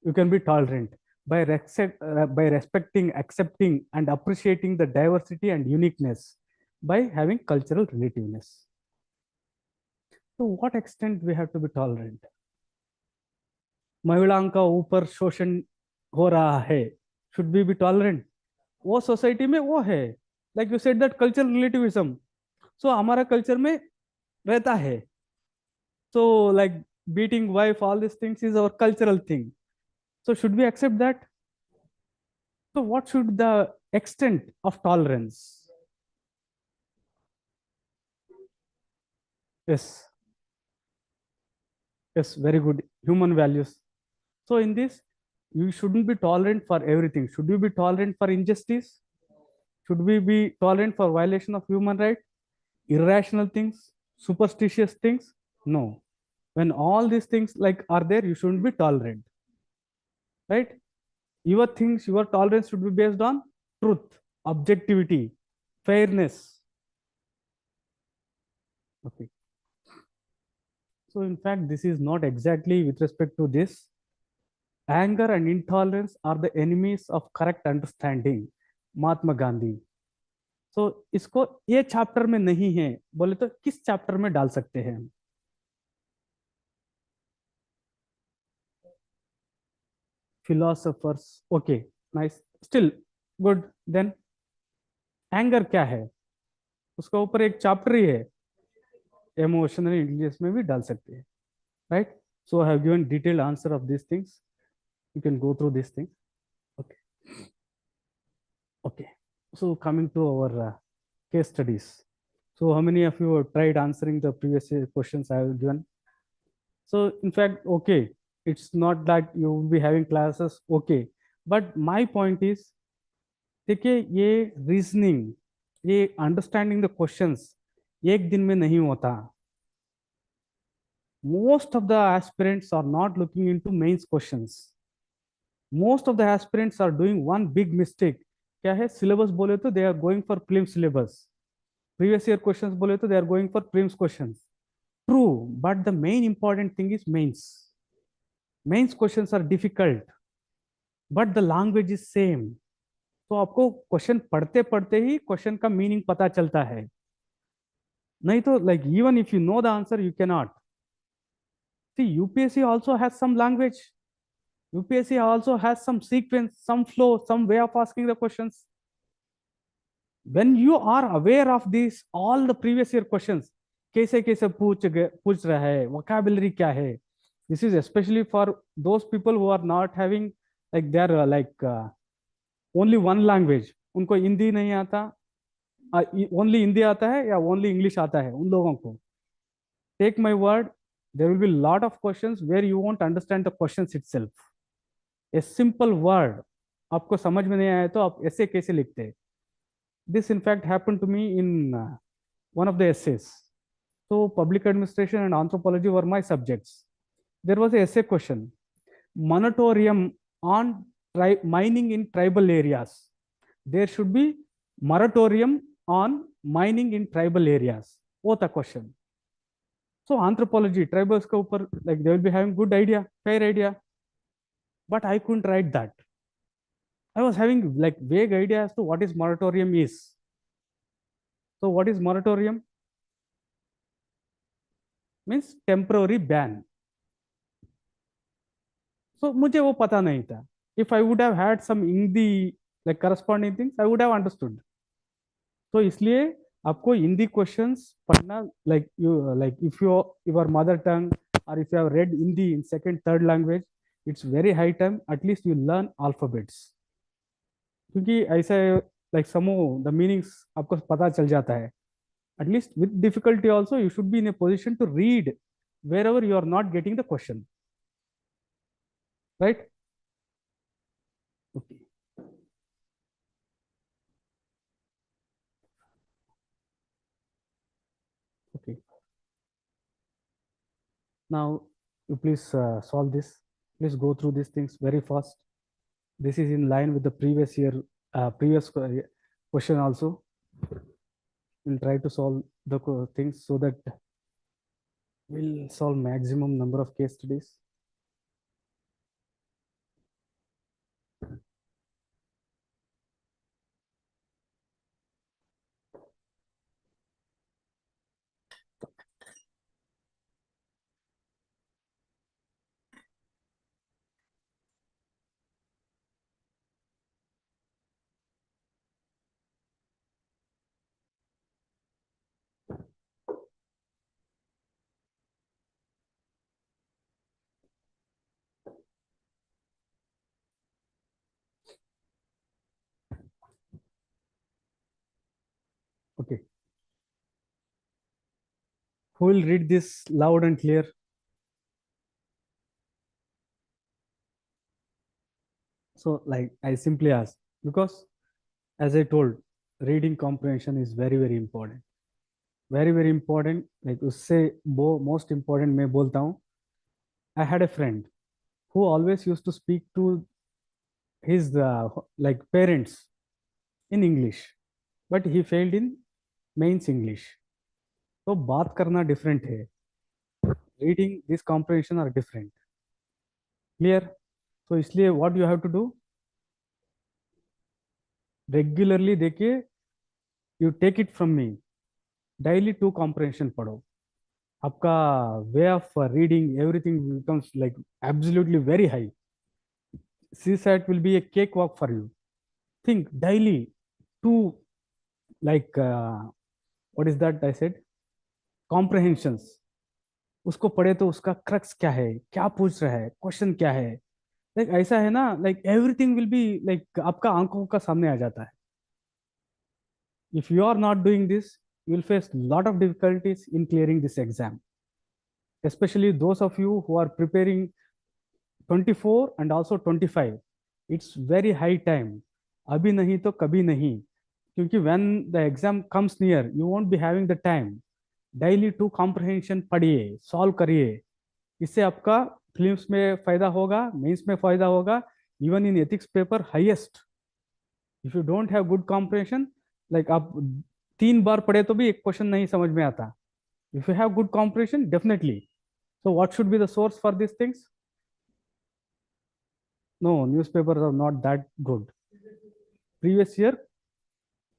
you can be tolerant. By respecting, accepting, and appreciating the diversity and uniqueness, by having cultural relativeness. To what extent we have to be tolerant? महिलाओं का ऊपर शोषण हो रहा है, should we be tolerant? वो society में वो है, like you said that cultural relativism, so हमारा कल्चर में रहता है, so like beating wife, all these things is our cultural thing, so should we accept that? So what should the extent of tolerance? Yes, yes, very good. Human values. So in this, you shouldn't be tolerant for everything. Should you be tolerant for injustice? Should we be tolerant for violation of human right? Irrational things, superstitious things? No. When all these things like are there, you shouldn't be tolerant. Right? Your things, your tolerance should be based on truth, objectivity, fairness. Okay. So in fact, this is not exactly with respect to this. Anger and intolerance are the enemies of correct understanding. Mahatma Gandhi. So इसको ये chapter में नहीं है, बोले तो किस chapter में डाल सकते हैं? Philosophers. Okay, nice. Still good. Then anger क्या है? उसका ऊपर एक चैप्टर ही है. इमोशनल इंटेलिजेंस में भी डाल सकते हैं. Right? So I have given detailed answer of these things. You can go through these things. Okay. Okay. So coming to our case studies. So how many of you have tried answering the previous questions I have given? So in fact, okay, it's not that you will be having classes, okay. But my point is, देखिए ये reasoning, ये understanding the questions एक दिन में नहीं होता. Most of the aspirants are not looking into mains questions. Most of the aspirants are doing one big mistake. क्या है? सिलेबस बोले तो they are going for prelim syllabus. Previous year questions बोले तो they are going for prelims questions. True, but the main important thing is mains. Mains questions are difficult, but the language is same. तो आपको question पढ़ते पढ़ते ही question का meaning पता चलता है. नहीं तो like even if you know the answer, you cannot. See, UPSC also has some language. UPSC also has some sequence, some flow, some way of asking the questions. When you are aware of these, all the previous year questions, कैसे कैसे पूछ रहा है, vocabulary क्या है, this is especially for those people who are not having like they are only one language, उनको हिंदी नहीं आता, only हिंदी आता है या only English आता है, उन लोगों को take my word, there will be a lot of questions where you won't understand the questions itself. A simple word आपको समझ में नहीं आया तो आप ऐसे कैसे लिखते हैं? This in fact happened to me in one of the essays. So public administration and anthropology were my subjects. There was a essay question, moratorium on mining in tribal areas. There should be moratorium on mining in tribal areas. What a question. So anthropology, tribals ka upar, like they will be having good idea, fair idea. But I couldn't write that. I was having like vague idea as to what is moratorium is. So what is moratorium? Means temporary ban. So मुझे वो पता नहीं था. If I would have had some Hindi like corresponding things, I would have understood. So इसलिए आपको Hindi questions पढ़ना like you like if your mother tongue or if you have read Hindi in second third language, it's very high time at least you learn alphabets. क्योंकि ऐसे like समूह the meanings आपको पता चल जाता है. At least with difficulty also you should be in a position to read wherever you are not getting the question. Right? Okay. Okay. Now, you please solve this. Please go through these things very fast. This is in line with the previous year, question also. We'll try to solve the things so that we'll solve maximum number of case studies. Okay. Who will read this loud and clear? So, like I simply ask, because as I told, reading comprehension is very, very important. Very, very important. Like उससे most important मैं बोलता हूँ. I had a friend who always used to speak to his like parents in English, but he failed in mains English. तो बात करना different है. Reading this comprehension are different. Clear? So इसलिए what you have to do? Regularly देखिए, you take it from me. Daily 2 comprehension पढ़ो. आपका way of reading everything becomes like absolutely very high. CSAT will be a cakewalk for you. Think daily 2 like what is that I said? Comprehensions. उसको पढ़े तो उसका crux क्या है, क्या पूछ रहा है, क्वेश्चन क्या है. लाइक ऐसा है ना, like everything will be like आपका आंखों का सामने आ जाता है. If you are not doing this, you will face lot of difficulties in clearing this exam, especially those of you who are preparing 24 and also 25. It's very high time. अभी नहीं तो कभी नहीं, क्योंकि when the exam comes near, you won't be having the time. Daily 2 comprehension पढ़िए, solve करिए. इससे आपका फिल्म्स में फायदा होगा, मेंस में फायदा होगा, even in ethics paper highest. If you don't have good comprehension, like आप 3 बार पढ़े तो भी एक क्वेश्चन नहीं समझ में आता. If you have good comprehension, definitely. So what should be the source for this things? No, newspapers are not that good. Previous year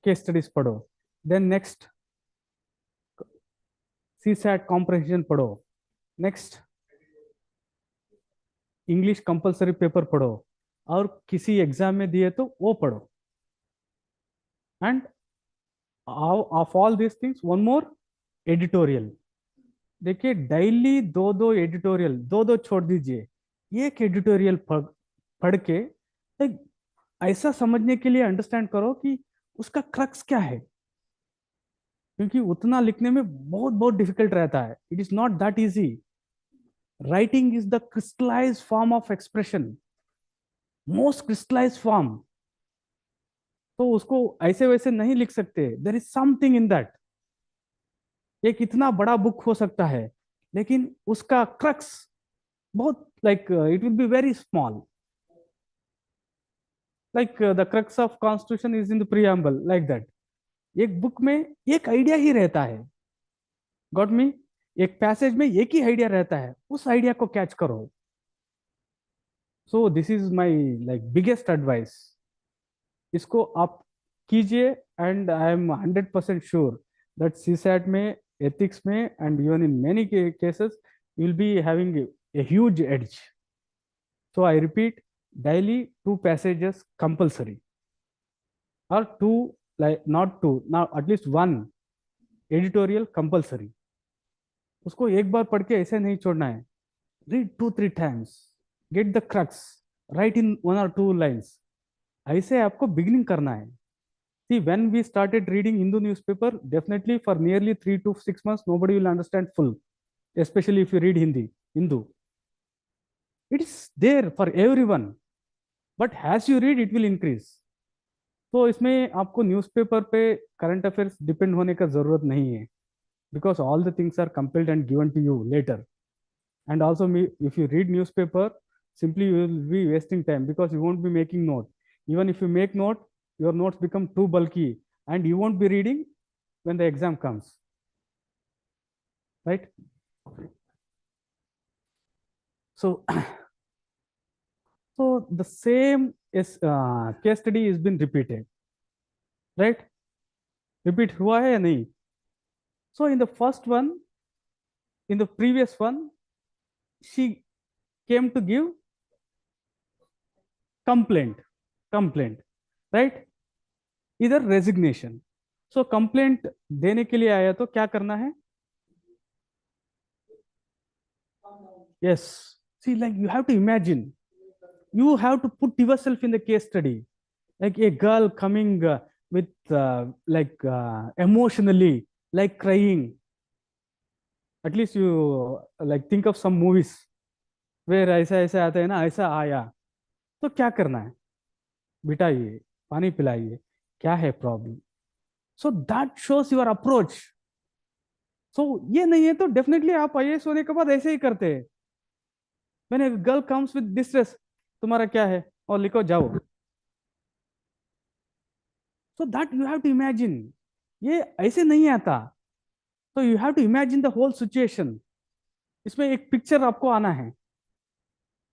case studies पढ़ो. देन नेक्स्ट सीसैट कॉम्प्रिहेंशन पढ़ो. नेक्स्ट इंग्लिश कंपलसरी पेपर पढ़ो, और किसी exam में दिए तो वो पढ़ो. End of all this things, one more, editorial. देखिए डेली 2 एडिटोरियल, 2 छोड़ दीजिए, एक एडिटोरियल पढ़ के एक ऐसा समझने के लिए अंडरस्टैंड करो कि उसका क्रक्स क्या है, क्योंकि उतना लिखने में बहुत बहुत डिफिकल्ट रहता है. It is not that easy. Writing is the crystallise form of expression, most crystallise form. तो उसको ऐसे वैसे नहीं लिख सकते. There is something in that. एक इतना बड़ा बुक हो सकता है, लेकिन उसका क्रक्स बहुत like it will be very small. Like the crux of constitution is in the preamble, like that. एक बुक में एक आइडिया ही रहता है. Got me? एक पैसेज में एक ही आइडिया रहता है, उस आइडिया को कैच करो. So this is my like biggest advice. इसको आप कीजिए, and I am 100% sure that CSAT में, एथिक्स में, and even in many cases you will be having a huge edge. So I repeat, daily 2 passages compulsory, or 2, like not 2, now at least 1 editorial compulsory. उसको एक बार पढ़ के ऐसे नहीं छोड़ना है. read 2-3 times, get the crux, write in 1 or 2 lines. ऐसे आपको beginning करना है. See, when we started reading Hindu newspaper, definitely for nearly 3 to 6 months nobody will understand full, especially if you read Hindu. It is there for everyone, but as you read it will increase. तो इसमें आपको newspaper पे current affairs depend होने का जरूरत नहीं है. because all the things are compiled and given to you later. And also, if you read newspaper, simply you will be wasting time because you won't be making note. Even if you make note, your notes become too bulky and you won't be reading when the exam comes, right? So, so the same is case study has been repeated, right? Repeat हुआ है या नहीं? So in the first one, in the previous one, she came to give complaint, complaint, right? इधर resignation. So complaint देने के लिए आया तो क्या करना है? Yes, see like you have to imagine, you have to put yourself in the case study, like a girl coming with like emotionally, like crying. At least you like think of some movies where ऐसा ऐसा आता है ना, ऐसा आया तो क्या करना है? बिठाइए, पानी पिलाइए, क्या है problem? So that shows your approach. So ये नहीं है तो डेफिनेटली आप आईएएस होने के बाद ऐसे ही करते हैं. मैंने गर्ल कम्स विद डिस्ट्रेस, तुम्हारा क्या है, और लिखो जाओ. So that you have to imagine. ये ऐसे नहीं आता. तो you have to imagine the whole situation. इसमें एक पिक्चर आपको आना है,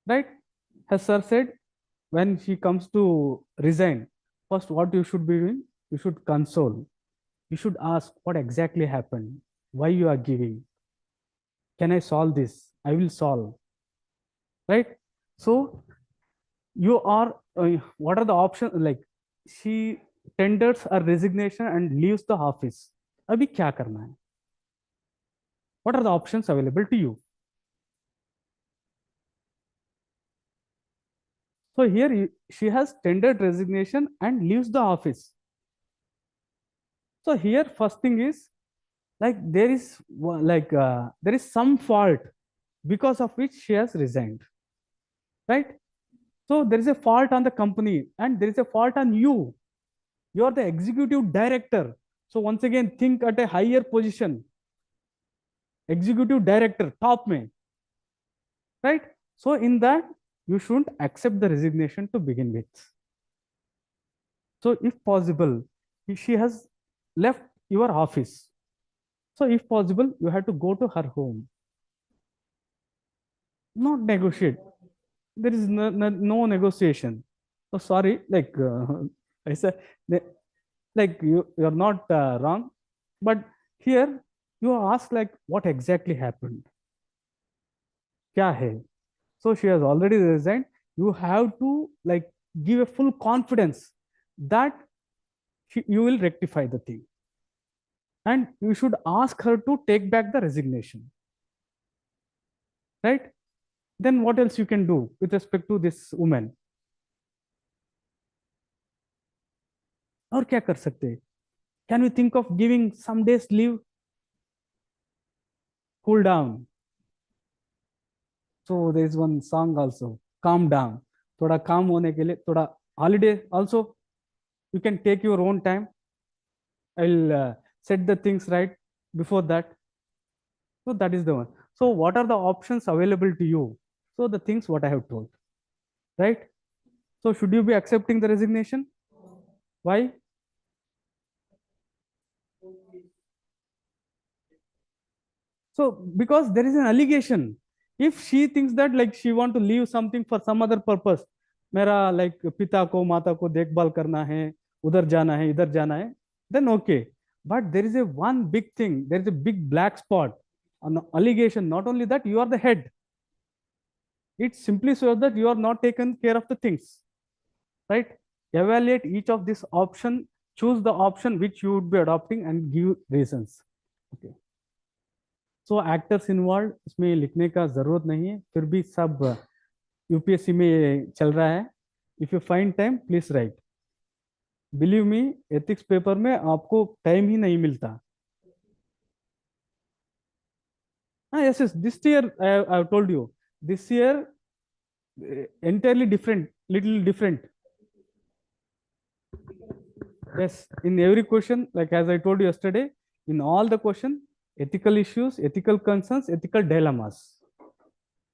right? As sir said, when she comes to resign, first what you should be doing, you should console. You should ask what exactly happened, why you are giving, can I solve this, I will solve, right? So you are what are the options? Like she tenders a resignation and leaves the office. Abhi kya karna hai? What are the options available to you? So here she has tendered resignation and leaves the office. So here first thing is, like there is like there is some fault because of which she has resigned, right? So there is a fault on the company and there is a fault on you. You are the executive director. So once again think at a higher position, executive director top mein, right? So in that you shouldn't accept the resignation to begin with. So if possible, if she has left your office, so if possible you have to go to her home, not negotiate. There is no negotiation. So sorry, like I said, like you're not wrong, but here you ask like what exactly happened, kya hai? So she has already resigned. You have to like give a full confidence that you will rectify the thing, and you should ask her to take back the resignation, right? Then what else you can do with respect to this woman? और क्या कर सकते हैं? Can we think of giving some days leave, cool down? So there is one song also, calm down. थोड़ा calm होने के लिए थोड़ा holiday also. You can take your own time. I'll set the things right before that. So that is the one. So what are the options available to you? So the things what I have told, right? So should you be accepting the resignation? Why? So because there is an allegation. If she thinks that like she want to leave something for some other purpose, मेरा like पिता को माता को देखभाल करना है, उधर जाना है, इधर जाना है, then okay. But there is a one big thing. There is a big black spot on the allegation. Not only that, you are the head. It simply shows that you are not taken care of the things, right? Evaluate each of this option. Choose the option which you would be adopting and give reasons. Okay. So actors involve इसमें लिखने का जरूरत नहीं है, फिर भी सब UPSC में चल रहा है. If you find time please right. Believe me, ethics paper में आपको टाइम ही नहीं मिलता. हाँ, yes yes, this year I told you, this year entirely different, little different. Yes, in every question, like as I told you yesterday, in all the question ethical issues, ethical concerns, ethical dilemmas.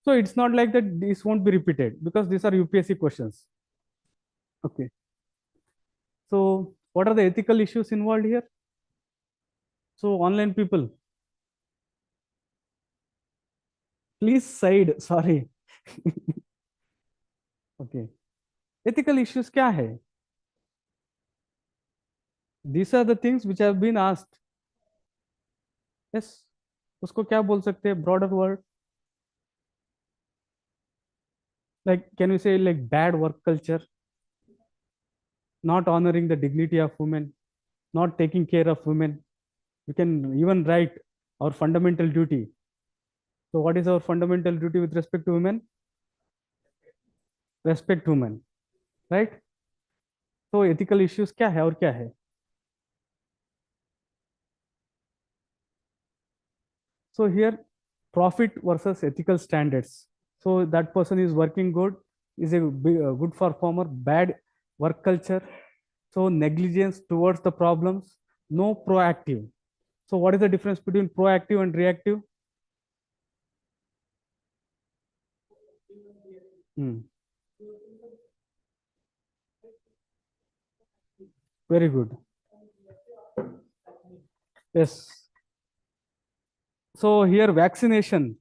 So it's not like that this won't be repeated because these are UPSC questions. Okay. So what are the ethical issues involved here? So online people, please side. Sorry. Okay. Ethical issues क्या है? These are the things which have been asked. Yes. उसको क्या बोल सकते हैं? Broader word. Like can we say like bad work culture, not honoring the dignity of women, not taking care of women. You can even write our fundamental duty. So what is our fundamental duty with respect to women? Respect women, right? So ethical issues क्या है और क्या है? So here profit versus ethical standards. So that person is working good, is a good performer, bad work culture. So negligence towards the problems, no proactive. So what is the difference between proactive and reactive? Hmm. Very good. Yes. So here vaccination,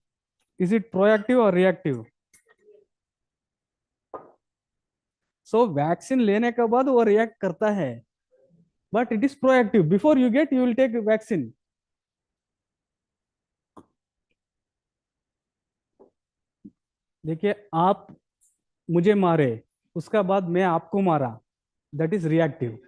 is it proactive or reactive? So vaccine लेने के बाद वो react करता है, but it is proactive. Before you get you will take vaccine. देखिए आप मुझे मारे, उसका बाद मैं आपको मारा, that is reactive.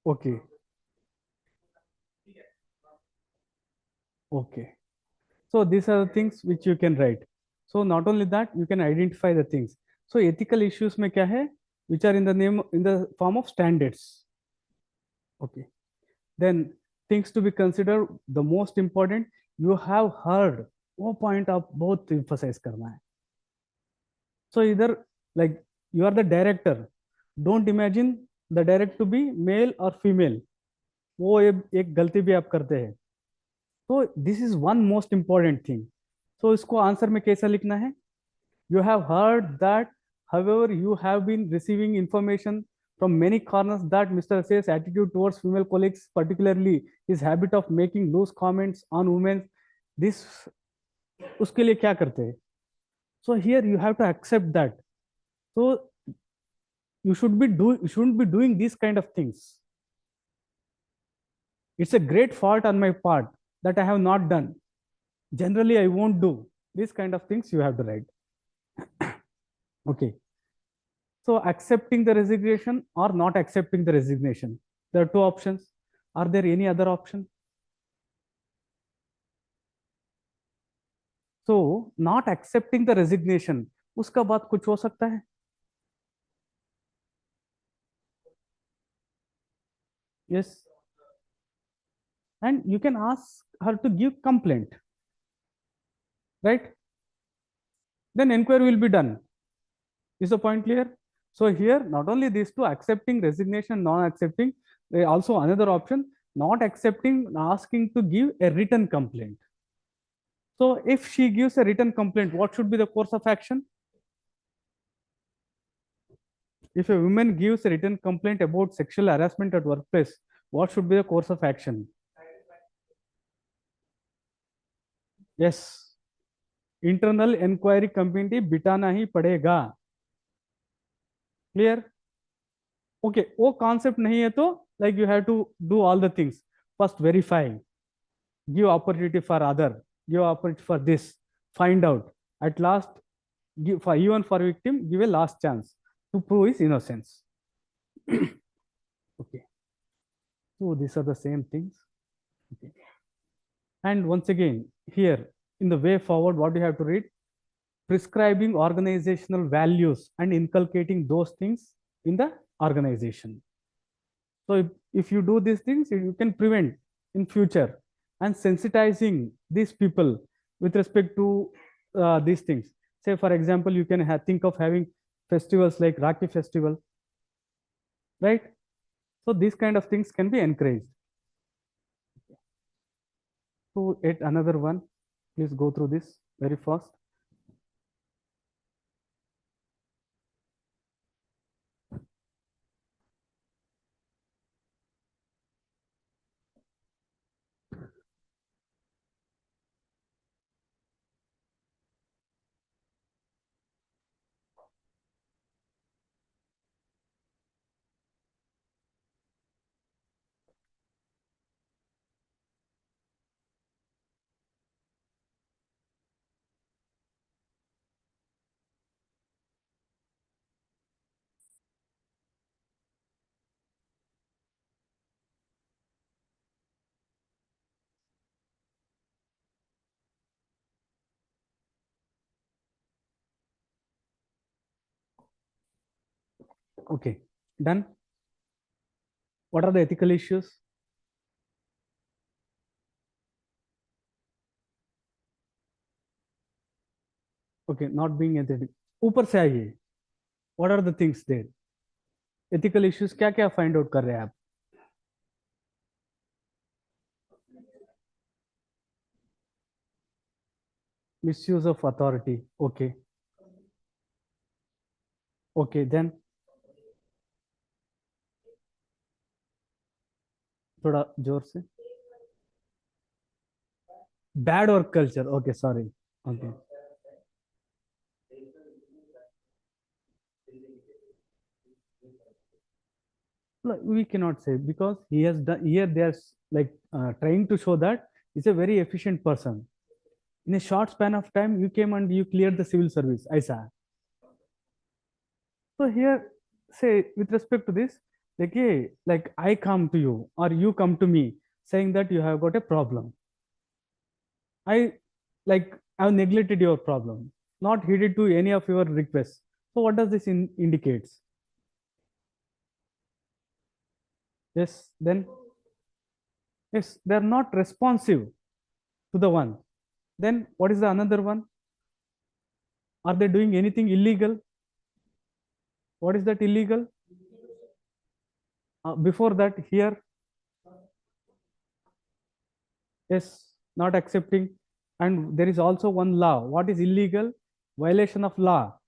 Okay. Okay. So these are the things which you can write. So not only that, you can identify the things. So ethical issues में क्या है? Which are in the name in the form of standards. Okay. Then things to be considered. The most important, you have heard. वो point आप बहुत emphasize करना है. So either like you are the director. Don't imagine the director to be male or female. वो एक गलती भी आप करते हैं. So this is one most important thing. So इसको आंसर में कैसा लिखना है? You have heard that, however, you have been receiving information from many corners that Mr. Say's attitude towards female colleagues, particularly his habit of making loose comments on women, this उसके लिए क्या करते हैं? So here you have to accept that. So you shouldn't be doing these kind of things. It's a great fault on my part that I have not done. Generally, I won't do these kind of things. You have to write. Okay. So accepting the resignation or not accepting the resignation. There are two options. Are there any other option? So not accepting the resignation. उसका बाद कुछ हो सकता है? Yes. And you can ask her to give complaint. Right? Then inquiry will be done. Is the point clear? So here, not only these two, accepting resignation, non-accepting, also another option, not accepting, asking to give a written complaint. So if she gives a written complaint, what should be the course of action? If a woman gives a written complaint about sexual harassment at workplace, what should be the course of action? Yes. Internal inquiry committee बिठाना ही पड़ेगा. Clear? Okay, वो concept नहीं है तो like you have to do all the things. First verify, give opportunity for other, give opportunity for this, find out. At last, give for even for victim, give a last chance to prove his innocence. Okay. So these are the same things. Okay. And once again, here in the way forward, what do you have to read? Prescribing organizational values and inculcating those things in the organization. So if you do these things, you can prevent in future, and sensitizing these people with respect to these things. Say, for example, you can think of having festivals like Rakhi festival, right? So these kind of things can be encouraged. So yet another one, please go through this very fast. Okay, done. What are the ethical issues? Okay, not being ethical. ऊपर से आइए. What are the things there? Ethical issues क्या क्या find out कर रहे हैं आप? Misuse of authority. Okay. Okay, then थोड़ा जोर से. Bad work culture. Okay, sorry. Okay. No, we cannot say because he has done here. They are like trying to show that he's a very efficient person. In a short span of time, you came and you cleared the civil service. I saw. So here, say with respect to this, like, hey, like I come to you or you come to me saying that you have got a problem. I like I've neglected your problem, not heeded to any of your requests. So what does this indicates? Yes, then yes, they're not responsive to the one. Then what is the another one? Are they doing anything illegal? What is that illegal? Before that, here, yes, not accepting. And there is also one law. What is illegal? Violation of law.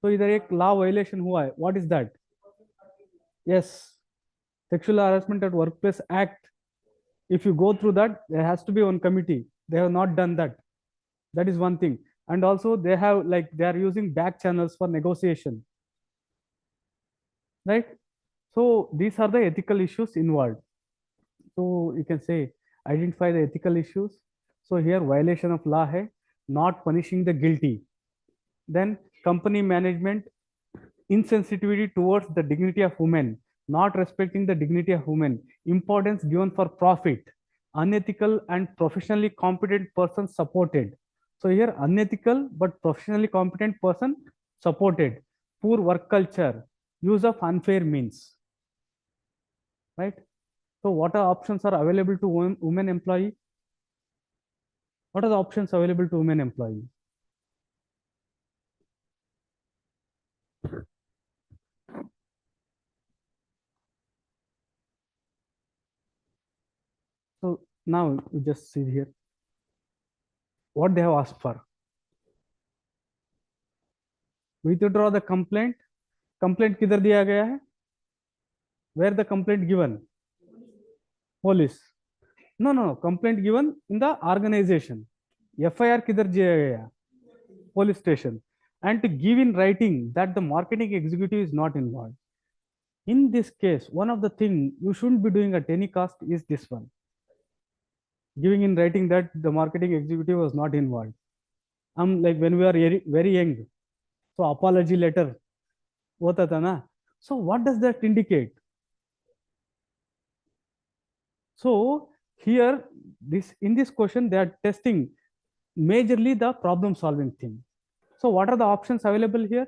So either a law violation हुआ है. What is that? Yes, Sexual Harassment at Workplace Act. If you go through that, there has to be one committee. They have not done that. That is one thing. And also they have like they are using back channels for negotiation, right? So these are the ethical issues involved. So you can say identify the ethical issues. So here violation of law hai, not punishing the guilty. Then company management insensitivity towards the dignity of women, not respecting the dignity of women, importance given for profit, unethical and professionally competent person supported. So here unethical but professionally competent person supported, poor work culture, use of unfair means, right? So what are options are available to women employee? What are the options available to women employee? So now you just see here what they have asked for. Withdraw the complaint. Complaint किधर दिया गया है? Where the complaint given? Police. No, no, no. Complaint given in the organization. FIR किधर दिया गया? Police station. And to give in writing that the marketing executive is not involved. In this case, one of the things you shouldn't be doing at any cost is this one. Giving in writing that the marketing executive was not involved. Like when we are very young, so apology letter hota tha na. So what does that indicate? So here, this in this question, they are testing majorly the problem solving thing. So what are the options available here?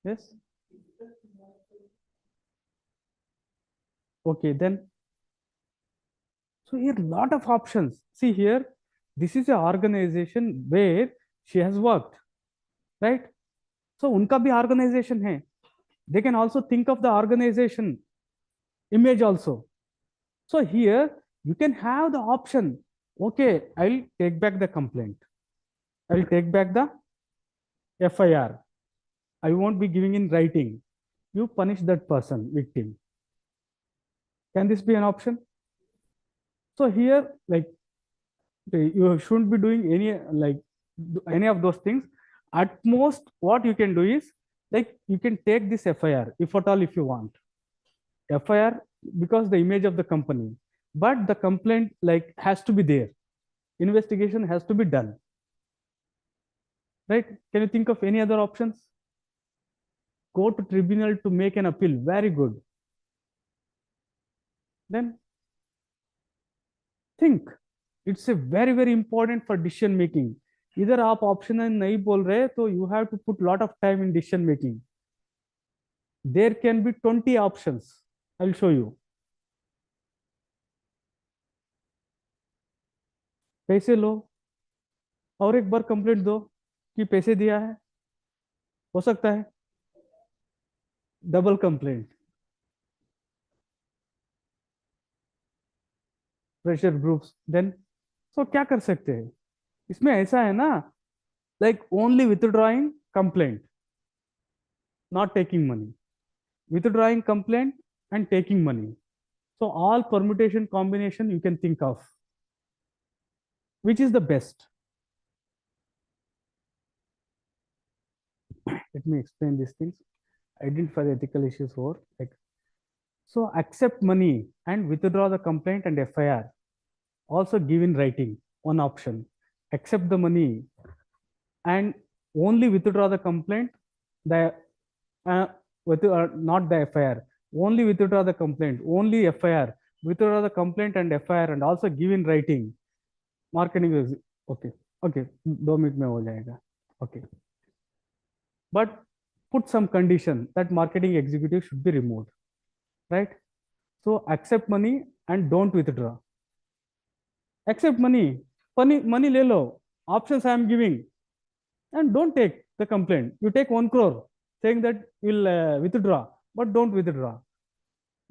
Yes. Okay, then So here lot of options. See here, this is a organization where she has worked, right? So उनका भी organization है. They can also think of the organization image also. So here you can have the option. Okay, I'll take back the complaint. I'll take back the FIR. I won't be giving in writing. You punish that person, victim. Can this be an option? So here, like, you shouldn't be doing any of those things. At most, what you can do is, like, you can take this FIR, if at all, if you want. FIR, because the image of the company, but the complaint, like, has to be there. Investigation has to be done. Right? Can you think of any other options? Go to tribunal to make an appeal. Very good. Then think. It's a very, very important for decision making. इधर आप option नहीं बोल रहे तो you have to put lot of time in decision making. There can be 20 options. I will show you. पैसे लो और एक बार complaint दो कि पैसे दिया है, हो सकता है double complaint, pressure groups. Then तो क्या कर सकते हैं इसमें? ऐसा है ना, like only withdrawing complaint, not taking money, withdrawing complaint and taking money. So all permutation combination you can think of. Which is the best? Let me explain these things. Identify the ethical issues for, like, so accept money and withdraw the complaint and FIR. Also give in writing, one option. Accept the money and only withdraw the complaint, the not the FIR. Only withdraw the complaint, only FIR. Withdraw the complaint and FIR and also give in writing. Marketing is okay. Okay, 2 minutes में हो जाएगा. Okay. But put some condition that marketing executive should be removed, right? So accept money and don't withdraw. Accept money, money ले लो. Options I am giving, and don't take the complaint. You take 1 crore, saying that you'll withdraw, but don't withdraw.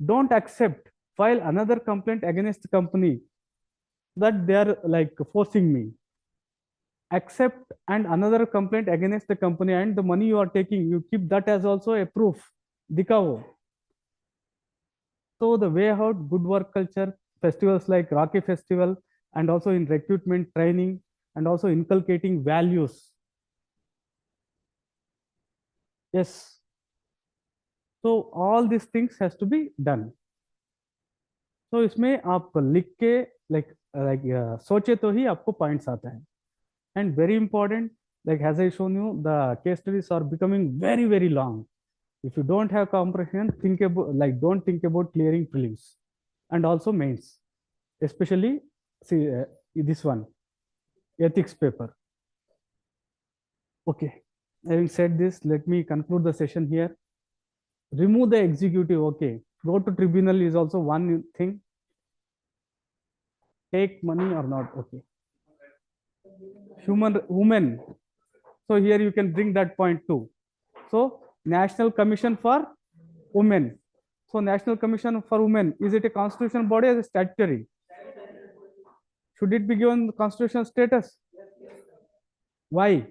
Don't accept. File another complaint against the company that they are like forcing me. Accept and another complaint against the company, and the money you are taking, you keep that as also a proof. Dikao. So the way out, good work culture, festivals like Rocky Festival, and also in recruitment training, and also inculcating values. Yes. So all these things has to be done. So इसमें आप लिख के like सोचे तो ही आपको points आता है. And very important, like as I shown you, the case studies are becoming very, very long. If you don't have comprehension, think about, like, don't think about clearing prelims and also mains, especially see this one, ethics paper. Okay, having said this, let me conclude the session here. Remove the executive. Okay, go to tribunal is also one thing. Take money or not. Okay. Women. So here you can bring that point too. So National Commission for Women. So National Commission for Women, is it a constitutional body or a statutory? Should it be given constitutional status? Why?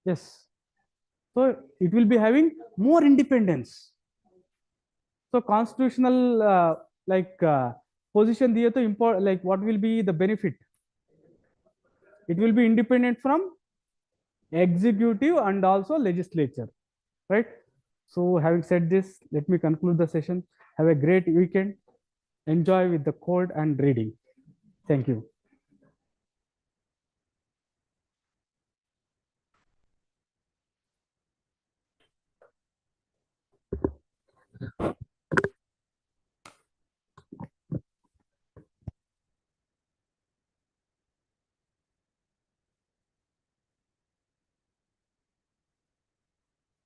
Yes. So it will be having more independence. So constitutional position diye to import, like, what will be the benefit? It will be independent from executive and also legislature, right? So having said this, let me conclude the session. Have a great weekend. Enjoy with the code and reading. Thank you.